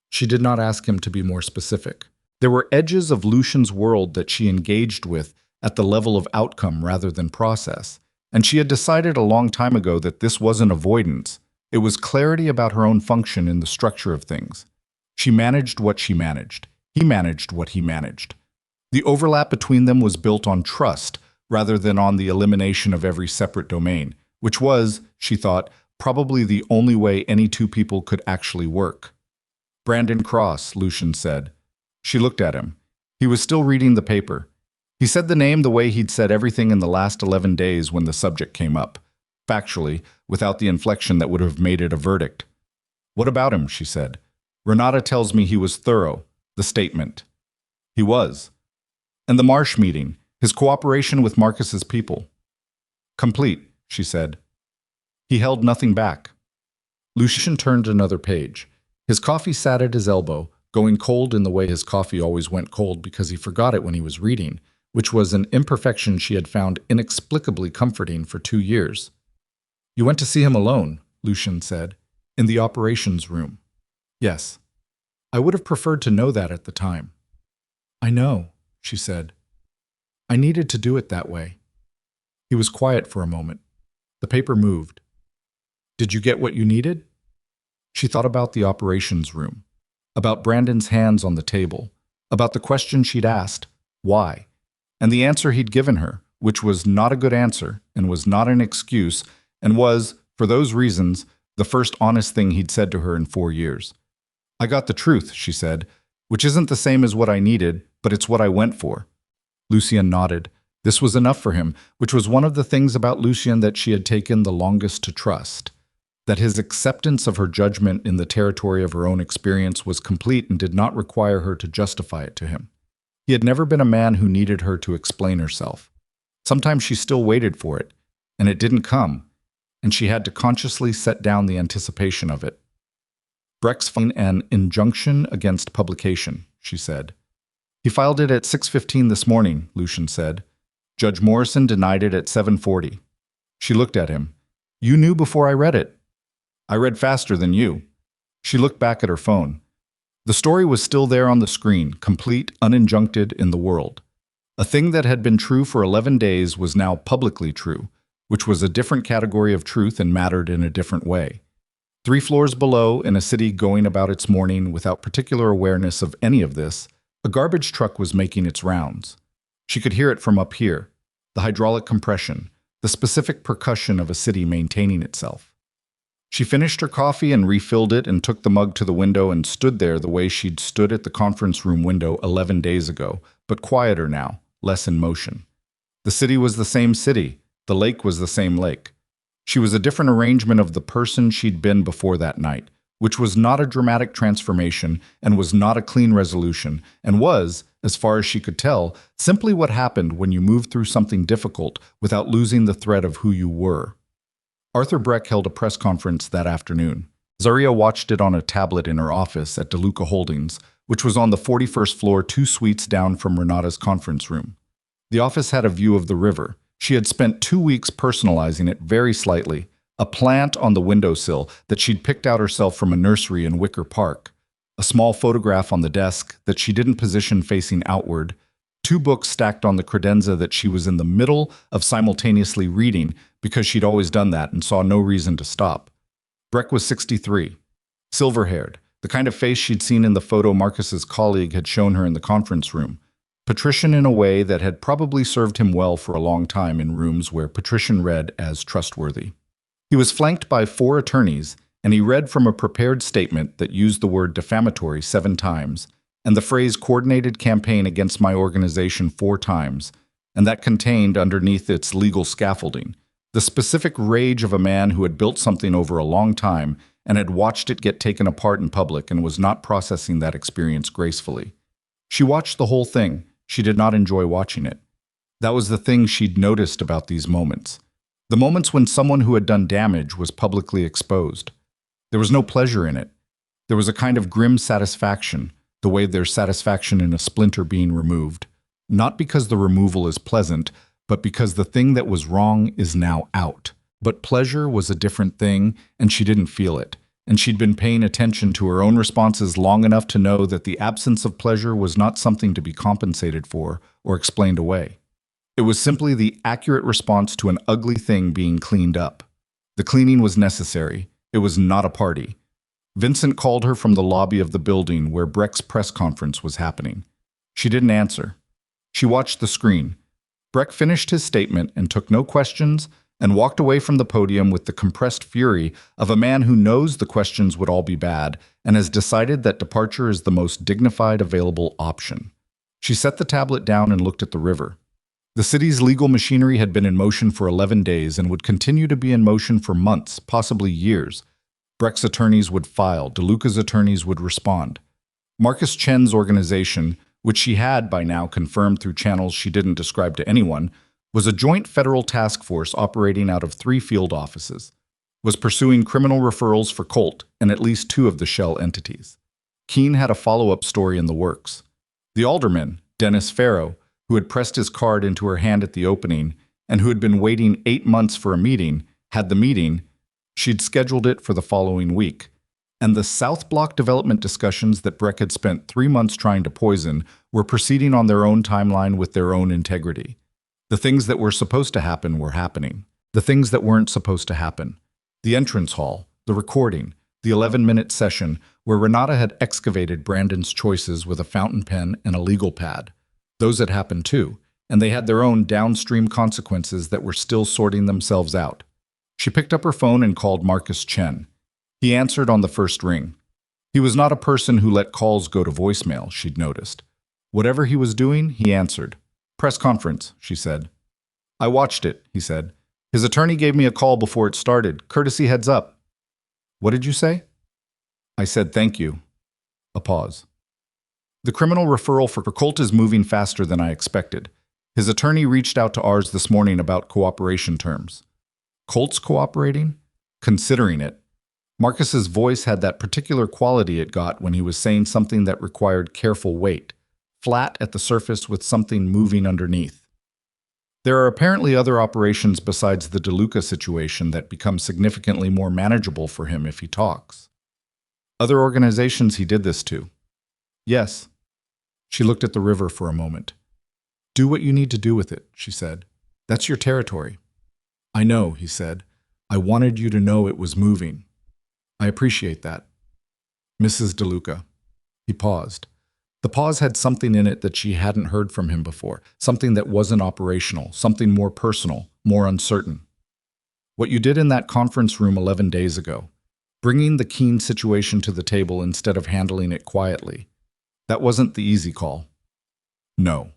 She did not ask him to be more specific. There were edges of Lucien's world that she engaged with at the level of outcome rather than process, and she had decided a long time ago that this wasn't avoidance. It was clarity about her own function in the structure of things. She managed what she managed. He managed what he managed. The overlap between them was built on trust rather than on the elimination of every separate domain, which was, she thought, probably the only way any two people could actually work. "Brandon Cross," Lucien said. She looked at him. He was still reading the paper. He said the name the way he'd said everything in the last 11 days when the subject came up, factually, without the inflection that would have made it a verdict. "What about him?" she said. "Renata tells me he was thorough." The statement. He was. "And the Marsh meeting, his cooperation with Marcus's people?" "Complete," she said. He held nothing back. Lucien turned another page. His coffee sat at his elbow, going cold in the way his coffee always went cold because he forgot it when he was reading, which was an imperfection she had found inexplicably comforting for 2 years. "You went to see him alone," Lucien said, "in the operations room." "Yes. I would have preferred to know that at the time." "I know," she said. "I needed to do it that way." He was quiet for a moment. The paper moved. "Did you get what you needed?" She thought about the operations room, about Brandon's hands on the table, about the question she'd asked, why, and the answer he'd given her, which was not a good answer and was not an excuse and was, for those reasons, the first honest thing he'd said to her in 4 years. "I got the truth," she said, "which isn't the same as what I needed, but it's what I went for." Lucien nodded. This was enough for him, which was one of the things about Lucien that she had taken the longest to trust. That his acceptance of her judgment in the territory of her own experience was complete and did not require her to justify it to him. He had never been a man who needed her to explain herself. Sometimes she still waited for it, and it didn't come, and she had to consciously set down the anticipation of it. "Breck's filing an injunction against publication," she said. "He filed it at 6:15 this morning," Lucien said. "Judge Morrison denied it at 7:40. She looked at him. "You knew before I read it." "I read faster than you." She looked back at her phone. The story was still there on the screen, complete, uninjuncted in the world. A thing that had been true for 11 days was now publicly true, which was a different category of truth and mattered in a different way. 3 floors below, in a city going about its morning without particular awareness of any of this, a garbage truck was making its rounds. She could hear it from up here, the hydraulic compression, the specific percussion of a city maintaining itself. She finished her coffee and refilled it and took the mug to the window and stood there the way she'd stood at the conference room window 11 days ago, but quieter now, less in motion. The city was the same city. The lake was the same lake. She was a different arrangement of the person she'd been before that night, which was not a dramatic transformation and was not a clean resolution, and was, as far as she could tell, simply what happened when you moved through something difficult without losing the thread of who you were. Arthur Breck held a press conference that afternoon. Zaria watched it on a tablet in her office at DeLuca Holdings, which was on the 41st floor 2 suites down from Renata's conference room. The office had a view of the river. She had spent 2 weeks personalizing it very slightly, a plant on the windowsill that she'd picked out herself from a nursery in Wicker Park, a small photograph on the desk that she didn't position facing outward, 2 books stacked on the credenza that she was in the middle of simultaneously reading because she'd always done that and saw no reason to stop. Breck was 63, silver-haired, the kind of face she'd seen in the photo Marcus's colleague had shown her in the conference room. Patrician in a way that had probably served him well for a long time in rooms where patrician read as trustworthy. He was flanked by 4 attorneys, and he read from a prepared statement that used the word defamatory 7 times, and the phrase coordinated campaign against my organization 4 times, and that contained, underneath its legal scaffolding, the specific rage of a man who had built something over a long time and had watched it get taken apart in public and was not processing that experience gracefully. She watched the whole thing. She did not enjoy watching it. That was the thing she'd noticed about these moments. The moments when someone who had done damage was publicly exposed. There was no pleasure in it. There was a kind of grim satisfaction, the way there's satisfaction in a splinter being removed. Not because the removal is pleasant, but because the thing that was wrong is now out. But pleasure was a different thing, and she didn't feel it. And she'd been paying attention to her own responses long enough to know that the absence of pleasure was not something to be compensated for or explained away. It was simply the accurate response to an ugly thing being cleaned up. The cleaning was necessary. It was not a party. Vincent called her from the lobby of the building where Breck's press conference was happening. She didn't answer. She watched the screen. Breck finished his statement and took no questions and walked away from the podium with the compressed fury of a man who knows the questions would all be bad and has decided that departure is the most dignified available option. She set the tablet down and looked at the river. The city's legal machinery had been in motion for 11 days and would continue to be in motion for months, possibly years. Breck's attorneys would file. DeLuca's attorneys would respond. Marcus Chen's organization, which she had by now confirmed through channels she didn't describe to anyone, was a joint federal task force operating out of 3 field offices, was pursuing criminal referrals for Colt and at least 2 of the shell entities. Keene had a follow-up story in the works. The alderman, Dennis Farrow, who had pressed his card into her hand at the opening and who had been waiting 8 months for a meeting, had the meeting. She'd scheduled it for the following week. And the South Block development discussions that Breck had spent 3 months trying to poison were proceeding on their own timeline with their own integrity. The things that were supposed to happen were happening. The things that weren't supposed to happen. The entrance hall, the recording, the 11-minute session where Renata had excavated Brandon's choices with a fountain pen and a legal pad. Those had happened too, and they had their own downstream consequences that were still sorting themselves out. She picked up her phone and called Marcus Chen. He answered on the first ring. He was not a person who let calls go to voicemail, she'd noticed. Whatever he was doing, he answered. "Press conference," she said. "I watched it," he said. "His attorney gave me a call before it started. Courtesy heads up." "What did you say?" "I said thank you." A pause. "The criminal referral for Colt is moving faster than I expected. His attorney reached out to ours this morning about cooperation terms." "Colt's cooperating?" "Considering it." Marcus's voice had that particular quality it got when he was saying something that required careful weight, flat at the surface with something moving underneath. There are apparently other operations besides the DeLuca situation that become significantly more manageable for him if he talks. Other organizations he did this to. Yes. She looked at the river for a moment. "Do what you need to do with it," she said. "That's your territory." "I know," he said. "I wanted you to know it was moving." "I appreciate that." "Mrs. DeLuca." He paused. The pause had something in it that she hadn't heard from him before, something that wasn't operational, something more personal, more uncertain. "What you did in that conference room 11 days ago, bringing the Keen situation to the table instead of handling it quietly. That wasn't the easy call. No.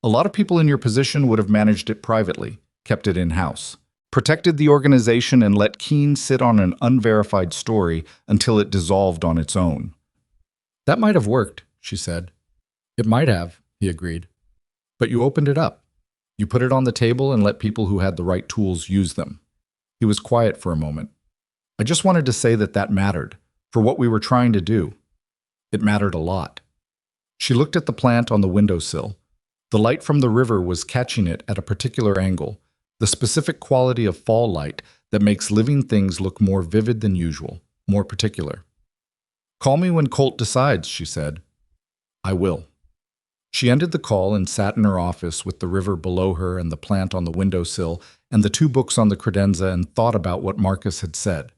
A lot of people in your position would have managed it privately, kept it in-house, protected the organization and let Keen sit on an unverified story until it dissolved on its own. That might have worked, she said. It might have, he agreed. But you opened it up. You put it on the table and let people who had the right tools use them. He was quiet for a moment. I just wanted to say that that mattered, for what we were trying to do. It mattered a lot. She looked at the plant on the windowsill. The light from the river was catching it at a particular angle, the specific quality of fall light that makes living things look more vivid than usual, more particular. Call me when Colt decides, she said. I will. She ended the call and sat in her office with the river below her and the plant on the windowsill and the 2 books on the credenza and thought about what Marcus had said.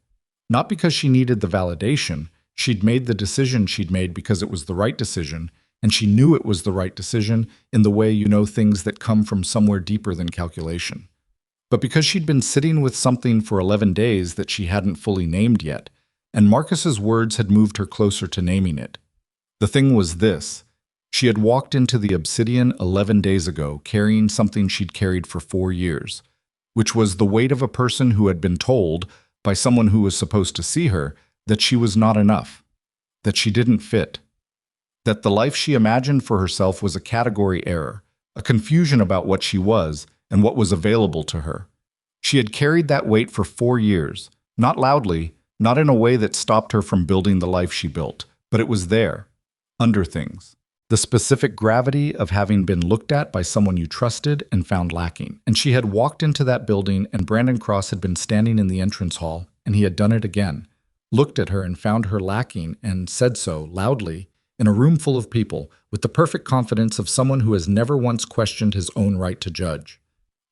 Not because she needed the validation, she'd made the decision she'd made because it was the right decision, and she knew it was the right decision in the way you know things that come from somewhere deeper than calculation. But because she'd been sitting with something for 11 days that she hadn't fully named yet, and Marcus's words had moved her closer to naming it. The thing was this. She had walked into the Obsidian 11 days ago carrying something she'd carried for 4 years, which was the weight of a person who had been told, by someone who was supposed to see her, that she was not enough, that she didn't fit, that the life she imagined for herself was a category error, a confusion about what she was and what was available to her. She had carried that weight for 4 years, not loudly, not in a way that stopped her from building the life she built, but it was there, under things. The specific gravity of having been looked at by someone you trusted and found lacking. And she had walked into that building and Brandon Cross had been standing in the entrance hall, and he had done it again, looked at her and found her lacking and said so, loudly, in a room full of people, with the perfect confidence of someone who has never once questioned his own right to judge.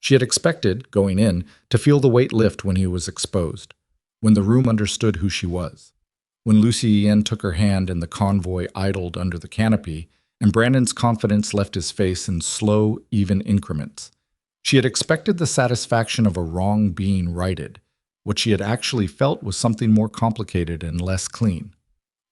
She had expected, going in, to feel the weight lift when he was exposed, when the room understood who she was. When Lucy Yen took her hand and the convoy idled under the canopy, and Brandon's confidence left his face in slow, even increments. She had expected the satisfaction of a wrong being righted. What she had actually felt was something more complicated and less clean.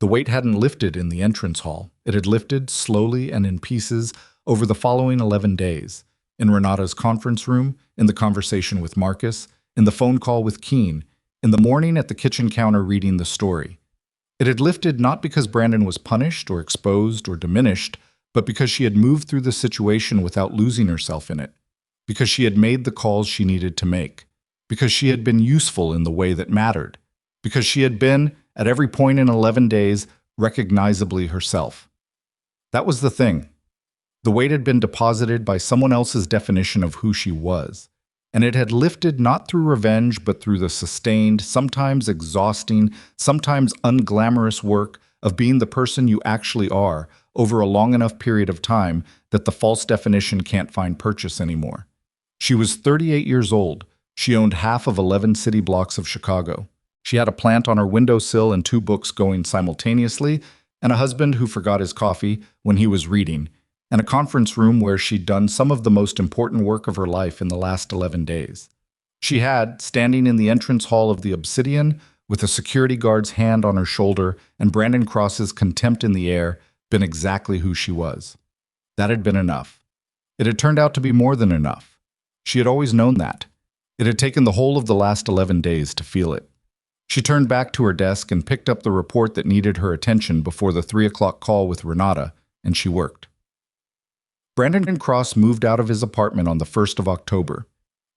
The weight hadn't lifted in the entrance hall. It had lifted, slowly and in pieces, over the following 11 days. In Renata's conference room, in the conversation with Marcus, in the phone call with Keen, in the morning at the kitchen counter reading the story. It had lifted not because Brandon was punished or exposed or diminished, but because she had moved through the situation without losing herself in it, because she had made the calls she needed to make, because she had been useful in the way that mattered, because she had been, at every point in 11 days, recognizably herself. That was the thing. The weight had been deposited by someone else's definition of who she was. And it had lifted not through revenge, but through the sustained, sometimes exhausting, sometimes unglamorous work of being the person you actually are over a long enough period of time that the false definition can't find purchase anymore. She was 38 years old. She owned half of 11 city blocks of Chicago. She had a plant on her windowsill and 2 books going simultaneously, and a husband who forgot his coffee when he was reading, and a conference room where she'd done some of the most important work of her life in the last 11 days. She had, standing in the entrance hall of the Obsidian, with a security guard's hand on her shoulder and Brandon Cross's contempt in the air, been exactly who she was. That had been enough. It had turned out to be more than enough. She had always known that. It had taken the whole of the last 11 days to feel it. She turned back to her desk and picked up the report that needed her attention before the 3 o'clock call with Renata, and she worked. Brandon Cross moved out of his apartment on the 1st of October.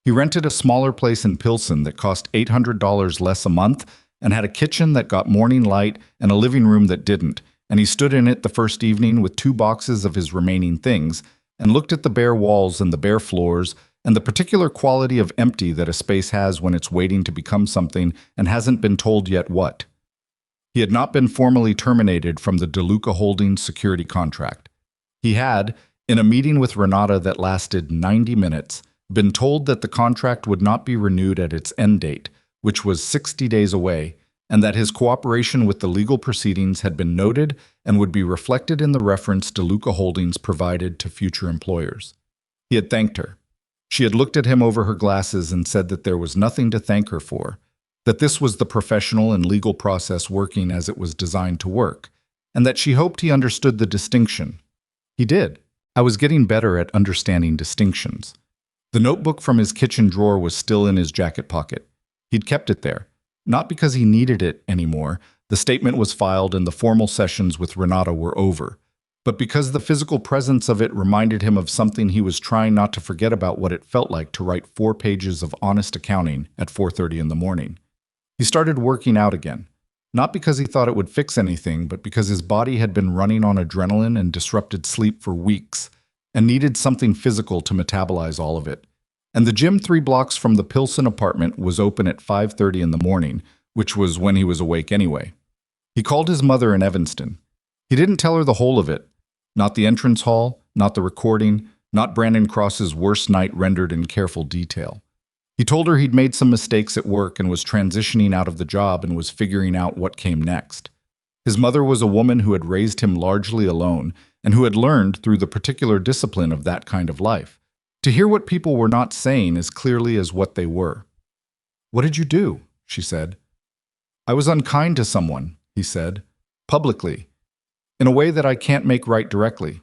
He rented a smaller place in Pilsen that cost $800 less a month and had a kitchen that got morning light and a living room that didn't, and he stood in it the first evening with 2 boxes of his remaining things and looked at the bare walls and the bare floors and the particular quality of empty that a space has when it's waiting to become something and hasn't been told yet what. He had not been formally terminated from the DeLuca Holdings security contract. He had, in a meeting with Renata that lasted 90 minutes, been told that the contract would not be renewed at its end date, which was 60 days away, and that his cooperation with the legal proceedings had been noted and would be reflected in the reference DeLuca Holdings provided to future employers. He had thanked her. She had looked at him over her glasses and said that there was nothing to thank her for, that this was the professional and legal process working as it was designed to work, and that she hoped he understood the distinction. He did. I was getting better at understanding distinctions. The notebook from his kitchen drawer was still in his jacket pocket. He'd kept it there, not because he needed it anymore. The statement was filed and the formal sessions with Renata were over, but because the physical presence of it reminded him of something he was trying not to forget about what it felt like to write 4 pages of honest accounting at 4:30 in the morning. He started working out again, not because he thought it would fix anything, but because his body had been running on adrenaline and disrupted sleep for weeks and needed something physical to metabolize all of it. And the gym 3 blocks from the Pilsen apartment was open at 5:30 in the morning, which was when he was awake anyway. He called his mother in Evanston. He didn't tell her the whole of it. Not the entrance hall, not the recording, not Brandon Cross's worst night rendered in careful detail. He told her he'd made some mistakes at work and was transitioning out of the job and was figuring out what came next. His mother was a woman who had raised him largely alone and who had learned through the particular discipline of that kind of life to hear what people were not saying as clearly as what they were. "What did you do?" she said. "I was unkind to someone," he said, publicly, in a way that I can't make right directly.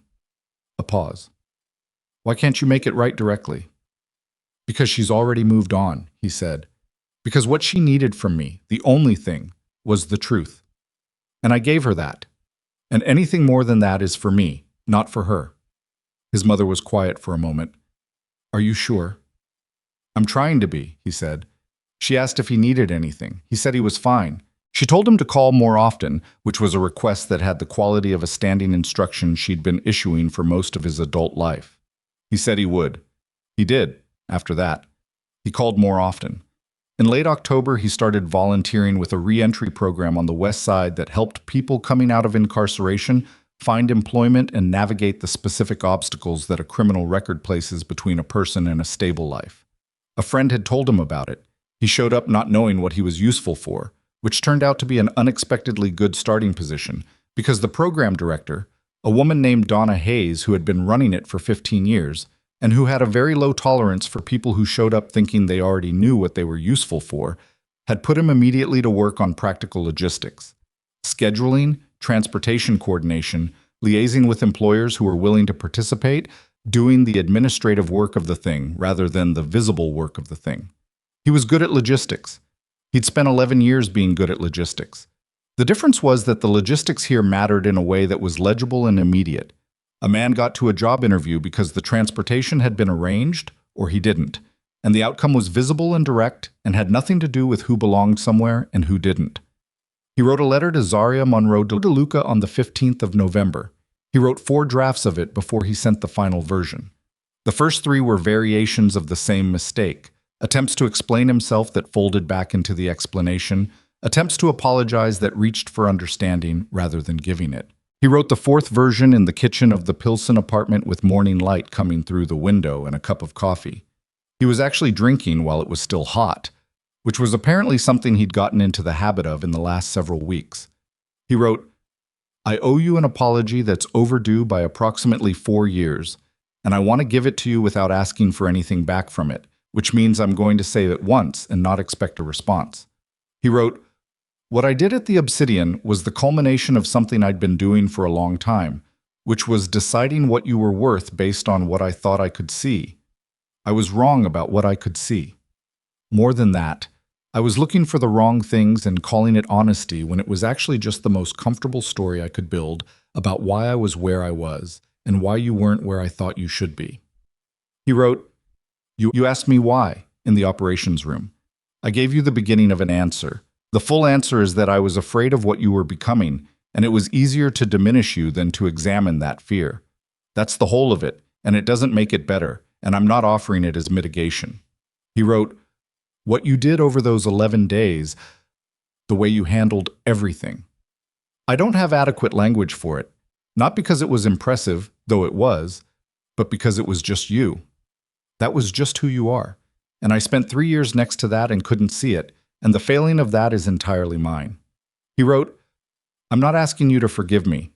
A pause. "Why can't you make it right directly?" "Because she's already moved on," he said. "Because what she needed from me, the only thing, was the truth. And I gave her that. And anything more than that is for me, not for her." His mother was quiet for a moment. "Are you sure?" "I'm trying to be," he said. She asked if he needed anything. He said he was fine. She told him to call more often, which was a request that had the quality of a standing instruction she'd been issuing for most of his adult life. He said he would. He did, after that. He called more often. In late October, he started volunteering with a re-entry program on the West Side that helped people coming out of incarceration find employment and navigate the specific obstacles that a criminal record places between a person and a stable life. A friend had told him about it. He showed up not knowing what he was useful for, which turned out to be an unexpectedly good starting position, because the program director, a woman named Donna Hayes who had been running it for 15 years, and who had a very low tolerance for people who showed up thinking they already knew what they were useful for, had put him immediately to work on practical logistics. Scheduling, transportation coordination, liaising with employers who were willing to participate, doing the administrative work of the thing rather than the visible work of the thing. He was good at logistics. He'd spent 11 years being good at logistics. The difference was that the logistics here mattered in a way that was legible and immediate. A man got to a job interview because the transportation had been arranged, or he didn't, and the outcome was visible and direct and had nothing to do with who belonged somewhere and who didn't. He wrote a letter to Zaria Monroe de Luca on the 15th of November. He wrote 4 drafts of it before he sent the final version. The first 3 were variations of the same mistake, attempts to explain himself that folded back into the explanation, attempts to apologize that reached for understanding rather than giving it. He wrote the 4th version in the kitchen of the Pilsen apartment with morning light coming through the window and a cup of coffee. He was actually drinking while it was still hot, which was apparently something he'd gotten into the habit of in the last several weeks. He wrote, "I owe you an apology that's overdue by approximately 4 years, and I want to give it to you without asking for anything back from it, which means I'm going to say it once and not expect a response." He wrote, "What I did at the Obsidian was the culmination of something I'd been doing for a long time, which was deciding what you were worth based on what I thought I could see. I was wrong about what I could see. More than that, I was looking for the wrong things and calling it honesty when it was actually just the most comfortable story I could build about why I was where I was and why you weren't where I thought you should be." He wrote, You asked me why in the operations room. I gave you the beginning of an answer. The full answer is that I was afraid of what you were becoming, and it was easier to diminish you than to examine that fear. That's the whole of it, and it doesn't make it better, and I'm not offering it as mitigation." He wrote, "What you did over those 11 days, the way you handled everything. I don't have adequate language for it, not because it was impressive, though it was, but because it was just you. That was just who you are, and I spent 3 years next to that and couldn't see it, and the failing of that is entirely mine." He wrote, "I'm not asking you to forgive me.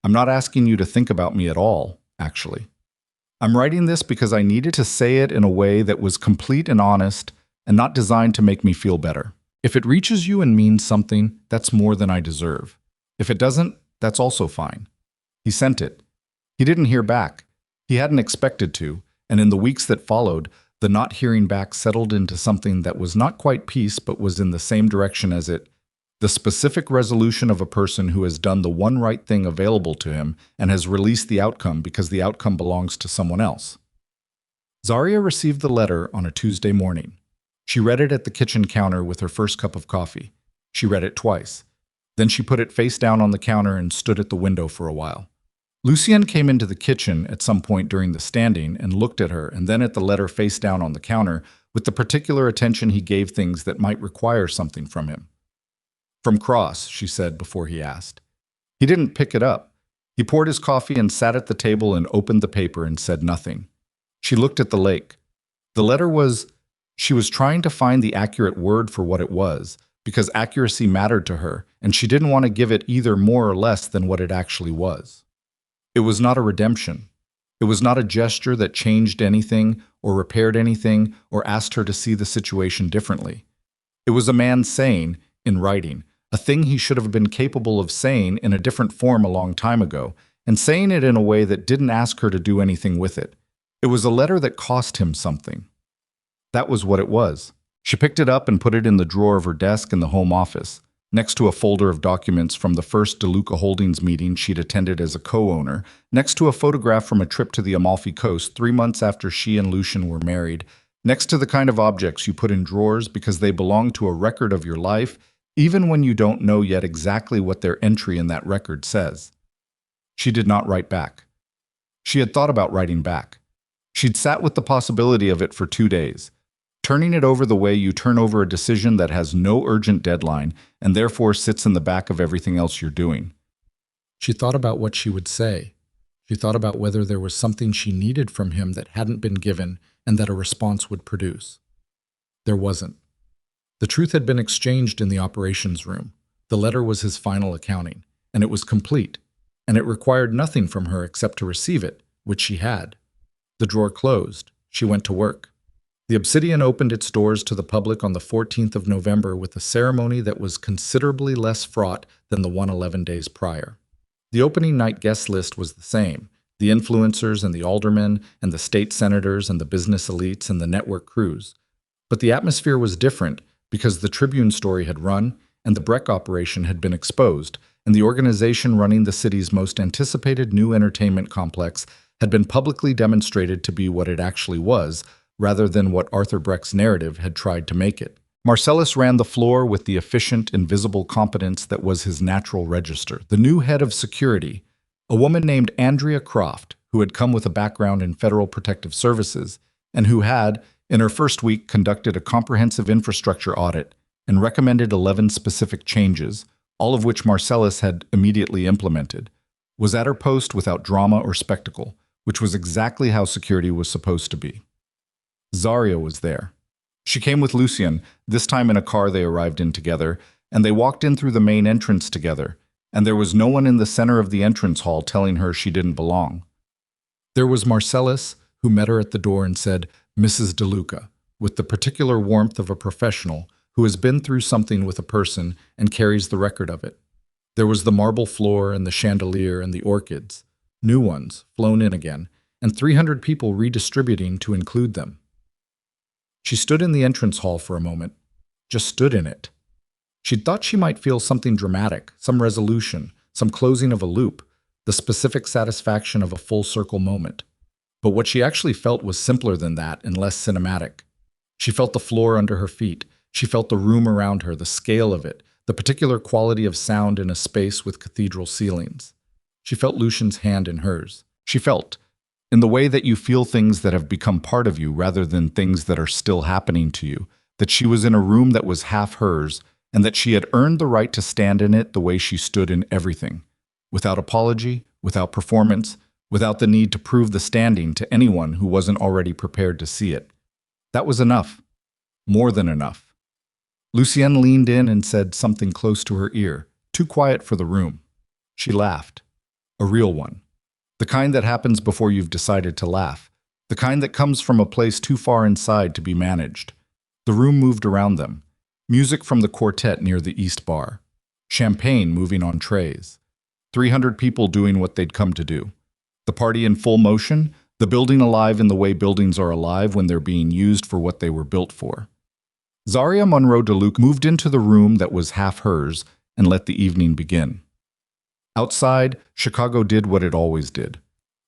I'm not asking you to think about me at all, actually. I'm writing this because I needed to say it in a way that was complete and honest and not designed to make me feel better. If it reaches you and means something, that's more than I deserve. If it doesn't, that's also fine. He sent it. He didn't hear back. He hadn't expected to, and in the weeks that followed, the not hearing back settled into something that was not quite peace but was in the same direction as it. The specific resolution of a person who has done the one right thing available to him and has released the outcome because the outcome belongs to someone else. Zaria received the letter on a Tuesday morning. She read it at the kitchen counter with her first cup of coffee. She read it twice. Then she put it face down on the counter and stood at the window for a while. Lucien came into the kitchen at some point during the standing and looked at her and then at the letter face down on the counter with the particular attention he gave things that might require something from him. "From Cross," she said before he asked. He didn't pick it up. He poured his coffee and sat at the table and opened the paper and said nothing. She looked at the lake. The letter was... She was trying to find the accurate word for what it was, because accuracy mattered to her, and she didn't want to give it either more or less than what it actually was. It was not a redemption. It was not a gesture that changed anything or repaired anything or asked her to see the situation differently. It was a man saying, in writing, a thing he should have been capable of saying in a different form a long time ago, and saying it in a way that didn't ask her to do anything with it. It was a letter that cost him something. That was what it was. She picked it up and put it in the drawer of her desk in the home office, next to a folder of documents from the first DeLuca Holdings meeting she'd attended as a co-owner, next to a photograph from a trip to the Amalfi Coast 3 months after she and Lucien were married, next to the kind of objects you put in drawers because they belong to a record of your life, even when you don't know yet exactly what their entry in that record says. She did not write back. She had thought about writing back. She'd sat with the possibility of it for 2 days, turning it over the way you turn over a decision that has no urgent deadline and therefore sits in the back of everything else you're doing. She thought about what she would say. She thought about whether there was something she needed from him that hadn't been given and that a response would produce. There wasn't. The truth had been exchanged in the operations room. The letter was his final accounting, and it was complete, and it required nothing from her except to receive it, which she had. The drawer closed. She went to work. The Obsidian opened its doors to the public on the 14th of November with a ceremony that was considerably less fraught than the one 11 days prior. The opening night guest list was the same, the influencers and the aldermen and the state senators and the business elites and the network crews. But the atmosphere was different because the Tribune story had run and the Breck operation had been exposed, and the organization running the city's most anticipated new entertainment complex had been publicly demonstrated to be what it actually was, rather than what Arthur Breck's narrative had tried to make it. Marcellus ran the floor with the efficient, invisible competence that was his natural register. The new head of security, a woman named Andrea Croft, who had come with a background in federal protective services, and who had, in her first week, conducted a comprehensive infrastructure audit and recommended 11 specific changes, all of which Marcellus had immediately implemented, was at her post without drama or spectacle, which was exactly how security was supposed to be. Zaria was there. She came with Lucien, this time in a car they arrived in together, and they walked in through the main entrance together, and there was no one in the center of the entrance hall telling her she didn't belong. There was Marcellus, who met her at the door and said, "Mrs. DeLuca," with the particular warmth of a professional who has been through something with a person and carries the record of it. There was the marble floor and the chandelier and the orchids, new ones, flown in again, and 300 people redistributing to include them. She stood in the entrance hall for a moment, just stood in it. She'd thought she might feel something dramatic, some resolution, some closing of a loop, the specific satisfaction of a full circle moment. But what she actually felt was simpler than that and less cinematic. She felt the floor under her feet. She felt the room around her, the scale of it, the particular quality of sound in a space with cathedral ceilings. She felt Lucien's hand in hers. She felt, in the way that you feel things that have become part of you rather than things that are still happening to you, that she was in a room that was half hers, and that she had earned the right to stand in it the way she stood in everything, without apology, without performance, without the need to prove the standing to anyone who wasn't already prepared to see it. That was enough. More than enough. Lucien leaned in and said something close to her ear, too quiet for the room. She laughed. A real one. The kind that happens before you've decided to laugh. The kind that comes from a place too far inside to be managed. The room moved around them. Music from the quartet near the East Bar. Champagne moving on trays. 300 people doing what they'd come to do. The party in full motion, the building alive in the way buildings are alive when they're being used for what they were built for. Zaria Monroe DeLuca moved into the room that was half hers and let the evening begin. Outside, Chicago did what it always did.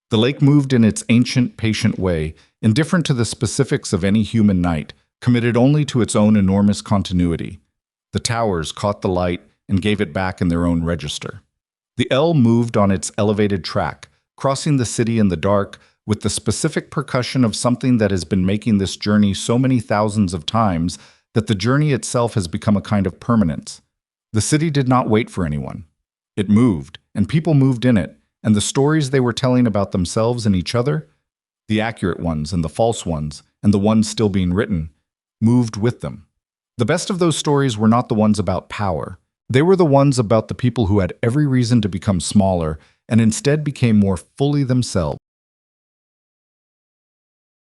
The lake moved in its ancient, patient way, indifferent to the specifics of any human night, committed only to its own enormous continuity. The towers caught the light and gave it back in their own register. The L moved on its elevated track, crossing the city in the dark, with the specific percussion of something that has been making this journey so many thousands of times that the journey itself has become a kind of permanence. The city did not wait for anyone. It moved, and people moved in it, and the stories they were telling about themselves and each other, the accurate ones and the false ones, and the ones still being written, moved with them. The best of those stories were not the ones about power. They were the ones about the people who had every reason to become smaller and instead became more fully themselves.